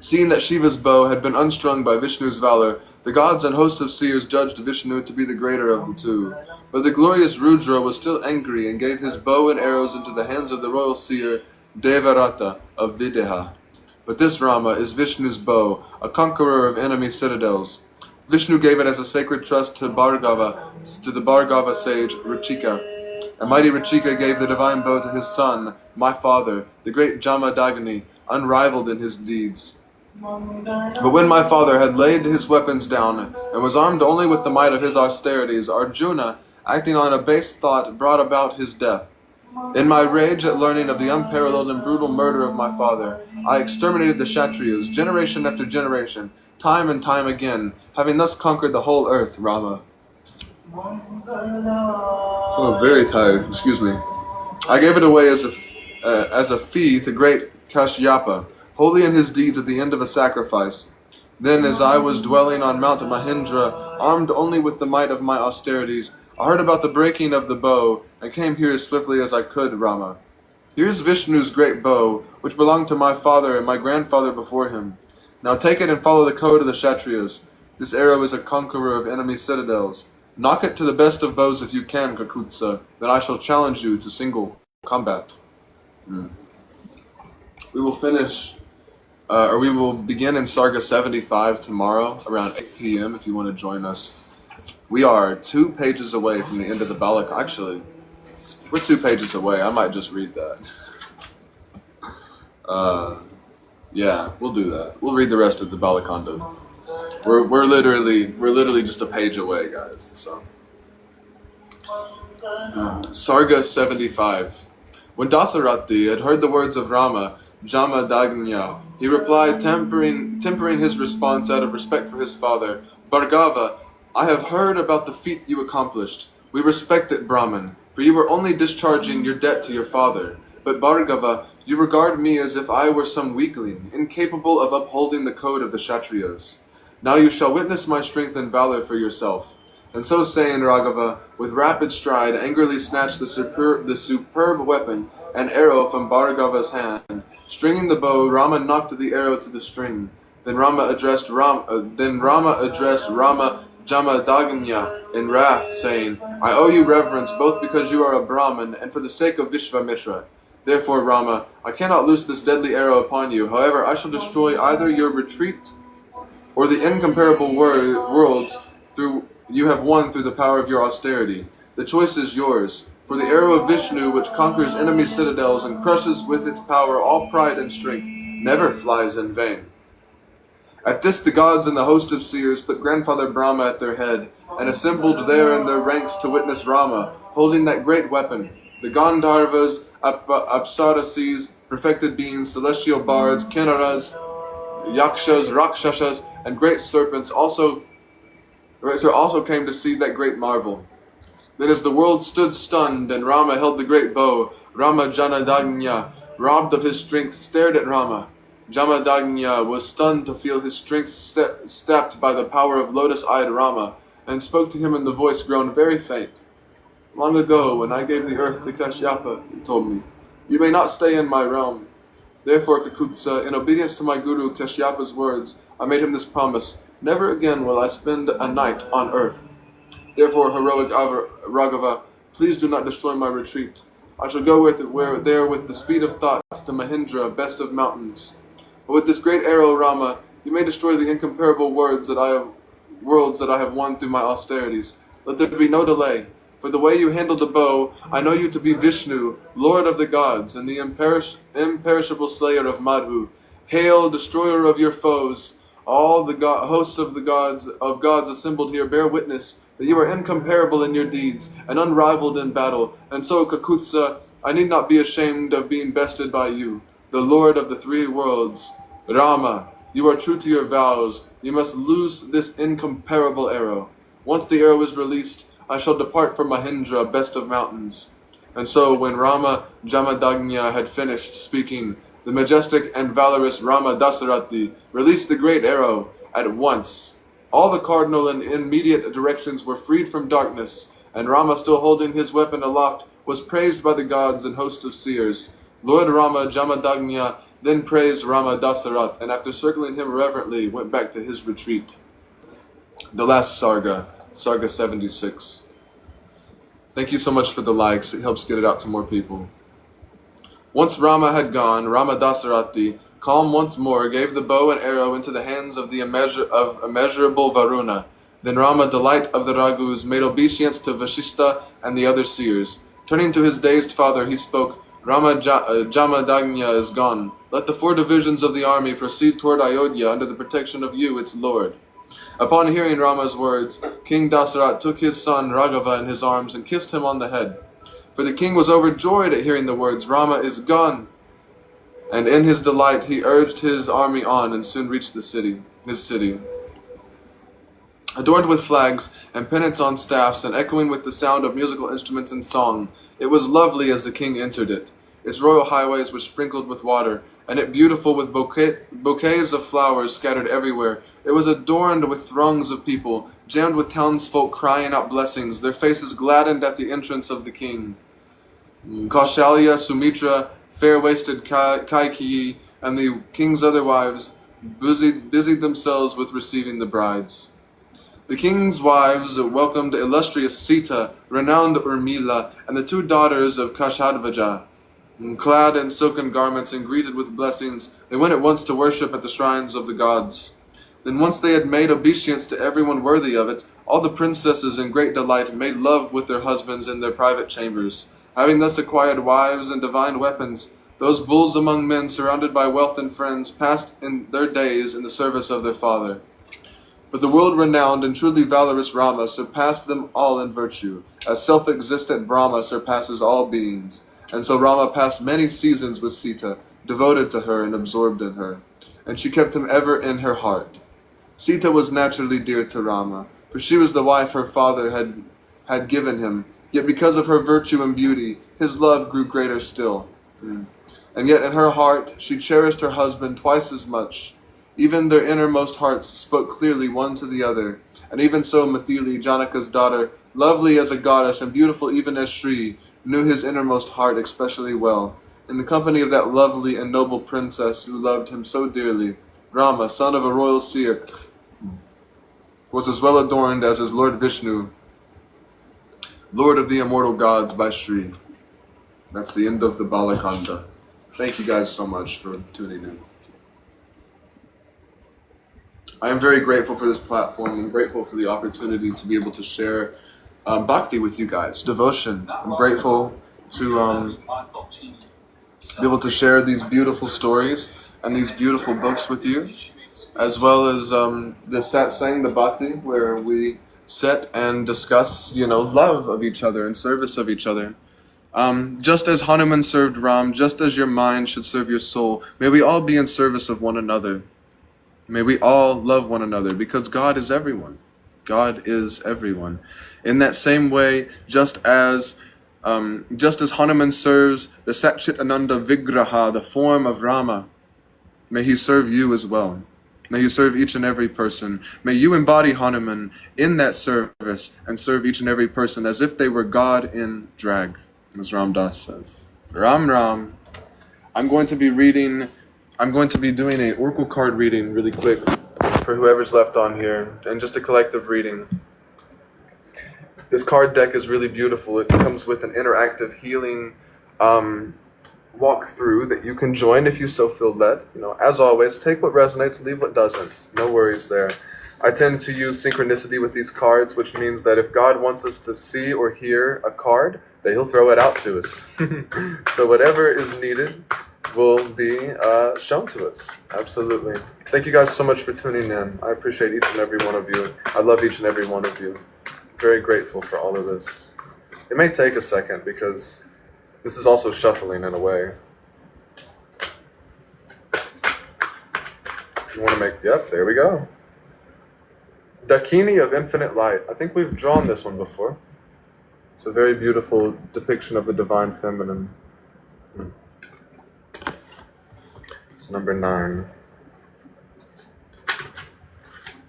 A: Seeing that Shiva's bow had been unstrung by Vishnu's valor, the gods and host of seers judged Vishnu to be the greater of the two. But the glorious Rudra was still angry and gave his bow and arrows into the hands of the royal seer Devarata of Videha. But this Rama is Vishnu's bow, a conqueror of enemy citadels. Vishnu gave it as a sacred trust to the Bhargava sage Rachika. And mighty Rachika gave the divine bow to his son, my father, the great Jamadagni, unrivaled in his deeds. But when my father had laid his weapons down and was armed only with the might of his austerities, Arjuna, acting on a base thought, brought about his death. In my rage at learning of the unparalleled and brutal murder of my father, I exterminated the Kshatriyas, generation after generation, time and time again, having thus conquered the whole earth, Rama. Oh, very tired, excuse me. I gave it away as a fee to great Kashyapa, holy in his deeds at the end of a sacrifice. Then, as I was dwelling on Mount Mahindra, armed only with the might of my austerities, I heard about the breaking of the bow, and came here as swiftly as I could, Rama. Here is Vishnu's great bow, which belonged to my father and my grandfather before him. Now take it and follow the code of the Kshatriyas. This arrow is a conqueror of enemy citadels. Knock it to the best of bows if you can, Kakutsa, then I shall challenge you to single combat. We will we will begin in Sarga 75 tomorrow around 8 p.m. if you want to join us. We are 2 pages away from the end of the Balak. Actually, we're 2 pages away. I might just read that. Yeah, we'll do that. We'll read the rest of the Balakanda. We're literally just a page away, guys. So, Sarga 75. When Dasarati had heard the words of Rama, Jamadagnya, he replied, tempering his response out of respect for his father, Bhargava, I have heard about the feat you accomplished. We respect it, Brahman, for you were only discharging your debt to your father. But Bhargava, you regard me as if I were some weakling, incapable of upholding the code of the Kshatriyas. Now you shall witness my strength and valor for yourself. And so saying, Raghava, with rapid stride, angrily snatched the superb weapon, an arrow from Bhargava's hand. Stringing the bow, Rama knocked the arrow to the string. Then Rama addressed Rama Jamadagnya in wrath, saying, I owe you reverence both because you are a Brahmin and for the sake of Vishvamitra. Therefore, Rama, I cannot loose this deadly arrow upon you. However, I shall destroy either your retreat or the incomparable worlds won through the power of your austerity. The choice is yours. For the arrow of Vishnu, which conquers enemy citadels and crushes with its power all pride and strength, never flies in vain. At this the gods and the host of seers put grandfather Brahma at their head, and assembled there in their ranks to witness Rama, holding that great weapon. The Gandharvas, Apsarasis, perfected beings, celestial bards, Kinnaras, Yakshas, Rakshasas, and great serpents also came to see that great marvel. Then as the world stood stunned, and Rama held the great bow, Rama Janadagnya, robbed of his strength, stared at Rama. Jamadagnya was stunned to feel his strength sapped by the power of lotus-eyed Rama, and spoke to him in the voice grown very faint. Long ago, when I gave the earth to Kashyapa, he told me, you may not stay in my realm. Therefore, Kakutsa, in obedience to my guru Kashyapa's words, I made him this promise, never again will I spend a night on earth. Therefore, heroic Raghava, please do not destroy my retreat. I shall go there with the speed of thought to Mahindra, best of mountains. But with this great arrow, Rama, you may destroy the incomparable worlds that I have won through my austerities. Let there be no delay. For the way you handle the bow, I know you to be Vishnu, Lord of the gods, and the imperishable slayer of Madhu. Hail, destroyer of your foes! All the hosts of the gods assembled here bear witness that you are incomparable in your deeds and unrivaled in battle. And so, Kakutsa, I need not be ashamed of being bested by you, the Lord of the three worlds. Rama, you are true to your vows. You must loose this incomparable arrow. Once the arrow is released, I shall depart for Mahindra, best of mountains. And so, when Rama Jamadagnya had finished speaking, the majestic and valorous Rama Dasarathi released the great arrow at once. All the cardinal and immediate directions were freed from darkness, and Rama, still holding his weapon aloft, was praised by the gods and host of seers. Lord Rama Jamadagnya then praised Rama Dasarath, and after circling him reverently, went back to his retreat. The last Sarga, Sarga 76. Thank you so much for the likes, it helps get it out to more people. Once Rama had gone, Rama Dasarathi, calm once more, gave the bow and arrow into the hands of the immeasurable Varuna. Then Rama, delight of the Raghus, made obeisance to Vashishta and the other seers. Turning to his dazed father, he spoke, Rama Jamadagnya is gone. Let the 4 divisions of the army proceed toward Ayodhya under the protection of you, its lord. Upon hearing Rama's words, King Dasarat took his son Raghava in his arms and kissed him on the head. For the king was overjoyed at hearing the words, Rama is gone. And in his delight he urged his army on and soon reached his city. Adorned with flags and pennants on staffs and echoing with the sound of musical instruments and song, it was lovely as the king entered it. Its royal highways were sprinkled with water, and it beautiful with bouquets of flowers scattered everywhere. It was adorned with throngs of people, jammed with townsfolk crying out blessings, their faces gladdened at the entrance of the king. Kaushalya, Sumitra, fair-waisted Kaikeyi, and the king's other wives busied themselves with receiving the brides. The king's wives welcomed illustrious Sita, renowned Urmila, and the 2 daughters of Kashadvaja. Clad in silken garments and greeted with blessings, they went at once to worship at the shrines of the gods. Then once they had made obeisance to everyone worthy of it, all the princesses in great delight made love with their husbands in their private chambers. Having thus acquired wives and divine weapons, those bulls among men surrounded by wealth and friends passed in their days in the service of their father. But the world-renowned and truly valorous Rama surpassed them all in virtue, as self-existent Brahma surpasses all beings. And so Rama passed many seasons with Sita, devoted to her and absorbed in her, and she kept him ever in her heart. Sita was naturally dear to Rama, for she was the wife her father had given him, yet because of her virtue and beauty, his love grew greater still. And yet in her heart she cherished her husband twice as much. Even their innermost hearts spoke clearly one to the other, and even so Mathili, Janaka's daughter, lovely as a goddess and beautiful even as Shri, knew his innermost heart especially well. In the company of that lovely and noble princess who loved him so dearly, Rama, son of a royal seer, was as well adorned as his Lord Vishnu, Lord of the immortal gods by Shri. That's the end of the Balakanda. Thank you guys so much for tuning in. I am very grateful for this platform. I'm grateful for the opportunity to be able to share bhakti with you guys, devotion. I'm grateful to be able to share these beautiful stories and these beautiful books with you, as well as the satsang, the bhakti, where we sit and discuss, love of each other and service of each other. Just as Hanuman served Ram, just as your mind should serve your soul, may we all be in service of one another. May we all love one another, because God is everyone. God is everyone. In that same way, just as Hanuman serves the Satchit Ananda Vigraha, the form of Rama, may he serve you as well. May you serve each and every person. May you embody Hanuman in that service and serve each and every person as if they were God in drag, as Ram Das says. Ram Ram. I'm going to be doing an oracle card reading really quick for whoever's left on here, and just a collective reading. This card deck is really beautiful. It comes with an interactive healing walkthrough that you can join if you so feel led. As always, take what resonates, leave what doesn't. No worries there. I tend to use synchronicity with these cards, which means that if God wants us to see or hear a card, then He'll throw it out to us. So whatever is needed will be shown to us. Absolutely. Thank you guys so much for tuning in. I appreciate each and every one of you. I love each and every one of you. Very grateful for all of this. It may take a second because this is also shuffling in a way. You want to make, yep, there we go. Dakini of Infinite Light. I think we've drawn this one before. It's a very beautiful depiction of the Divine Feminine. It's number 9.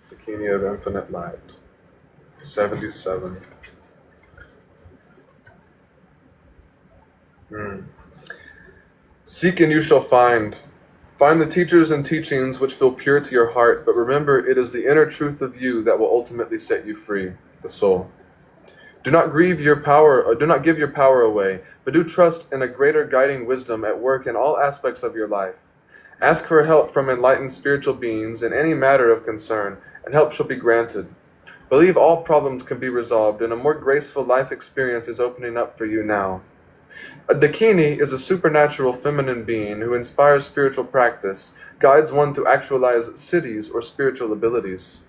A: Dakini of Infinite Light. 77. Seek and you shall find. Find the teachers and teachings which feel pure to your heart, but remember it is the inner truth of you that will ultimately set you free, the soul. Do not give your power away, but do trust in a greater guiding wisdom at work in all aspects of your life. Ask for help from enlightened spiritual beings in any matter of concern, and help shall be granted. Believe all problems can be resolved, and a more graceful life experience is opening up for you now. A Dakini is a supernatural feminine being who inspires spiritual practice, guides one to actualize siddhis or spiritual abilities,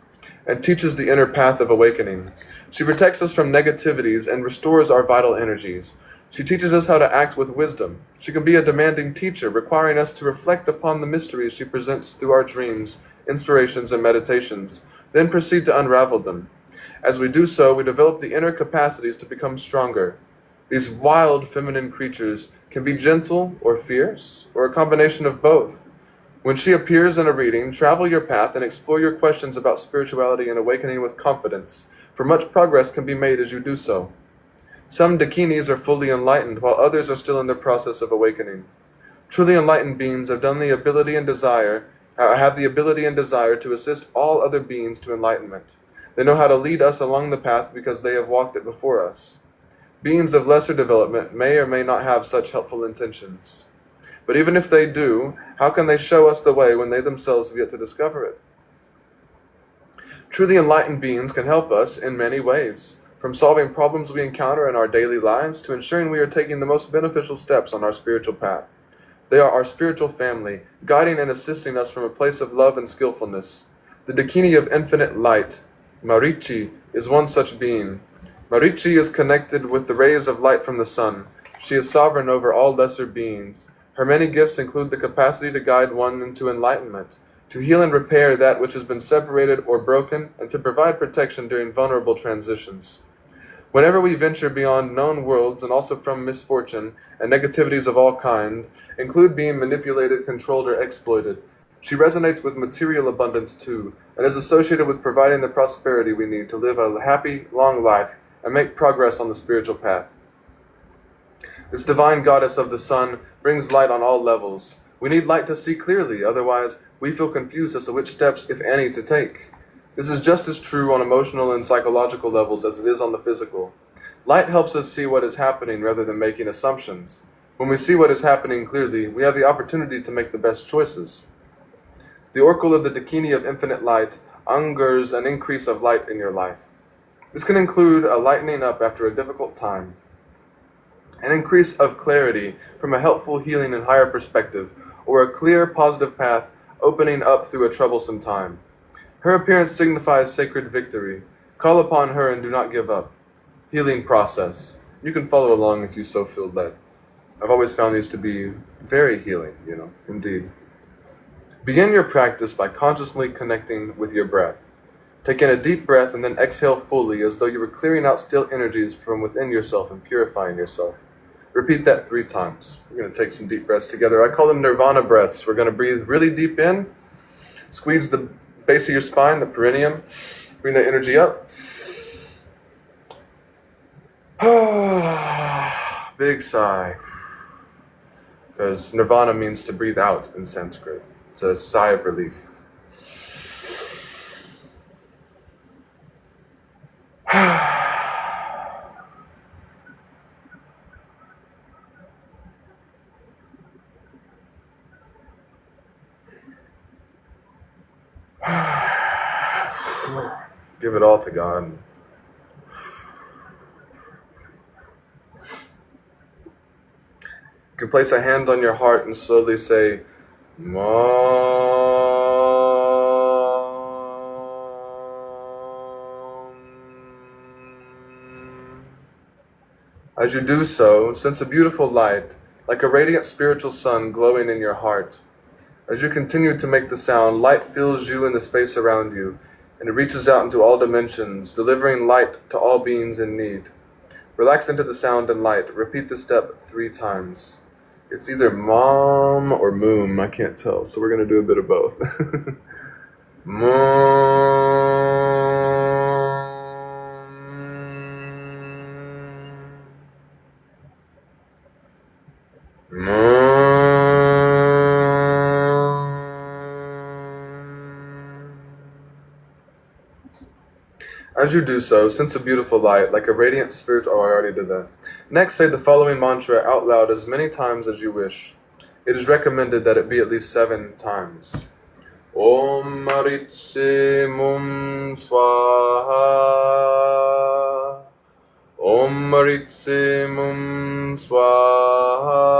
A: and teaches the inner path of awakening. She protects us from negativities and restores our vital energies. She teaches us how to act with wisdom. She can be a demanding teacher, requiring us to reflect upon the mysteries she presents through our dreams, inspirations, and meditations, then proceed to unravel them. As we do so, we develop the inner capacities to become stronger. These wild feminine creatures can be gentle or fierce, or a combination of both. When she appears in a reading, travel your path and explore your questions about spirituality and awakening with confidence, for much progress can be made as you do so. Some Dakinis are fully enlightened, while others are still in the process of awakening. Truly enlightened beings have the ability and desire to assist all other beings to enlightenment. They know how to lead us along the path because they have walked it before us. Beings of lesser development may or may not have such helpful intentions. But even if they do, how can they show us the way when they themselves have yet to discover it? Truly enlightened beings can help us in many ways, from solving problems we encounter in our daily lives to ensuring we are taking the most beneficial steps on our spiritual path. They are our spiritual family, guiding and assisting us from a place of love and skillfulness. The Dakini of Infinite Light, Marichi, is one such being. Marichi is connected with the rays of light from the sun. She is sovereign over all lesser beings. Her many gifts include the capacity to guide one into enlightenment, to heal and repair that which has been separated or broken, and to provide protection during vulnerable transitions. Whenever we venture beyond known worlds and also from misfortune and negativities of all kind, include being manipulated, controlled, or exploited, she resonates with material abundance too, and is associated with providing the prosperity we need to live a happy, long life and make progress on the spiritual path. This divine goddess of the sun brings light on all levels. We need light to see clearly, otherwise we feel confused as to which steps, if any, to take. This is just as true on emotional and psychological levels as it is on the physical. Light helps us see what is happening rather than making assumptions. When we see what is happening clearly, we have the opportunity to make the best choices. The Oracle of the Dakini of Infinite Light ungers an increase of light in your life. This can include a lightening up after a difficult time, an increase of clarity from a helpful healing and higher perspective, or a clear positive path opening up through a troublesome time. Her appearance signifies sacred victory. Call upon her and do not give up. Healing process. You can follow along if you so feel led. I've always found these to be very healing, indeed. Begin your practice by consciously connecting with your breath. Take in a deep breath and then exhale fully as though you were clearing out stale energies from within yourself and purifying yourself. Repeat that 3 times. We're going to take some deep breaths together. I call them nirvana breaths. We're going to breathe really deep in. Squeeze the base of your spine, the perineum. Bring that energy up. Big sigh. Because nirvana means to breathe out in Sanskrit. It's a sigh of relief. Give it all to God. You can place a hand on your heart and slowly say, Mom. As you do so, sense a beautiful light, like a radiant spiritual sun glowing in your heart. As you continue to make the sound, light fills you and the space around you, and it reaches out into all dimensions, delivering light to all beings in need. Relax into the sound and light. Repeat the step 3 times. It's either mom or moom, I can't tell, so we're going to do a bit of both. As you do so, sense a beautiful light, like a radiant spirit. Oh, I already did that. Next, say the following mantra out loud as many times as you wish. It is recommended that it be at least 7 times. Om Maritse Mum Swaha. Om Maritse Mum Swaha.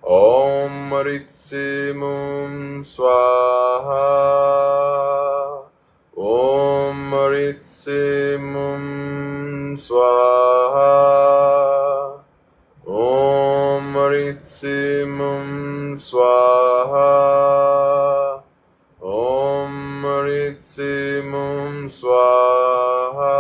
A: Om Maritse Mum Swaha. Om Maritse Mum Swaha. Om Maritse Mum Swaha. Om Maritse Mum Swaha.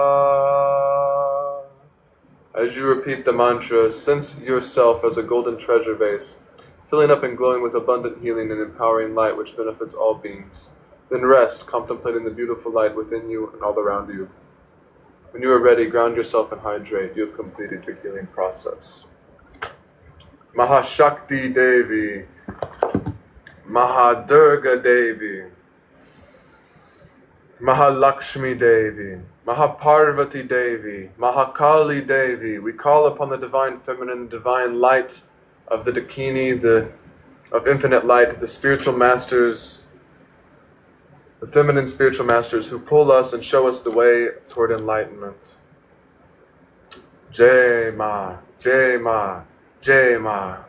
A: As you repeat the mantra, sense yourself as a golden treasure vase, filling up and glowing with abundant healing and empowering light which benefits all beings. Then rest, contemplating the beautiful light within you and all around you. When you are ready, ground yourself and hydrate. You have completed your healing process. Mahashakti Devi, Mahadurga Devi, Mahalakshmi Devi, Mahaparvati Devi, Mahakali Devi. We call upon the divine feminine, divine light of the Dakini, of infinite light, the spiritual masters, the feminine spiritual masters who pull us and show us the way toward enlightenment. Jai Ma, Jai Ma, Jai Ma.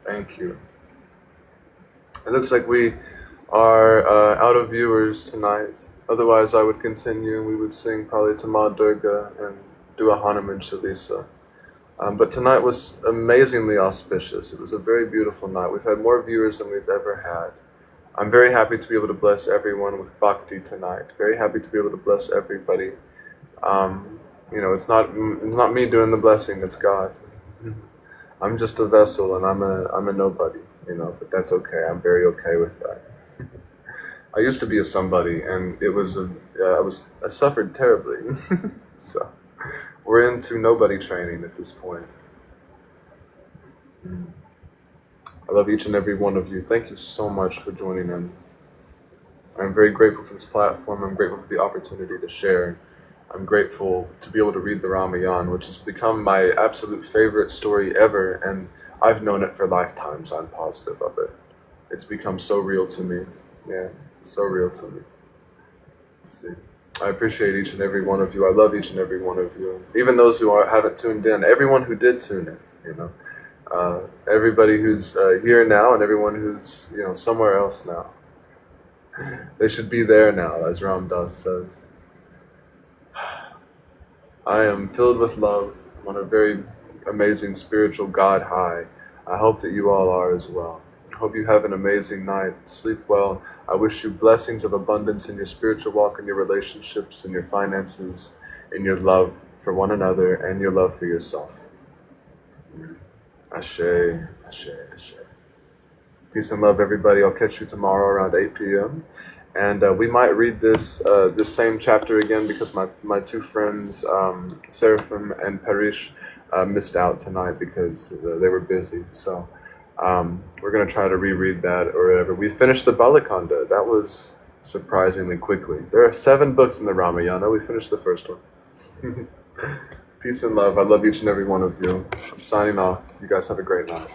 A: Thank you. It looks like we are out of viewers tonight. Otherwise, I would continue and we would sing probably to Ma Durga and do a Hanuman Chalisa. But tonight was amazingly auspicious. It was a very beautiful night. We've had more viewers than we've ever had. I'm very happy to be able to bless everyone with bhakti tonight. Very happy to be able to bless everybody. It's not me doing the blessing, it's God. I'm just a vessel and I'm a nobody, but that's okay. I'm very okay with that. I used to be a somebody and I suffered terribly. So we're into nobody training at this point. I love each and every one of you. Thank you so much for joining in. I'm very grateful for this platform. I'm grateful for the opportunity to share. I'm grateful to be able to read the Ramayana, which has become my absolute favorite story ever, and I've known it for lifetimes. I'm positive of it. It's become so real to me. Yeah. So real to me. Let's see. I appreciate each and every one of you. I love each and every one of you. Even those who haven't tuned in. Everyone who did tune in, you know. Everybody who's here now and everyone who's, you know, somewhere else now. They should be there now, as Ram Dass says. I am filled with love. I'm on a very amazing spiritual God high. I hope that you all are as well. I hope you have an amazing night. Sleep well. I wish you blessings of abundance in your spiritual walk, in your relationships, in your finances, in your love for one another, and your love for yourself. Ashe, ashe, ashe. Peace and love, everybody. I'll catch you tomorrow around 8 p.m. And we might read this same chapter again because my two friends, Seraphim and Parish, missed out tonight because they were busy. So we're going to try to reread that or whatever. We finished the Balakanda. That was surprisingly quickly. There are 7 books in the Ramayana. We finished the first one. Peace and love. I love each and every one of you. I'm signing off. You guys have a great night.